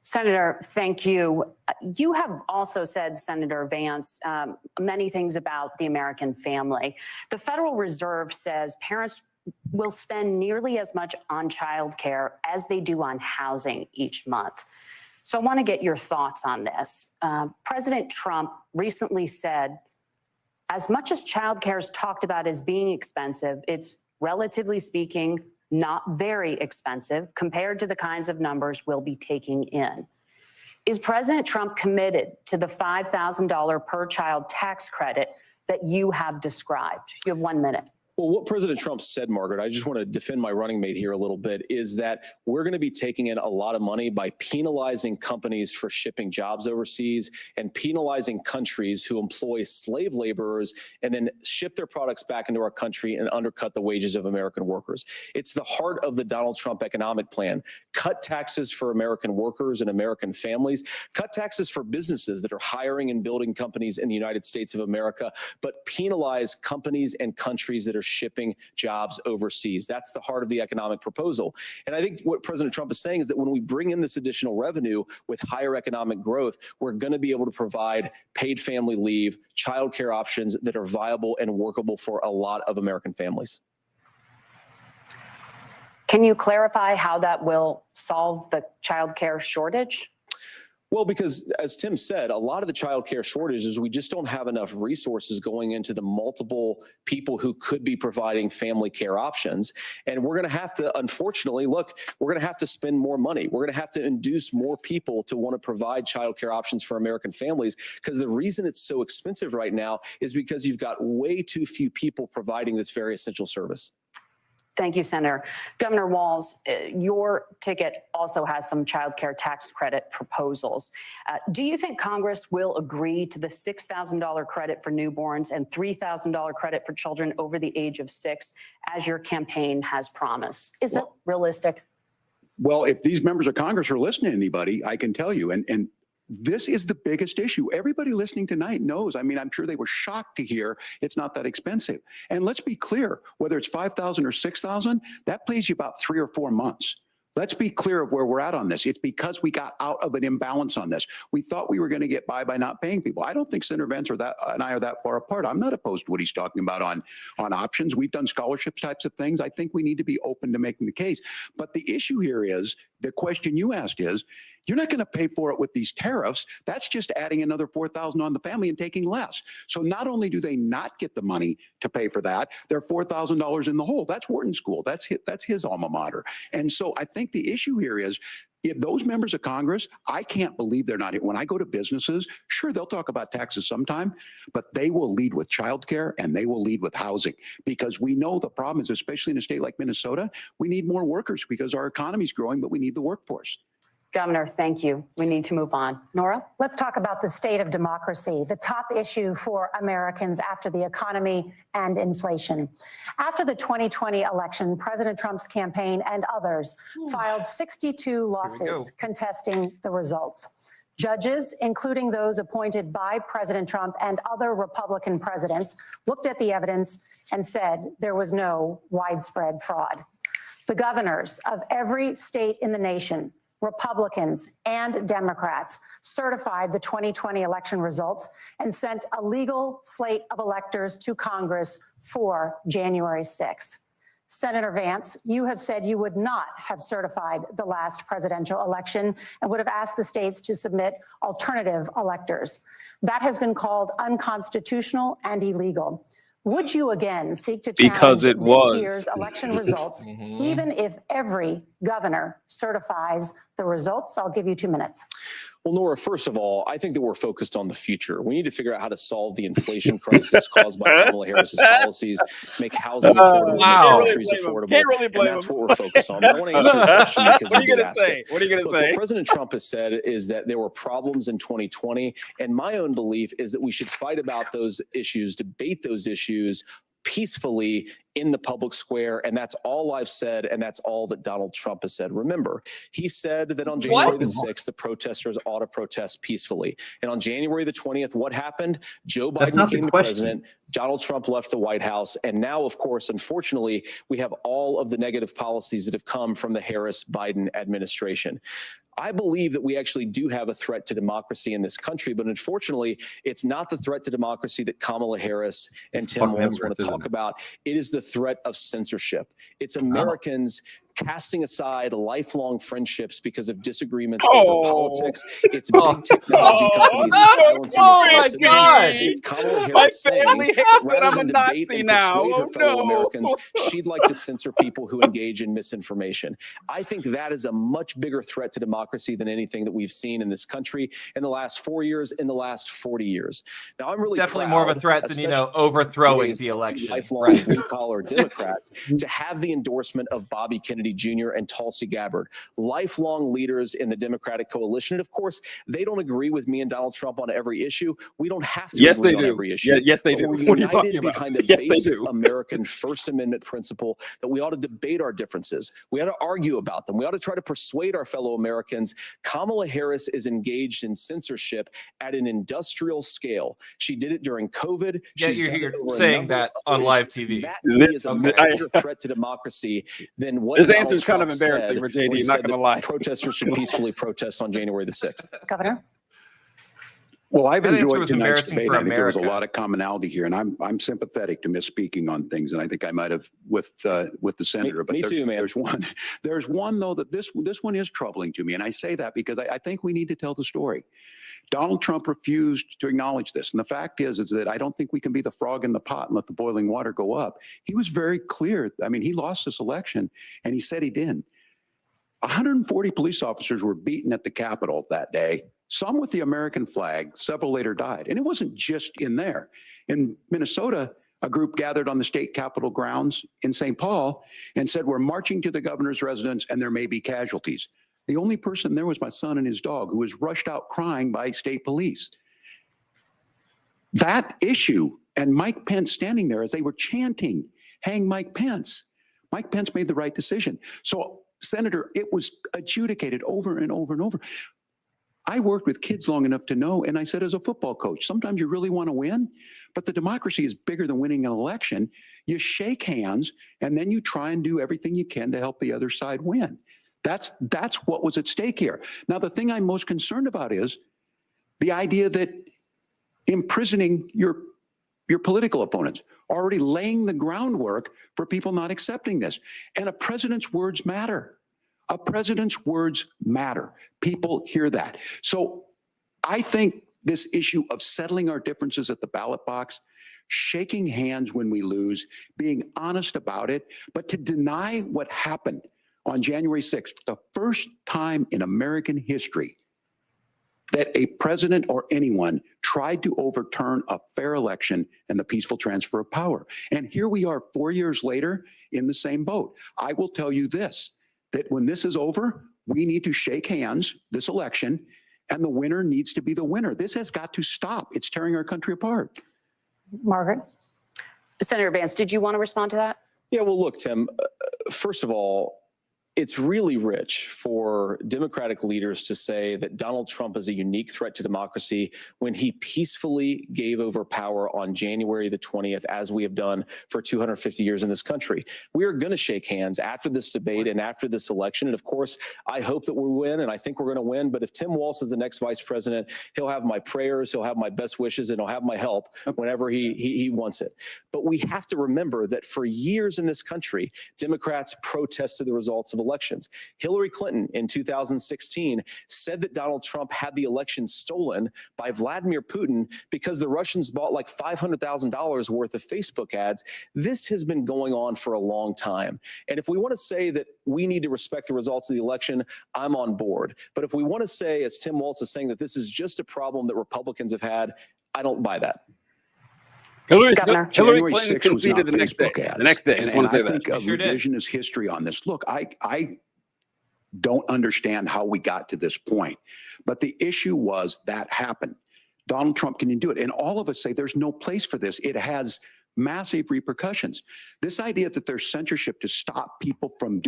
[SPEAKER 4] Senator, thank you. You have also said, Senator Vance, many things about the American family. The Federal Reserve says parents will spend nearly as much on childcare as they do on housing each month. So I want to get your thoughts on this. President Trump recently said, as much as childcare is talked about as being expensive, it's relatively speaking not very expensive compared to the kinds of numbers we'll be taking in. Is President Trump committed to the $5,000 per child tax credit that you have described? You have 1 minute.
[SPEAKER 7] Well, what President Trump said, Margaret, I just want to defend my running mate here a little bit, is that we're going to be taking in a lot of money by penalizing companies for shipping jobs overseas and penalizing countries who employ slave laborers and then ship their products back into our country and undercut the wages of American workers. It's the heart of the Donald Trump economic plan. Cut taxes for American workers and American families. Cut taxes for businesses that are hiring and building companies in the United States of America, but penalize companies and countries that are shipping jobs overseas. That's the heart of the economic proposal. And I think what President Trump is saying is that when we bring in this additional revenue with higher economic growth, we're going to be able to provide paid family leave, childcare options that are viable and workable for a lot of American families.
[SPEAKER 4] Can you clarify how that will solve the childcare shortage?
[SPEAKER 7] Well, because as Tim said, a lot of the child care shortage is we just don't have enough resources going into the multiple people who could be providing family care options. And we're going to have to, unfortunately, look, we're going to have to spend more money. We're going to have to induce more people to want to provide child care options for American families, because the reason it's so expensive right now is because you've got way too few people providing this very essential service.
[SPEAKER 4] Thank you, Senator. Governor Walz, your ticket also has some child care tax credit proposals. Do you think Congress will agree to the $6,000 credit for newborns and $3,000 credit for children over the age of 6, as your campaign has promised? Is that realistic?
[SPEAKER 6] Well, if these members of Congress are listening to anybody, I can tell you, and this is the biggest issue. Everybody listening tonight knows. I mean, I'm sure they were shocked to hear it's not that expensive. And let's be clear, whether it's 5,000 or 6,000, that pays you about 3 or 4 months. Let's be clear of where we're at on this. It's because we got out of an imbalance on this. We thought we were going to get by not paying people. I don't think Senator Vance and I are that far apart. I'm not opposed to what he's talking about on options. We've done scholarship types of things. I think we need to be open to making the case. But the issue here is, the question you asked is, you're not going to pay for it with these tariffs. That's just adding another $4,000 on the family and taking less. So not only do they not get the money to pay for that, they're $4,000 in the hole. That's Wharton School. That's his alma mater. And so I think the issue here is, If those members of Congress, I can't believe they're not here. When I go to businesses, sure, they'll talk about taxes sometime, but they will lead with childcare and they will lead with housing, because we know the problem is, especially in a state like Minnesota, we need more workers because our economy is growing, but we need the workforce.
[SPEAKER 4] Governor, thank you. We need to move on. Nora?
[SPEAKER 8] Let's talk about the state of democracy, the top issue for Americans after the economy and inflation. After the 2020 election, President Trump's campaign and others filed 62 lawsuits contesting the results. Judges, including those appointed by President Trump and other Republican presidents, looked at the evidence and said there was no widespread fraud. The governors of every state in the nation, Republicans and Democrats, certified the 2020 election results and sent a legal slate of electors to Congress for January 6th. Senator Vance, you have said you would not have certified the last presidential election and would have asked the states to submit alternative electors. That has been called unconstitutional and illegal. Would you again seek to challenge this year's election results, even if every governor certifies the results? I'll give you 2 minutes.
[SPEAKER 7] Well, Nora, first of all, I think that we're focused on the future. We need to figure out how to solve the inflation crisis caused by Kamala Harris's policies, make housing affordable, make groceries affordable, and that's what we're focused on. But I want to answer your question because
[SPEAKER 1] what are you going to say? What are you going to say?
[SPEAKER 7] What President Trump has said is that there were problems in 2020, and my own belief is that we should fight about those issues, debate those issues peacefully in the public square, and that's all I've said, and that's all that Donald Trump has said. Remember, he said that on January the 6th, the protesters ought to protest peacefully. And on January the 20th, what happened? Joe Biden became the president, Donald Trump left the White House, and now, of course, unfortunately, we have all of the negative policies that have come from the Harris-Biden administration. I believe that we actually do have a threat to democracy in this country, but unfortunately, it's not the threat to democracy that Kamala Harris and Tim Walz want to talk about. It is the threat of censorship. It's Americans casting aside lifelong friendships because of disagreements over politics. It's big technology companies silencing their citizens. It's Kamala Harris saying, rather than debate and persuade her fellow Americans, she'd like to censor people who engage in misinformation. I think that is a much bigger threat to democracy than anything that we've seen in this country in the last 4 years, in the last 40 years. Now, I'm really
[SPEAKER 2] definitely more of a threat than, overthrowing the election.
[SPEAKER 7] Lifelong blue-collar Democrats to have the endorsement of Bobby Kennedy Jr. and Tulsi Gabbard, lifelong leaders in the Democratic coalition. And of course, they don't agree with me and Donald Trump on every issue. We don't have to agree on every issue.
[SPEAKER 1] Yes, they do.
[SPEAKER 7] We're united behind the basic American First Amendment principle that we ought to debate our differences. We ought to argue about them. We ought to try to persuade our fellow Americans. Kamala Harris is engaged in censorship at an industrial scale. She did it during COVID.
[SPEAKER 2] She's you're saying that on live TV.
[SPEAKER 7] That to me is a much bigger threat to democracy than what
[SPEAKER 1] this answer is kind of embarrassing for JD, not going to lie.
[SPEAKER 7] Protesters should peacefully protest on January the 6th.
[SPEAKER 8] Governor?
[SPEAKER 6] Well, I've enjoyed tonight's debate. I think there was a lot of commonality here, and I'm sympathetic to misspeaking on things, and I think I might have with the senator. But
[SPEAKER 7] me too, man.
[SPEAKER 6] There's one though that this one is troubling to me, and I say that because I think we need to tell the story. Donald Trump refused to acknowledge this, and the fact is that I don't think we can be the frog in the pot and let the boiling water go up. He was very clear. I mean, he lost this election, and he said he did. 140 police officers were beaten at the Capitol that day. Some with the American flag, several later died. And it wasn't just in there. In Minnesota, a group gathered on the state capitol grounds in St. Paul and said, we're marching to the governor's residence and there may be casualties. The only person there was my son and his dog, who was rushed out crying by state police. That issue and Mike Pence standing there as they were chanting, hang Mike Pence. Mike Pence made the right decision. So, Senator, it was adjudicated over and over and over. I worked with kids long enough to know, and I said as a football coach, sometimes you really want to win, but the democracy is bigger than winning an election. You shake hands, and then you try and do everything you can to help the other side win. That's what was at stake here. Now, the thing I'm most concerned about is the idea that imprisoning your political opponents, already laying the groundwork for people not accepting this. And a president's words matter. A president's words matter. People hear that. So I think this issue of settling our differences at the ballot box, shaking hands when we lose, being honest about it, but to deny what happened on January 6th, the first time in American history that a president or anyone tried to overturn a fair election and the peaceful transfer of power. And here we are 4 years later in the same boat. I will tell you this, that when this is over, we need to shake hands this election, and the winner needs to be the winner. This has got to stop. It's tearing our country apart.
[SPEAKER 8] Margaret?
[SPEAKER 4] Senator Vance, did you want to respond to that?
[SPEAKER 7] Yeah, well, look, Tim, first of all, it's really rich for Democratic leaders to say that Donald Trump is a unique threat to democracy when he peacefully gave over power on January the 20th, as we have done for 250 years in this country. We are going to shake hands after this debate and after this election. And of course, I hope that we win, and I think we're going to win. But if Tim Walz is the next vice president, he'll have my prayers, he'll have my best wishes, and he'll have my help whenever he wants it. But we have to remember that for years in this country, Democrats protested the results of elections. Hillary Clinton in 2016 said that Donald Trump had the election stolen by Vladimir Putin because the Russians bought like $500,000 worth of Facebook ads. This has been going on for a long time. And if we want to say that we need to respect the results of the election, I'm on board. But if we want to say, as Tim Walz is saying, that this is just a problem that Republicans have had, I don't buy that.
[SPEAKER 1] Hillary
[SPEAKER 6] January
[SPEAKER 1] Clinton
[SPEAKER 6] 6th was not
[SPEAKER 1] conceded the next day.
[SPEAKER 6] Facebook ads.
[SPEAKER 1] The next day, I just want to say that.
[SPEAKER 6] I think revisionist history on this. Look, I don't understand how we got to this point, but the issue was that happened. Donald Trump can do it, and all of us say there's no place for this. It has massive repercussions. This idea that there's censorship to stop people from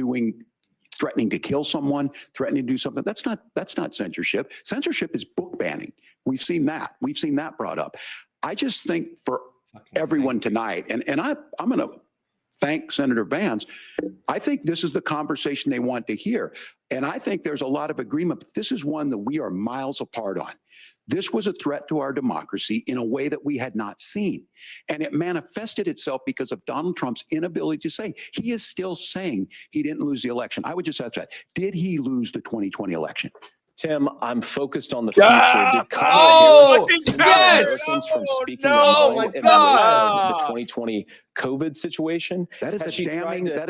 [SPEAKER 6] threatening to kill someone, threatening to do something, that's not censorship. Censorship is book banning. We've seen that. We've seen that brought up. I just think for everyone tonight, and I'm going to thank Senator Vance. I think this is the conversation they want to hear. And I think there's a lot of agreement, but this is one that we are miles apart on. This was a threat to our democracy in a way that we had not seen. And it manifested itself because of Donald Trump's inability to say. He is still saying he didn't lose the election. I would just ask that. Did he lose the 2020 election?
[SPEAKER 7] Tim, I'm focused on the future. Did Kamala Harris Americans from speaking their mind in the middle of the 2020 COVID situation?
[SPEAKER 6] That is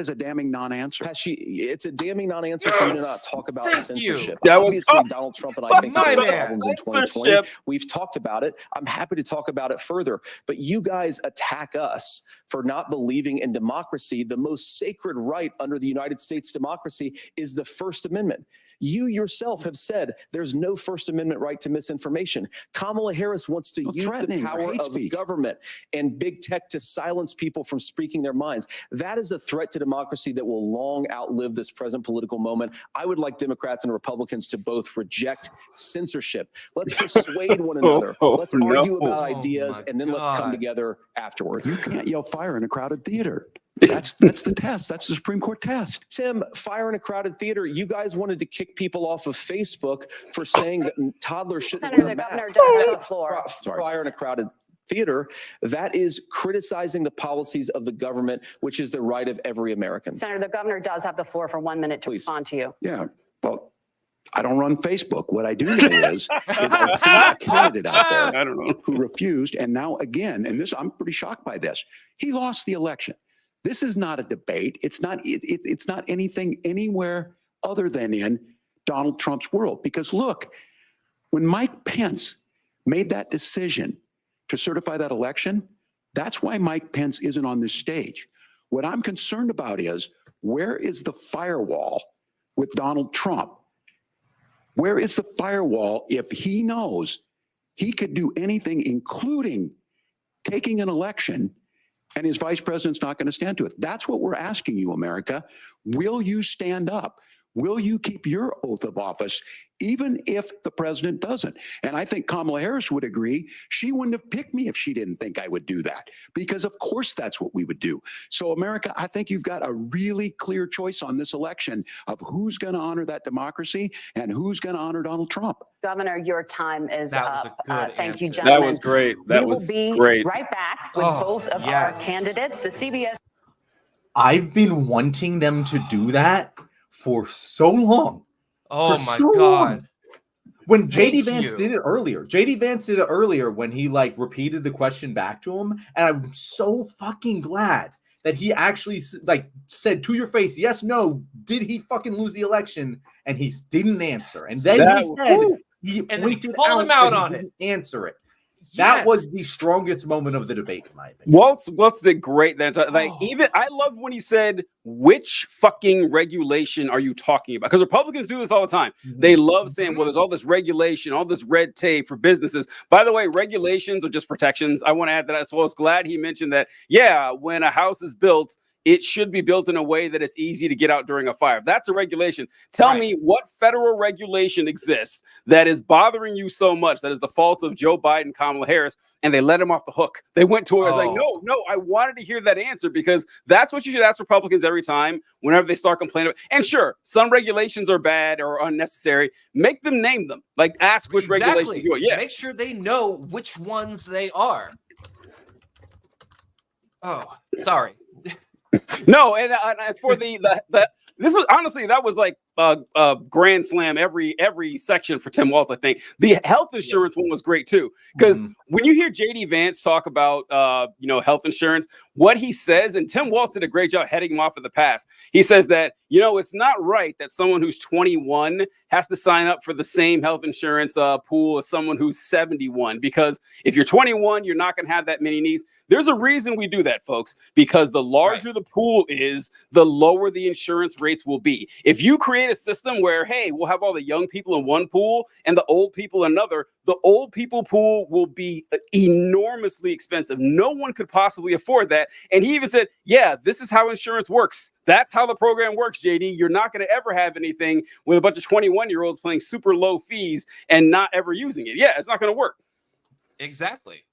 [SPEAKER 6] a damning non-answer.
[SPEAKER 7] It's a damning non-answer for you to not talk about censorship.
[SPEAKER 1] That
[SPEAKER 7] Obviously, Donald Trump and I think there were problems in 2020. We've talked about it. I'm happy to talk about it further. But you guys attack us for not believing in democracy. The most sacred right under the United States democracy is the First Amendment. You yourself have said there's no First Amendment right to misinformation. Kamala Harris wants to use the power of government and big tech to silence people from speaking their minds. That is a threat to democracy that will long outlive this present political moment. I would like Democrats and Republicans to both reject censorship. Let's persuade one another. Let's argue about ideas, and then let's come together afterwards.
[SPEAKER 6] You can't yell fire in a crowded theater. That's the test. That's the Supreme Court test.
[SPEAKER 7] Tim, fire in a crowded theater. You guys wanted to kick people off of Facebook for saying that toddlers shouldn't wear masks.
[SPEAKER 4] Senator, the governor does have the floor.
[SPEAKER 7] Fire in a crowded theater. That is criticizing the policies of the government, which is the right of every American.
[SPEAKER 4] Senator, the governor does have the floor for 1 minute to respond to you.
[SPEAKER 6] Yeah. Well, I don't run Facebook. What I do know is I see a candidate out there who refused, and now again, and this I'm pretty shocked by this. He lost the election. This is not a debate. It's not anything anywhere other than in Donald Trump's world. Because look, when Mike Pence made that decision to certify that election, that's why Mike Pence isn't on this stage. What I'm concerned about is, where is the firewall with Donald Trump? Where is the firewall if he knows he could do anything, including taking an election, and his vice president's not going to stand to it? That's what we're asking you, America. Will you stand up? Will you keep your oath of office, even if the president doesn't? And I think Kamala Harris would agree. She wouldn't have picked me if she didn't think I would do that, because of course that's what we would do. So America, I think you've got a really clear choice on this election of who's going to honor that democracy and who's going to honor Donald Trump.
[SPEAKER 4] Governor, your time is up. Thank you,
[SPEAKER 1] That
[SPEAKER 4] gentlemen.
[SPEAKER 1] was great. That
[SPEAKER 4] we
[SPEAKER 1] was
[SPEAKER 4] will be
[SPEAKER 1] great.
[SPEAKER 4] right back with both of our candidates. The CBS.
[SPEAKER 3] I've been wanting them to do that for so long.
[SPEAKER 2] Oh my God.
[SPEAKER 3] When JD Vance did it earlier when he repeated the question back to him, and I'm so fucking glad
[SPEAKER 5] that he actually like said to your face, yes, no, did he fucking lose the election? And he didn't answer. And then he said he pointed
[SPEAKER 2] called him out
[SPEAKER 5] that he
[SPEAKER 2] on
[SPEAKER 5] didn't answer it. That was the strongest moment of the debate, in my opinion.
[SPEAKER 1] Walz did great that time. Like, even I loved when he said, "Which fucking regulation are you talking about?" Because Republicans do this all the time. They love saying, "Well, there's all this regulation, all this red tape for businesses." By the way, regulations are just protections. I want to add that. So I was glad he mentioned that. Yeah, when a house is built, it should be built in a way that it's easy to get out during a fire. That's a regulation. Tell me what federal regulation exists that is bothering you so much that is the fault of Joe Biden, Kamala Harris, and they let him off the hook. They went to it. I was like, no, I wanted to hear that answer because that's what you should ask Republicans every time whenever they start complaining. And sure, some regulations are bad or unnecessary. Make them name them. Like, ask which regulations you want. Yeah.
[SPEAKER 2] Make sure they know which ones they are. Oh, sorry.
[SPEAKER 1] No, and for the this was honestly that was like a grand slam every section for Tim Walz. I think the health insurance one was great too, because when you hear JD Vance talk about health insurance, what he says, and Tim Walz did a great job heading him off of the past. He says that it's not right that someone who's 21 has to sign up for the same health insurance pool as someone who's 71, because if you're 21, you're not going to have that many needs. There's a reason we do that, folks, because the larger the pool is, the lower the insurance rates will be. If you create a system where, hey, we'll have all the young people in one pool and the old people in another, the old people pool will be enormously expensive. No one could possibly afford that. And he even said, yeah, this is how insurance works. That's how the program works, JD. You're not going to ever have anything with a bunch of 21-year-olds paying super low fees and not ever using it. Yeah, it's not going to work.
[SPEAKER 2] Exactly.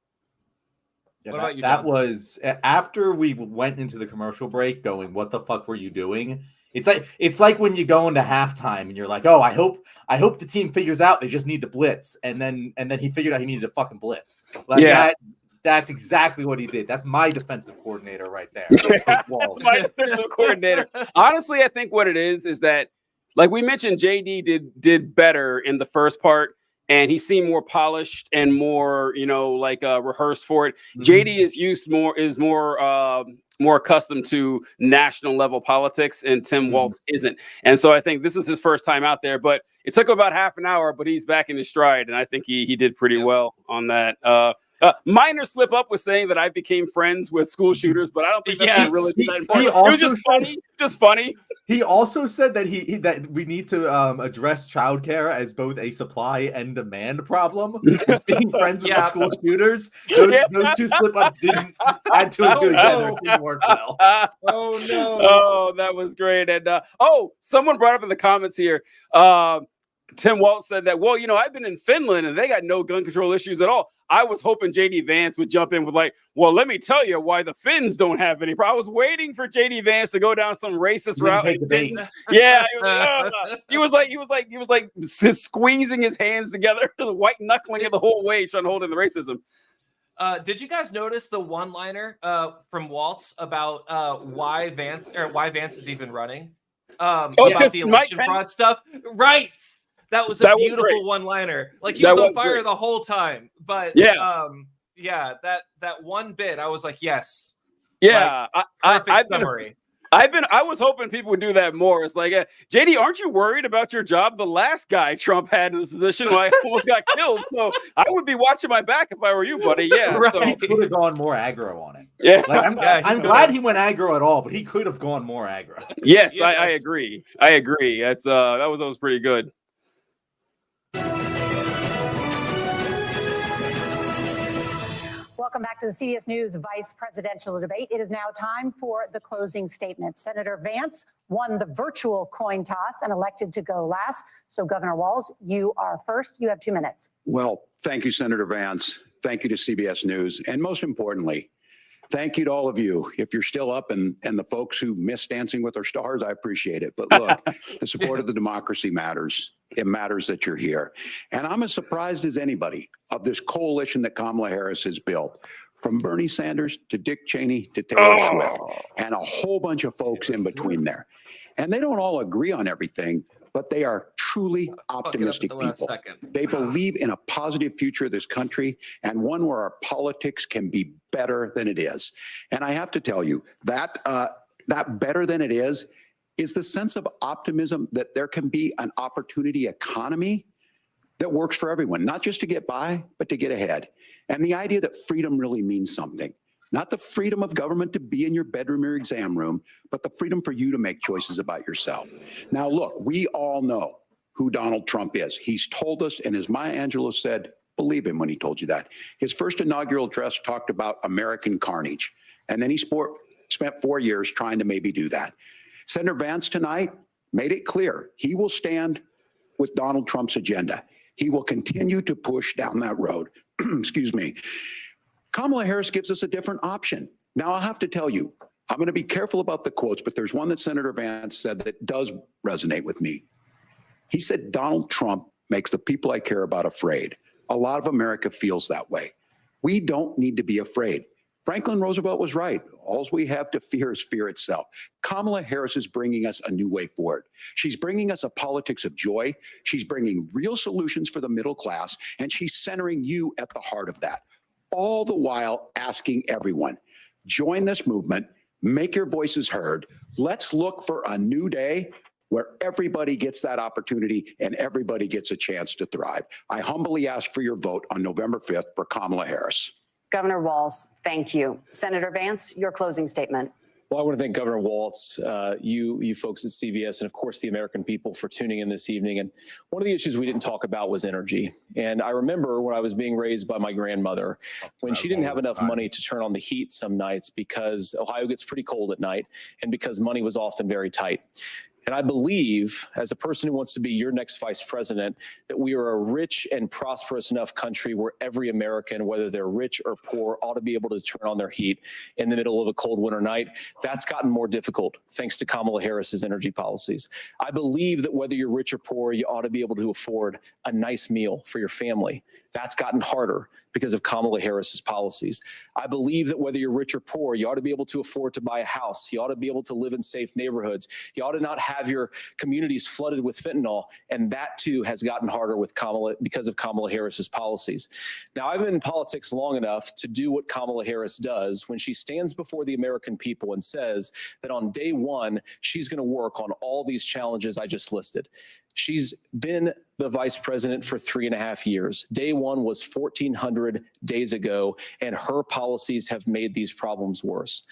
[SPEAKER 5] Yeah,
[SPEAKER 2] what about you,
[SPEAKER 5] that
[SPEAKER 2] John?
[SPEAKER 5] was after we went into the commercial break going, what the fuck were you doing? It's like when you go into halftime and you're like, oh, I hope the team figures out they just need to blitz. And then he figured out he needed to fucking blitz. Like that's exactly what he did. That's my defensive coordinator right there.
[SPEAKER 1] My defensive coordinator. Honestly, I think what it is that, like we mentioned, JD did better in the first part. And he seemed more polished and more, rehearsed for it. JD is more accustomed to national level politics, and Tim Walz isn't. And so I think this is his first time out there. But it took about half an hour, but he's back in his stride, and I think he did pretty well on that. Minor slip up was saying that I became friends with school shooters, but I don't think that's really that important. It was just funny.
[SPEAKER 5] He also said that that we need to address childcare as both a supply and demand problem. Being friends with the school shooters, those two slip ups didn't add to it together. It didn't work well.
[SPEAKER 2] Oh no!
[SPEAKER 1] Oh, that was great. And someone brought up in the comments here. Tim Walz said that, well, I've been in Finland and they got no gun control issues at all. I was hoping JD Vance would jump in with like, well, let me tell you why the Finns don't have any problem. I was waiting for JD Vance to go down some racist route. Yeah, he was like squeezing his hands together, white knuckling it the whole way, trying to hold in the racism.
[SPEAKER 2] Did you guys notice the one-liner from Walz about why Vance is even running? About the election fraud stuff, right? That was a beautiful one-liner. Like he was on fire the whole time. But that one bit, I was like, yes.
[SPEAKER 1] Yeah,
[SPEAKER 2] like, perfect summary.
[SPEAKER 1] I was hoping people would do that more. It's like, JD, aren't you worried about your job? The last guy Trump had in this position, almost got killed. So I would be watching my back if I were you, buddy. Yeah,
[SPEAKER 5] right. So he could have gone more aggro on it.
[SPEAKER 1] Yeah,
[SPEAKER 5] I'm glad he went aggro at all, but he could have gone more aggro.
[SPEAKER 1] Yes, I agree. That's that was pretty good.
[SPEAKER 8] Welcome back to the CBS News Vice Presidential Debate. It is now time for the closing statement. Senator Vance won the virtual coin toss and elected to go last. So, Governor Walz, you are first. You have 2 minutes.
[SPEAKER 6] Well, thank you, Senator Vance. Thank you to CBS News. And most importantly, thank you to all of you. If you're still up and the folks who miss Dancing with Our Stars, I appreciate it. But look, the support of the democracy matters. It matters that you're here. And I'm as surprised as anybody of this coalition that Kamala Harris has built, from Bernie Sanders to Dick Cheney to Taylor Swift, and a whole bunch of folks in between there. And they don't all agree on everything, but they are truly optimistic
[SPEAKER 2] the last
[SPEAKER 6] people.
[SPEAKER 2] second.
[SPEAKER 6] They believe in a positive future of this country and one where our politics can be better than it is. And I have to tell you that that better than it is the sense of optimism that there can be an opportunity economy that works for everyone, not just to get by, but to get ahead. And the idea that freedom really means something. Not the freedom of government to be in your bedroom or exam room, but the freedom for you to make choices about yourself. Now, look, we all know who Donald Trump is. He's told us, and as Maya Angelou said, believe him when he told you that. His first inaugural address talked about American carnage, and then he spent 4 years trying to maybe do that. Senator Vance tonight made it clear he will stand with Donald Trump's agenda. He will continue to push down that road. Excuse me. Kamala Harris gives us a different option. Now, I'll have to tell you, I'm going to be careful about the quotes, but there's one that Senator Vance said that does resonate with me. He said, Donald Trump makes the people I care about afraid. A lot of America feels that way. We don't need to be afraid. Franklin Roosevelt was right. All we have to fear is fear itself. Kamala Harris is bringing us a new way forward. She's bringing us a politics of joy. She's bringing real solutions for the middle class, and she's centering you at the heart of that. All the while asking everyone, join this movement, make your voices heard. Let's look for a new day where everybody gets that opportunity and everybody gets a chance to thrive. I humbly ask for your vote on November 5th for Kamala Harris.
[SPEAKER 4] Governor Walz, thank you. Senator Vance, your closing statement.
[SPEAKER 7] Well, I want to thank Governor Walz, you folks at CBS, and of course the American people for tuning in this evening. And one of the issues we didn't talk about was energy. And I remember when I was being raised by my grandmother, when she didn't have enough money to turn on the heat some nights because Ohio gets pretty cold at night and because money was often very tight. And I believe, as a person who wants to be your next vice president, that we are a rich and prosperous enough country where every American, whether they're rich or poor, ought to be able to turn on their heat in the middle of a cold winter night. That's gotten more difficult thanks to Kamala Harris's energy policies. I believe that whether you're rich or poor, you ought to be able to afford a nice meal for your family. That's gotten harder because of Kamala Harris's policies. I believe that whether you're rich or poor, you ought to be able to afford to buy a house. You ought to be able to live in safe neighborhoods. You ought to not have your communities flooded with fentanyl. And that too has gotten harder with because of Kamala Harris's policies. Now, I've been in politics long enough to do what Kamala Harris does when she stands before the American people and says that on day one, she's going to work on all these challenges I just listed. She's been the vice president for 3.5 years. Day one was 1,400 days ago, and her policies have made these problems worse.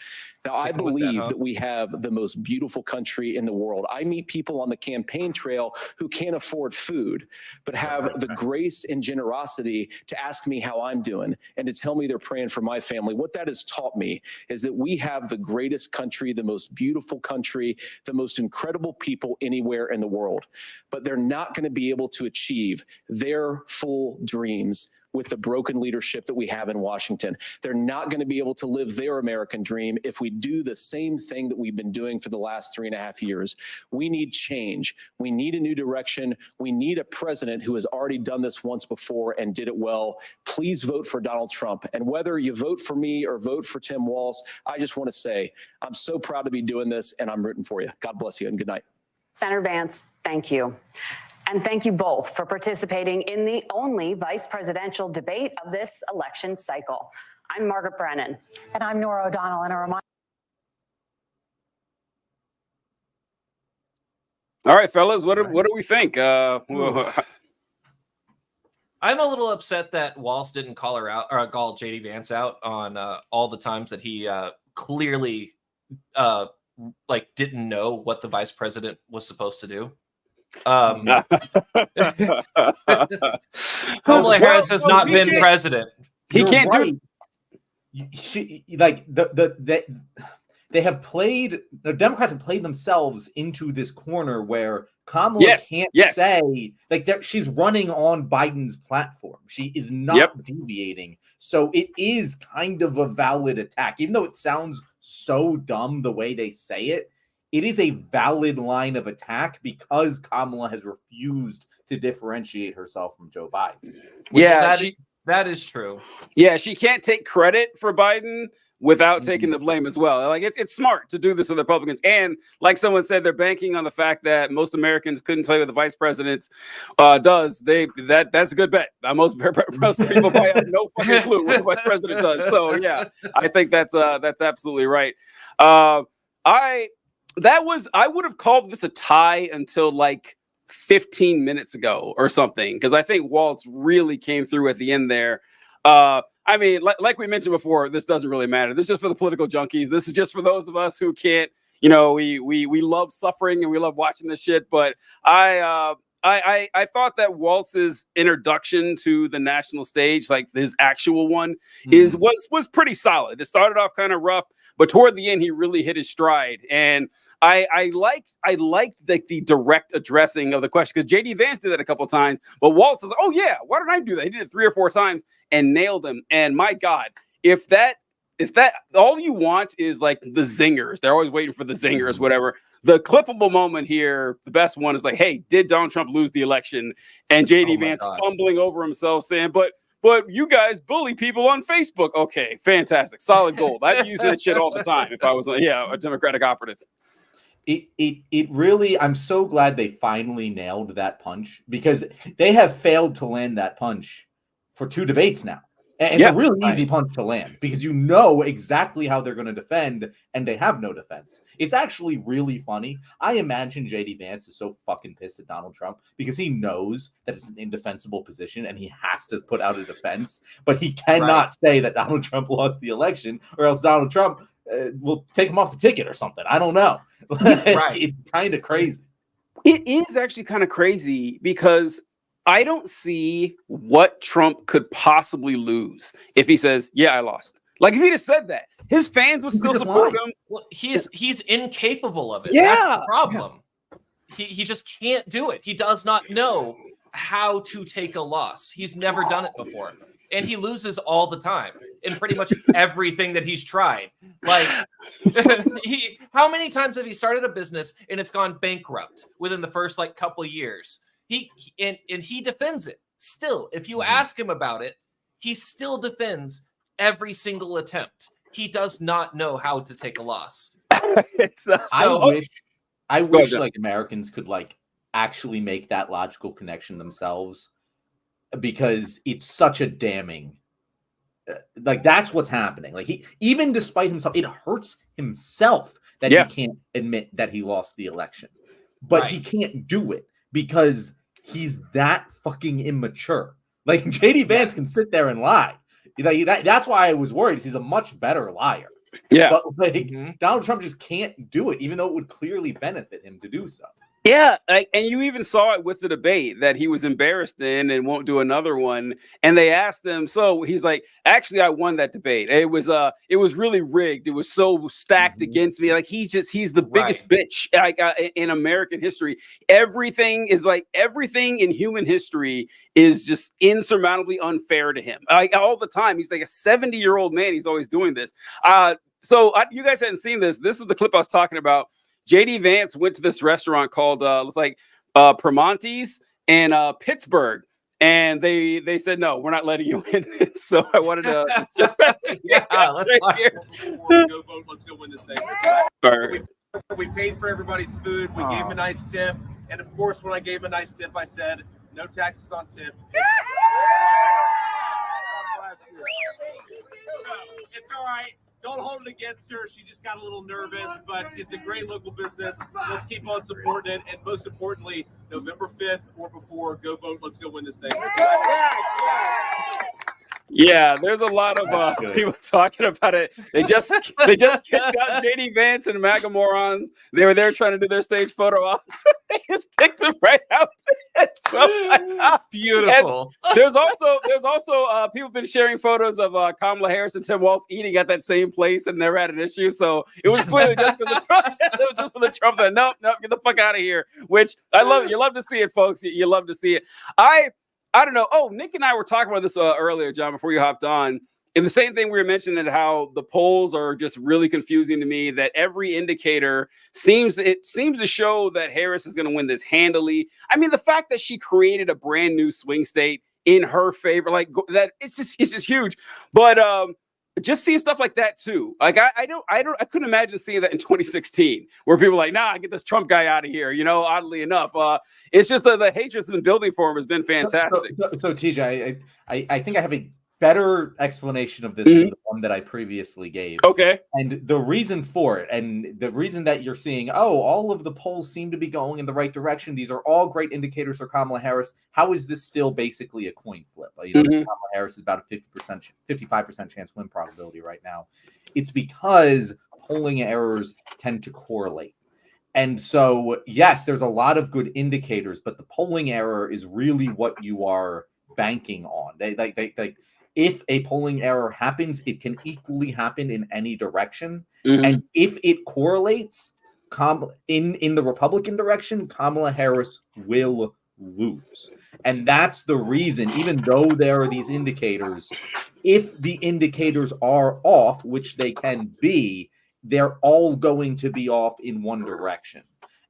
[SPEAKER 7] Now, I believe that we have the most beautiful country in the world. I meet people on the campaign trail who can't afford food, but have the grace and generosity to ask me how I'm doing and to tell me they're praying for my family. What that has taught me is that we have the greatest country, the most beautiful country, the most incredible people anywhere in the world. But they're not going to be able to achieve their full dreams with the broken leadership that we have in Washington. They're not going to be able to live their American dream if we do the same thing that we've been doing for the last 3.5 years. We need change. We need a new direction. We need a president who has already done this once before and did it well. Please vote for Donald Trump. And whether you vote for me or vote for Tim Walz, I just want to say I'm so proud to be doing this, and I'm rooting for you. God bless you and good night.
[SPEAKER 4] Senator Vance, thank you. And thank you both for participating in the only vice presidential debate of this election cycle. I'm Margaret Brennan.
[SPEAKER 8] And I'm Nora O'Donnell. And a reminder.
[SPEAKER 1] All right, fellas, what do we think?
[SPEAKER 2] I'm a little upset that Walz didn't call her out or call JD Vance out on all the times that he clearly didn't know what the vice president was supposed to do. Kamala Harris has not been president.
[SPEAKER 1] He can't do
[SPEAKER 3] it. They have played. The Democrats have played themselves into this corner where Kamala can't say that she's running on Biden's platform. She is not deviating. So it is kind of a valid attack, even though it sounds so dumb the way they say it. It is a valid line of attack because Kamala has refused to differentiate herself from Joe Biden.
[SPEAKER 2] That is true.
[SPEAKER 1] Yeah, she can't take credit for Biden, without taking the blame as well. Like it's smart to do this with Republicans. And like someone said, they're banking on the fact that most Americans couldn't tell you what the vice president does. That's a good bet. Most people probably have no fucking clue what the vice president does. So yeah, I think that's absolutely right. I would have called this a tie until like 15 minutes ago or something, because I think Walz really came through at the end there. I mean, like we mentioned before, this doesn't really matter. This is just for the political junkies. This is just for those of us who can't, we love suffering and we love watching this shit. But I thought that Walz's introduction to the national stage, like his actual one, was pretty solid. It started off kind of rough, but toward the end, he really hit his stride. And I liked the direct addressing of the question, because JD Vance did that a couple of times, but Walz says, "Oh yeah, why didn't I do that?" He did it 3 or 4 times and nailed him. And my God, if that all you want is like the zingers, they're always waiting for the zingers, whatever. The clippable moment here, the best one is like, "Hey, did Donald Trump lose the election?" And JD Vance fumbling over himself, saying, "But you guys bully people on Facebook." Okay, fantastic, solid gold. I'd use that shit all the time if I was, a Democratic operative.
[SPEAKER 5] It really, I'm so glad they finally nailed that punch, because they have failed to land that punch for 2 debates now. And it's a really easy punch to land, because you know exactly how they're going to defend, and they have no defense. It's actually really funny. I imagine JD Vance is so fucking pissed at Donald Trump because he knows that it's an indefensible position and he has to put out a defense, but he cannot say that Donald Trump lost the election, or else Donald Trump will take him off the ticket or something. I don't know. It's kind of crazy.
[SPEAKER 1] It is actually kind of crazy, because I don't see what Trump could possibly lose if he says, "Yeah, I lost." Like, if he just said that, his fans would still support him.
[SPEAKER 2] Well, he's incapable of it.
[SPEAKER 1] Yeah.
[SPEAKER 2] That's the problem. He just can't do it. He does not know how to take a loss. He's never done it before. And he loses all the time in pretty much everything that he's tried. Like, how many times have he started a business and it's gone bankrupt within the first couple of years? He defends it still. If you ask him about it, he still defends every single attempt. He does not know how to take a loss.
[SPEAKER 5] I wish like Americans could actually make that logical connection themselves, because it's such a damning, that's what's happening. Like, he, even despite himself, it hurts himself that he can't admit that he lost the election, but he can't do it because he's that fucking immature. Like, JD Vance can sit there and lie. That's why I was worried. He's a much better liar.
[SPEAKER 1] Yeah.
[SPEAKER 5] But Donald Trump just can't do it, even though it would clearly benefit him to do so.
[SPEAKER 1] Yeah, and you even saw it with the debate that he was embarrassed in and won't do another one. And they asked him, so he's like, "Actually, I won that debate. It was really rigged. It was so stacked against me. Like, he's the biggest bitch in American history. Everything in human history is just insurmountably unfair to him. All the time. He's like a 70-year-old man. He's always doing this. So you guys hadn't seen this. This is the clip I was talking about. JD Vance went to this restaurant called Primanti's in Pittsburgh, and they said, "No, we're not letting you in." So I wanted to just jump back.
[SPEAKER 2] Let's
[SPEAKER 9] go vote. Let's go win this thing.
[SPEAKER 1] Right.
[SPEAKER 9] We paid for everybody's food. We gave him a nice tip, and of course, when I gave him a nice tip, I said, "No taxes on tip." It's all right. Don't hold it against her. She just got a little nervous, but it's a great local business. Let's keep on supporting it. And most importantly, November 5th or before, go vote. Let's go win this thing.
[SPEAKER 1] Yeah, there's a lot of people talking about it. They just kicked out JD Vance and MAGA morons. They were there trying to do their stage photo ops. They just kicked them right out. It's so
[SPEAKER 2] beautiful.
[SPEAKER 1] And there's also people been sharing photos of Kamala Harris and Tim Walz eating at that same place and never had an issue. So it was clearly just for the Trump. It was just for the Trump. That nope, get the fuck out of here. Which I love. You love to see it, folks. You love to see it. I don't know. Oh, Nick and I were talking about this earlier, John, before you hopped on. And the same thing we were mentioning, how the polls are just really confusing to me, that every indicator seems to show that Harris is going to win this handily. I mean, the fact that she created a brand new swing state in her favor, like that, it's just huge. But just seeing stuff like that too. Like I couldn't imagine seeing that in 2016, where people are like, nah, get this Trump guy out of here. You know, oddly enough, it's just the hate that's been building for him has been fantastic.
[SPEAKER 5] So TJ, I think I have a better explanation of this than the one that I previously gave.
[SPEAKER 1] Okay.
[SPEAKER 5] And the reason for it, and the reason that you're seeing, all of the polls seem to be going in the right direction. These are all great indicators for Kamala Harris. How is this still basically a coin flip? You know, Kamala Harris is about a 55% chance win probability right now. It's because polling errors tend to correlate. And so, yes, there's a lot of good indicators, but the polling error is really what you are banking on. If a polling error happens, it can equally happen in any direction. And if it correlates in the Republican direction, Kamala Harris will lose. And that's the reason, even though there are these indicators, if the indicators are off, which they can be, they're all going to be off in one direction.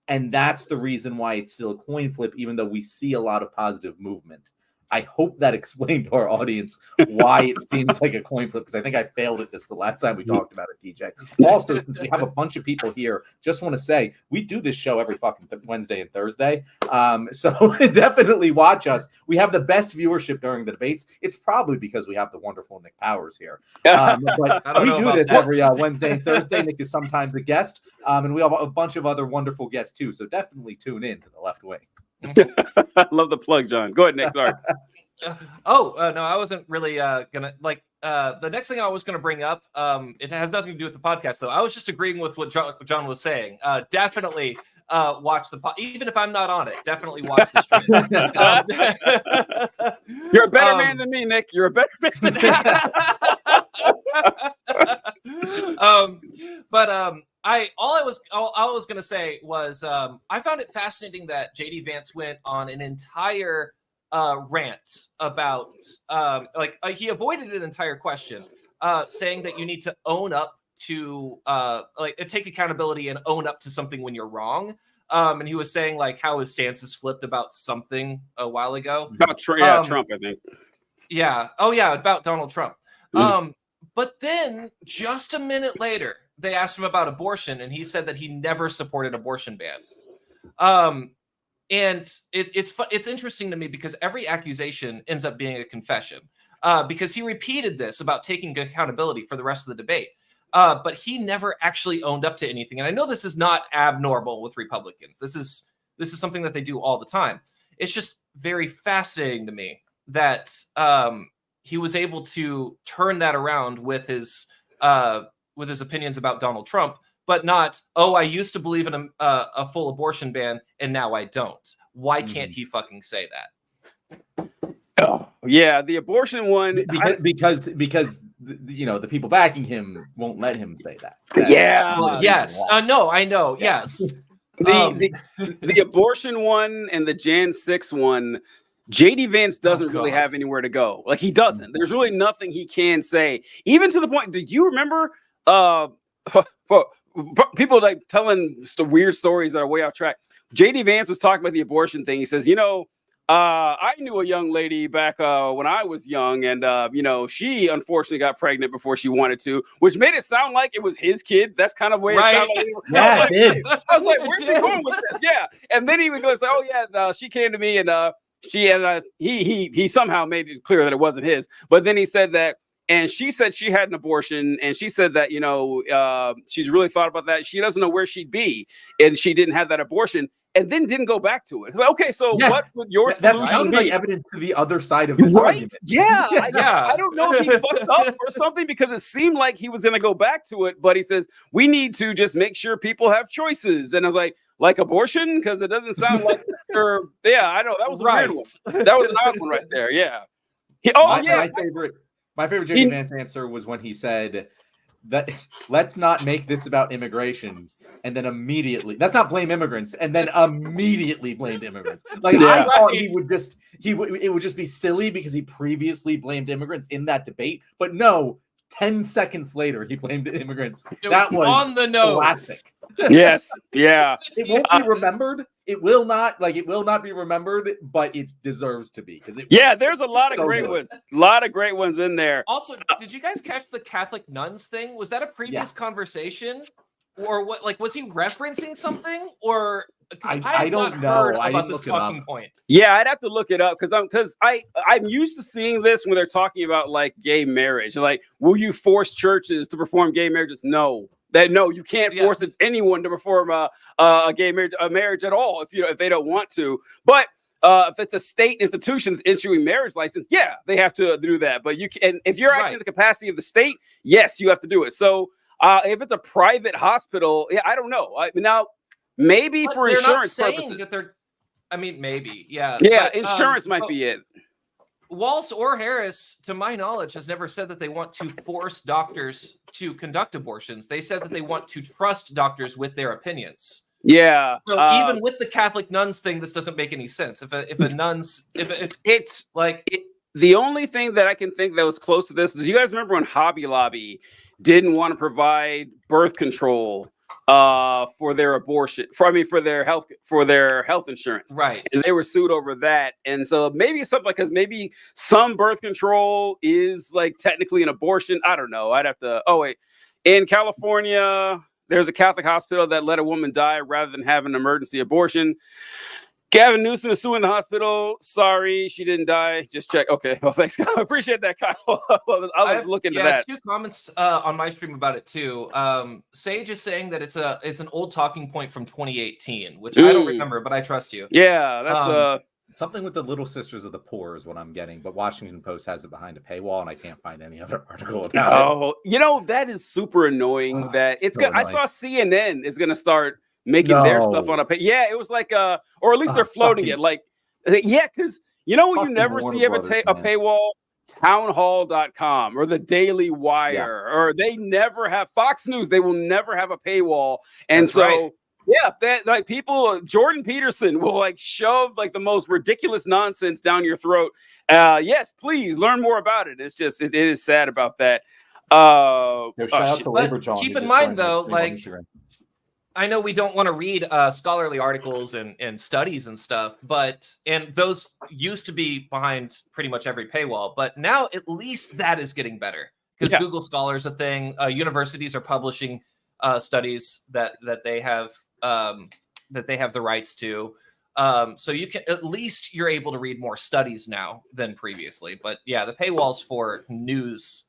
[SPEAKER 5] And that's the reason why it's still a coin flip, even though we see a lot of positive movement. I hope that explained to our audience why it seems like a coin flip, because I think I failed at this the last time we talked about it, DJ. Also, since we have a bunch of people here, just want to say we do this show every fucking Wednesday and Thursday. So definitely watch us. We have the best viewership during the debates. It's probably because we have the wonderful Nick Powers here. But we do this every Wednesday and Thursday. Nick is sometimes a guest, and we have a bunch of other wonderful guests too. So definitely tune in to the Left Wing.
[SPEAKER 1] I love the plug, John. Go ahead, Nick. Sorry.
[SPEAKER 2] No, I wasn't really gonna the next thing I was gonna bring up. It has nothing to do with the podcast, though. I was just agreeing with what John was saying. Definitely watch the even if I'm not on it. Definitely watch the stream.
[SPEAKER 1] You're a better man than me, Nick. You're a better man than me.
[SPEAKER 2] All I was gonna say was I found it fascinating that JD Vance went on an entire rant about he avoided an entire question, saying that you need to own up to take accountability and own up to something when you're wrong. And he was saying like how his stance is flipped about something a while ago.
[SPEAKER 1] About Trump, I think.
[SPEAKER 2] Yeah. Oh yeah, about Donald Trump. But then just a minute later, they asked him about abortion, and he said that he never supported abortion ban. And it's interesting to me because every accusation ends up being a confession. Because he repeated this about taking accountability for the rest of the debate. But he never actually owned up to anything. And I know this is not abnormal with Republicans. This is something that they do all the time. It's just very fascinating to me that he was able to turn that around with his opinions about Donald Trump, but not, I used to believe in a full abortion ban and now I don't. Why can't he fucking say that?
[SPEAKER 1] Oh, yeah, the abortion one
[SPEAKER 5] because the people backing him won't let him say that.
[SPEAKER 2] Yes. No, I know. Yes.
[SPEAKER 1] The abortion one and the Jan 6 one, JD Vance doesn't really have anywhere to go. Like he doesn't. There's really nothing he can say. Even to the point, do you remember people like telling weird stories that are way off track? JD Vance was talking about the abortion thing. He says, I knew a young lady back when I was young, and she unfortunately got pregnant before she wanted to, which made it sound like it was his kid. That's kind of way it sounded like.
[SPEAKER 5] Yeah, it did.
[SPEAKER 1] I was like, where's he going with this? Yeah, and then he was like, oh yeah, she came to me and he somehow made it clear that it wasn't his. But then he said that, and she said she had an abortion, and she said that she's really thought about that. She doesn't know where she'd be, and she didn't have that abortion. And then didn't go back to it. It's like, okay, so what would your solution
[SPEAKER 5] sounds
[SPEAKER 1] be?
[SPEAKER 5] like evidence to the other side of this argument.
[SPEAKER 1] Yeah. I don't know if he fucked up or something, because it seemed like he was going to go back to it. But he says, we need to just make sure people have choices. And I was like abortion? Because it doesn't sound like I know. That was a weird one. That was an odd one right there. Yeah.
[SPEAKER 5] My favorite JD Vance answer was when he said that let's not make this about immigration. And then immediately, let's not blame immigrants, and then immediately blamed immigrants. I thought it would just be silly because he previously blamed immigrants in that debate. But no, 10 seconds later, he blamed immigrants.
[SPEAKER 2] That was on the nose.
[SPEAKER 5] Classic.
[SPEAKER 1] Yes. Yeah.
[SPEAKER 5] It won't be remembered it will not be remembered, but it deserves to be because
[SPEAKER 1] there's a lot of great ones. A lot of great ones in there.
[SPEAKER 2] Also, did you guys catch the Catholic nuns thing? Was that a previous conversation, or what? Like, was he referencing something, or I don't know about this talking point?
[SPEAKER 1] Yeah, I'd have to look it up because I'm used to seeing this when they're talking about like gay marriage. Like, will you force churches to perform gay marriages? No. You can't force anyone to perform a gay marriage at all if they don't want to. But if it's a state institution issuing marriage license, they have to do that. But if you're acting in the capacity of the state, yes, you have to do it. So if it's a private hospital, I don't know. Now maybe for insurance purposes.
[SPEAKER 2] Maybe,
[SPEAKER 1] insurance might be it.
[SPEAKER 2] Walz or Harris, to my knowledge, has never said that they want to force doctors to conduct abortions. They said that they want to trust doctors with their opinions.
[SPEAKER 1] Yeah.
[SPEAKER 2] So even with the Catholic nuns thing, this doesn't make any sense. If
[SPEAKER 1] it's like the only thing that I can think that was close to this is, you guys remember when Hobby Lobby didn't want to provide birth control for their for their health insurance,
[SPEAKER 2] right?
[SPEAKER 1] And they were sued over that. And so maybe it's something like, because maybe some birth control is like technically an abortion. I don't know. I'd have to. Oh wait, in California, there's a Catholic hospital that let a woman die rather than have an emergency abortion. Gavin Newsom is suing the hospital. Sorry, she didn't die. Just check. Okay. Well, thanks, Kyle. I appreciate that, Kyle. I'll look into that.
[SPEAKER 2] 2 comments on my stream about it too. Sage is saying that it's an old talking point from 2018, which I don't remember, but I trust you.
[SPEAKER 1] Yeah, that's
[SPEAKER 3] something with the Little Sisters of the Poor is what I'm getting, but Washington Post has it behind a paywall, and I can't find any other article about it.
[SPEAKER 1] That is super annoying. I saw CNN is going to start making their stuff on a pay. Yeah, it was like or at least they're floating it. Like, because you never see a paywall, townhall.com or the Daily Wire, or they never have Fox News. They will never have a paywall. And that like people, Jordan Peterson will like shove like the most ridiculous nonsense down your throat. Yes, please learn more about it. It's just it is sad about that.
[SPEAKER 3] Shout out to Labor John.
[SPEAKER 2] Keep in mind though, like, I know we don't want to read scholarly articles and studies and stuff, and those used to be behind pretty much every paywall, but now at least that is getting better because Google Scholar is a thing. Universities are publishing studies that they have the rights to. So you can, at least you're able to read more studies now than previously. But yeah, the paywalls for news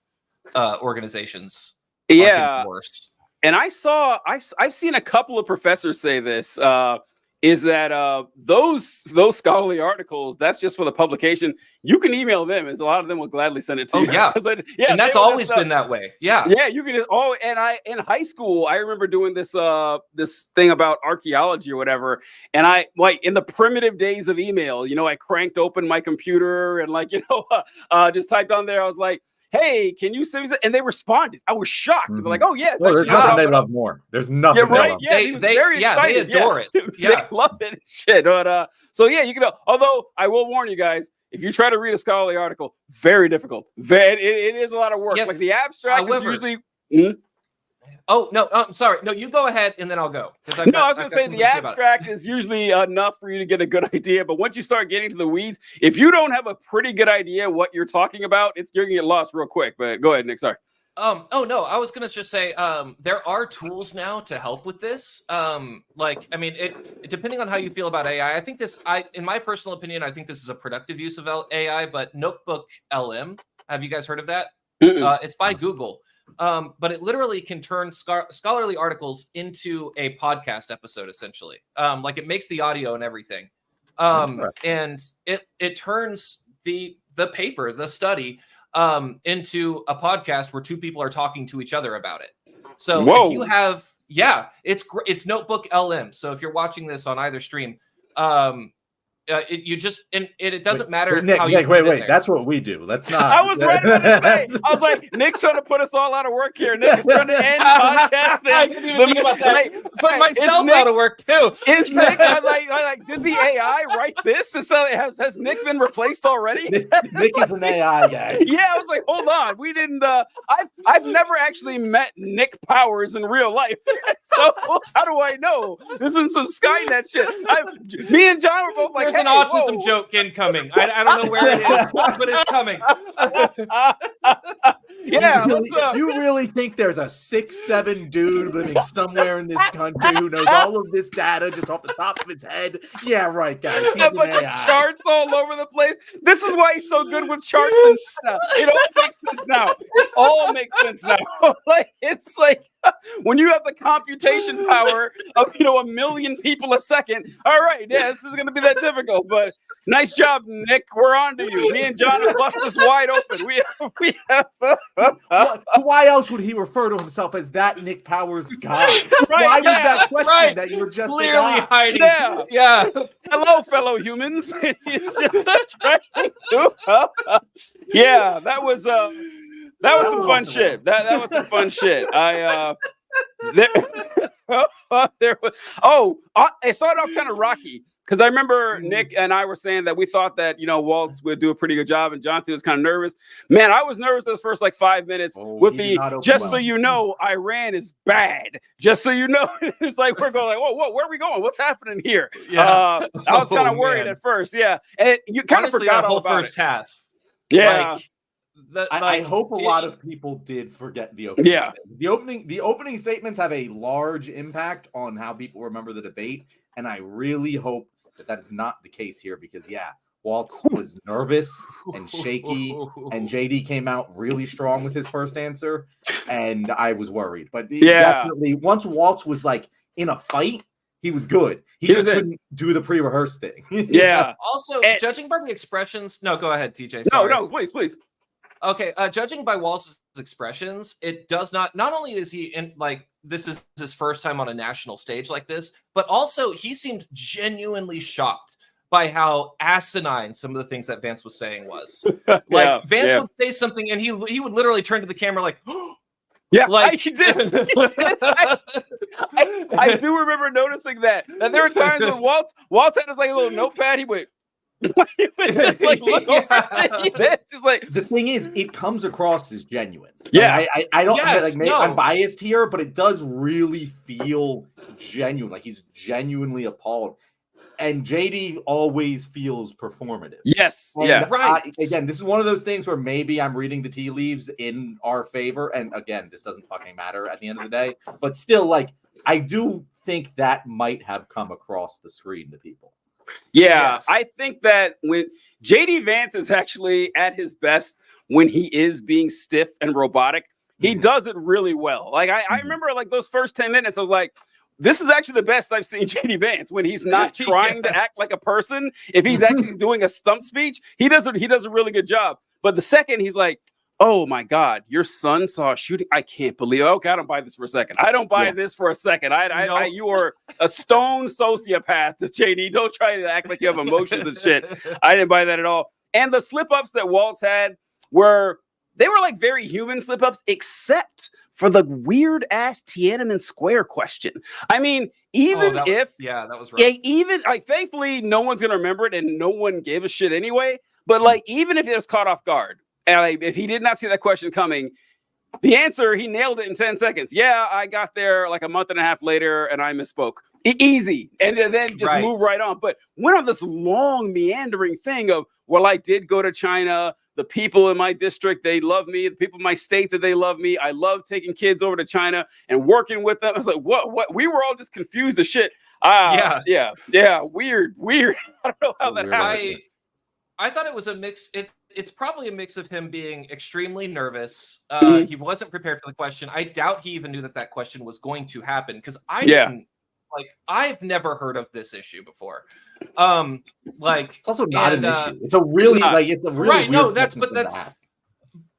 [SPEAKER 2] organizations are getting worse.
[SPEAKER 1] And I've seen a couple of professors say this, is that those scholarly articles, that's just for the publication. You can email them, and a lot of them will gladly send it to you.
[SPEAKER 2] Yeah. And that's always been that way. Yeah.
[SPEAKER 1] Yeah, you can in high school, I remember doing this this thing about archaeology or whatever. And I in the primitive days of email, I cranked open my computer and just typed on there. I was like, hey, can you send me? And they responded. I was shocked. They're like, oh, yeah.
[SPEAKER 3] There's nothing they love more. There's nothing.
[SPEAKER 1] Yeah, right. Yeah, he was very excited.
[SPEAKER 2] They adore it. Yeah.
[SPEAKER 1] They love it. Shit. But, so, yeah, you can. Although I will warn you guys, if you try to read a scholarly article, very difficult. It is a lot of work.
[SPEAKER 2] Yes.
[SPEAKER 1] Like the abstract is usually.
[SPEAKER 2] Oh, no, I'm sorry. No, you go ahead and then I'll go.
[SPEAKER 1] I was going to say the abstract is usually enough for you to get a good idea. But once you start getting to the weeds, if you don't have a pretty good idea what you're talking about, you're going to get lost real quick. But go ahead, Nick. Sorry.
[SPEAKER 2] Oh, no, I was going to just say there are tools now to help with this. It depending on how you feel about AI, I think in my personal opinion, I think this is a productive use of AI. But Notebook LM, have you guys heard of that? It's by Google. But it literally can turn scholarly articles into a podcast episode, essentially. Like it makes the audio and everything. And it turns the paper, the study, into a podcast where 2 people are talking to each other about it. So if you have, it's Notebook LM. So if you're watching this on either stream, It doesn't matter
[SPEAKER 3] Nick,
[SPEAKER 2] how you
[SPEAKER 3] Nick,
[SPEAKER 2] put it
[SPEAKER 3] wait.
[SPEAKER 2] there.
[SPEAKER 3] That's what we do. Let's not.
[SPEAKER 1] I was right about to say. I was like, Nick's trying to put us all out of work here. Nick is trying to end podcasting.
[SPEAKER 2] I didn't even think about that. Put myself out of work too.
[SPEAKER 1] Is Nick? I'm like, did the AI write this? And so has Nick been replaced already?
[SPEAKER 3] Nick is an AI guy.
[SPEAKER 1] Yeah, I was like, hold on, we didn't. I've never actually met Nick Powers in real life, so how do I know this isn't some Skynet shit? Me and John were both like,
[SPEAKER 2] there's an autism joke incoming. I don't know where it is, but it's coming.
[SPEAKER 1] Yeah,
[SPEAKER 3] you really think there's a 6'7" dude living somewhere in this country who knows all of this data just off the top of his head? Yeah, right, guys. He's
[SPEAKER 1] a bunch of charts all over the place. This is why he's so good with charts and stuff. It all makes sense now. It all makes sense now. It's like when you have the computation power of 1 million people a second. All right, yeah, this is going to be that difficult, but nice job, Nick. We're on to you. Me and John have bust this wide open. We have.
[SPEAKER 3] Why else would he refer to himself as that Nick Powers guy?
[SPEAKER 1] Right,
[SPEAKER 3] why was that question that you were just
[SPEAKER 2] clearly hiding?
[SPEAKER 1] Yeah. Hello, fellow humans. It's just trying to. Yeah, that was some fun shit. That was some fun shit. There was. I started off kind of rocky. Because I remember Nick and I were saying that we thought that, Walz would do a pretty good job and Johnson was kind of nervous. Man, I was nervous those first 5 minutes with the, just so you know, Iran is bad. Just so you know, it's like we're going like, whoa, where are we going? What's happening here?
[SPEAKER 2] Yeah.
[SPEAKER 1] I was kind of worried at first. Yeah. And you kind of forgot
[SPEAKER 2] the whole
[SPEAKER 1] all about
[SPEAKER 2] first half.
[SPEAKER 1] Yeah.
[SPEAKER 3] I hope a lot of people did forget the opening.
[SPEAKER 1] Yeah.
[SPEAKER 3] The opening statements have a large impact on how people remember the debate. And I really hope that is not the case here because, Walz was nervous and shaky, and JD came out really strong with his first answer, and I was worried. But definitely, once Walz was in a fight, he was good. He just couldn't do the pre-rehearsed thing.
[SPEAKER 1] Yeah.
[SPEAKER 2] Also, judging by the expressions, no, go ahead, TJ. Sorry.
[SPEAKER 1] No, please.
[SPEAKER 2] Okay, judging by Walz's expressions, it does not only is he in this is his first time on a national stage like this, but also he seemed genuinely shocked by how asinine some of the things that Vance was saying was. Vance would say something and he would literally turn to the camera like,
[SPEAKER 1] he did. I do remember noticing that there were times when Walz had his little notepad. He went. Just look over. Just
[SPEAKER 3] the thing is, it comes across as genuine.
[SPEAKER 1] Yeah,
[SPEAKER 3] I don't I'm biased here, but it does really feel genuine. He's genuinely appalled, and JD always feels performative.
[SPEAKER 1] Yes,
[SPEAKER 3] and again, this is one of those things where maybe I'm reading the tea leaves in our favor, and again, this doesn't fucking matter at the end of the day. But still, I do think that might have come across the screen to people.
[SPEAKER 1] Yeah, yes. I think that when JD Vance is actually at his best when he is being stiff and robotic, he does it really well. I remember those first 10 minutes, I was like, this is actually the best I've seen JD Vance when he's not trying to act like a person. If he's actually doing a stump speech, he does a really good job. But the second he's like, oh my God, your son saw a shooting. I can't believe it. Okay, I don't buy this for a second. I don't buy this for a second. You are a stone sociopath, JD. Don't try to act like you have emotions and shit. I didn't buy that at all. And the slip-ups that Walz had were very human slip-ups, except for the weird-ass Tiananmen Square question. I mean, that was right. Even thankfully, no one's gonna remember it, and no one gave a shit anyway. But even if it was caught off guard. And if he did not see that question coming, the answer, he nailed it in 10 seconds. Yeah, I got there a month and a half later and I misspoke. Easy. And then just move right on. But went on this long meandering thing of, well, I did go to China. The people in my district, they love me. The people in my state, that they love me. I love taking kids over to China and working with them. I was like, what? We were all just confused as shit. Yeah. Weird. I don't know how that happened.
[SPEAKER 2] I thought it was a mix. It's probably a mix of him being extremely nervous. He wasn't prepared for the question. I doubt he even knew that question was going to happen because I've never heard of this issue before.
[SPEAKER 3] It's also not an issue. It's a really
[SPEAKER 2] right. No,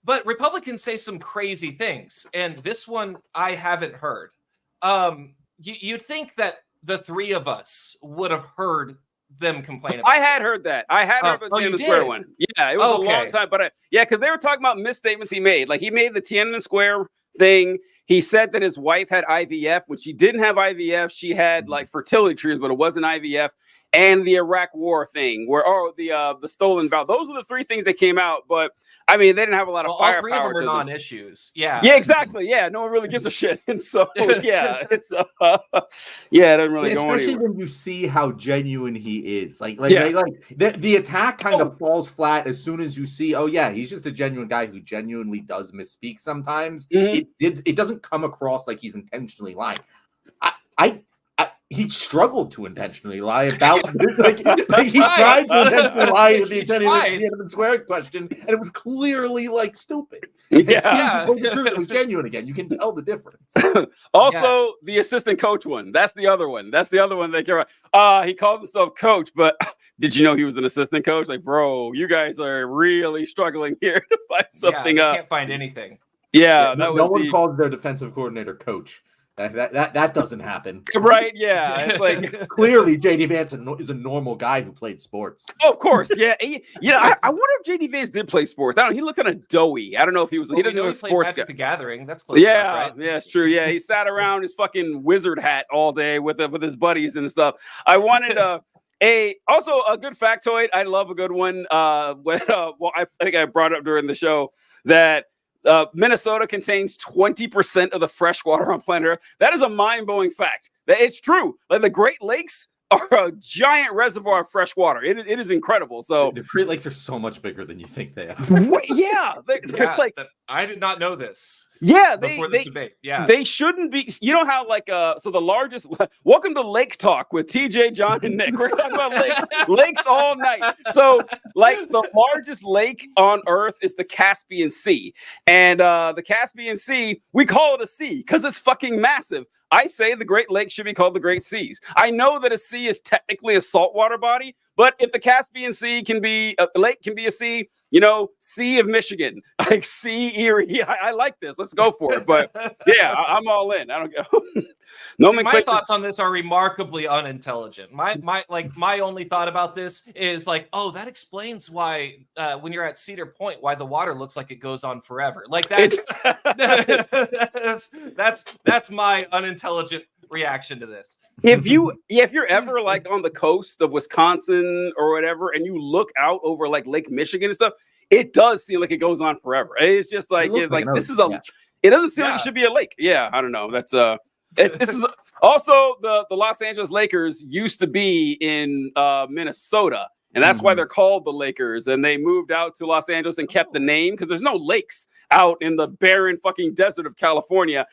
[SPEAKER 2] but Republicans say some crazy things, and this one I haven't heard. You'd think that the three of us would have heard them complain about
[SPEAKER 1] I had
[SPEAKER 2] this.
[SPEAKER 1] heard that. I had heard about the
[SPEAKER 2] you
[SPEAKER 1] Tiananmen Square
[SPEAKER 2] did?
[SPEAKER 1] one. Yeah, it was a long
[SPEAKER 2] Okay.
[SPEAKER 1] time, but because they were talking about misstatements he made. Like he made the Tiananmen Square thing. He said that his wife had IVF when she didn't have IVF. She had like fertility treatment, but it wasn't IVF. And the Iraq War thing, where the stolen vow. Those are the three things that came out. But I mean, they didn't have a lot of
[SPEAKER 2] all three
[SPEAKER 1] firepower
[SPEAKER 2] of them
[SPEAKER 1] to
[SPEAKER 2] are
[SPEAKER 1] them.
[SPEAKER 2] non-issues. Yeah.
[SPEAKER 1] Yeah, exactly. Yeah, no one really gives a shit, and so yeah, it's it doesn't really go
[SPEAKER 5] Especially
[SPEAKER 1] anywhere.
[SPEAKER 5] when you see how genuine he is. Like
[SPEAKER 1] Yeah.
[SPEAKER 5] the attack kind of falls flat as soon as you see, oh yeah, he's just a genuine guy who genuinely does misspeak sometimes.
[SPEAKER 1] Mhm.
[SPEAKER 5] It doesn't come across like he's intentionally lying. He struggled to intentionally lie about like he tried to intentionally lie to the Tiananmen Square question, and it was clearly like stupid.
[SPEAKER 1] Yeah.
[SPEAKER 5] It was genuine again. You can tell the difference.
[SPEAKER 1] Also, the assistant coach one. That's the other one. That's the other one they care about. He calls himself coach, but did you know he was an assistant coach? Like, bro, you guys are really struggling here to find something
[SPEAKER 2] Yeah,
[SPEAKER 1] up.
[SPEAKER 2] can't find anything.
[SPEAKER 1] Yeah,
[SPEAKER 5] no one calls their defensive coordinator coach. That doesn't happen.
[SPEAKER 1] Right, yeah. It's like
[SPEAKER 5] clearly JD Vance is a normal guy who played sports.
[SPEAKER 1] Oh, of course, yeah. I wonder if JD Vance did play sports. I don't know. He looked kind of doughy. I don't know if he was.
[SPEAKER 2] Well,
[SPEAKER 1] he doesn't know
[SPEAKER 2] he
[SPEAKER 1] sports
[SPEAKER 2] Magic
[SPEAKER 1] guy.
[SPEAKER 2] the Gathering. That's close enough, right?
[SPEAKER 1] Yeah, it's true. Yeah, he sat around his fucking wizard hat all day with his buddies and stuff. I wanted also a good factoid. I love a good one. I think I brought it up during the show that Minnesota contains 20% of the fresh water on planet Earth. That is a mind-blowing fact. That it's true. Like the Great Lakes are a giant reservoir of fresh water. It is incredible. So
[SPEAKER 5] the Great Lakes are so much bigger than you think they are.
[SPEAKER 1] Yeah, they're like
[SPEAKER 2] I did not know this.
[SPEAKER 1] Yeah,
[SPEAKER 2] before this debate. Yeah,
[SPEAKER 1] they shouldn't be. You know how so the largest. Welcome to Lake Talk with TJ, John, and Nick. We're talking about lakes all night. So like the largest lake on Earth is the Caspian Sea, and the Caspian Sea we call it a sea because it's fucking massive. I say the Great Lakes should be called the Great Seas. I know that a sea is technically a saltwater body, but if the Caspian Sea can be a lake, can be a sea. Sea of Michigan, like Sea Erie. I like this. Let's go for it. But yeah, I'm all in. I don't go.
[SPEAKER 2] My thoughts on this are remarkably unintelligent. My only thought about this is like, oh, that explains why when you're at Cedar Point, why the water looks like it goes on forever. Like that's that's my unintelligent reaction to this.
[SPEAKER 1] If you're ever like on the coast of Wisconsin or whatever, and you look out over like Lake Michigan and stuff, it does seem like it goes on forever. It's just like this is a. It doesn't seem like it should be a lake. Yeah, I don't know. That's this is also the Los Angeles Lakers used to be in Minnesota. And that's why they're called the Lakers. And they moved out to Los Angeles and kept the name because there's no lakes out in the barren fucking desert of California.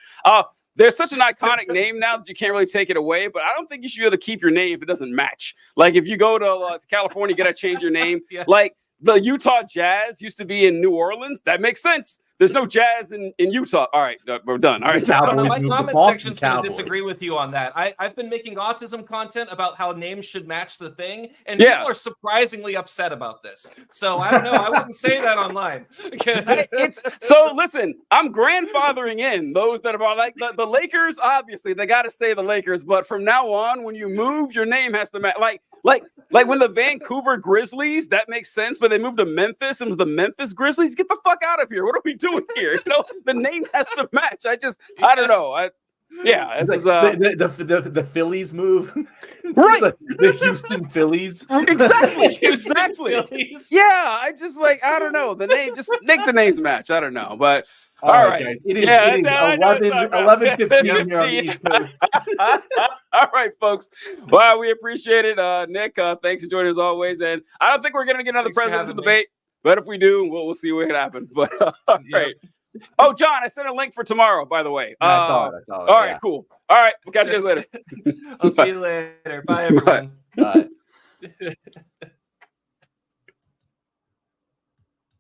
[SPEAKER 1] There's such an iconic name now that you can't really take it away, but I don't think you should be able to keep your name if it doesn't match. Like if you go to California, you got to change your name.
[SPEAKER 2] Yes.
[SPEAKER 1] Like the Utah Jazz used to be in New Orleans. That makes sense. There's no Jazz in Utah. All right, we're done. All right.
[SPEAKER 2] I don't know, my comment section's going to disagree with you on that. I've been making autism content about how names should match the thing, and people are surprisingly upset about this. So I don't know. I wouldn't say that online.
[SPEAKER 1] So listen, I'm grandfathering in those that are like the Lakers. Obviously, they got to say the Lakers, but from now on, when you move, your name has to match. Like when the Vancouver Grizzlies, that makes sense, but they moved to Memphis and it was the Memphis Grizzlies. Get the fuck out of here. What are we doing here? The name has to match. I don't know. This is
[SPEAKER 5] the Phillies move.
[SPEAKER 1] Right.
[SPEAKER 5] the Houston Phillies.
[SPEAKER 1] Exactly.
[SPEAKER 2] Phillies.
[SPEAKER 1] Yeah. I don't know. The name, just make the names match. I don't know. But all right,
[SPEAKER 5] guys. It is 11:15 here on the East Coast.
[SPEAKER 1] All right, folks. Well, we appreciate it. Nick, thanks for joining us as always. And I don't think we're going to get another presidential debate, but if we do, we'll see what happens. But all right. Oh, John, I sent a link for tomorrow, by the way.
[SPEAKER 5] That's all.
[SPEAKER 1] All right, cool. All right, we'll catch you guys later.
[SPEAKER 2] I'll see you later. Bye, everyone.
[SPEAKER 5] Bye.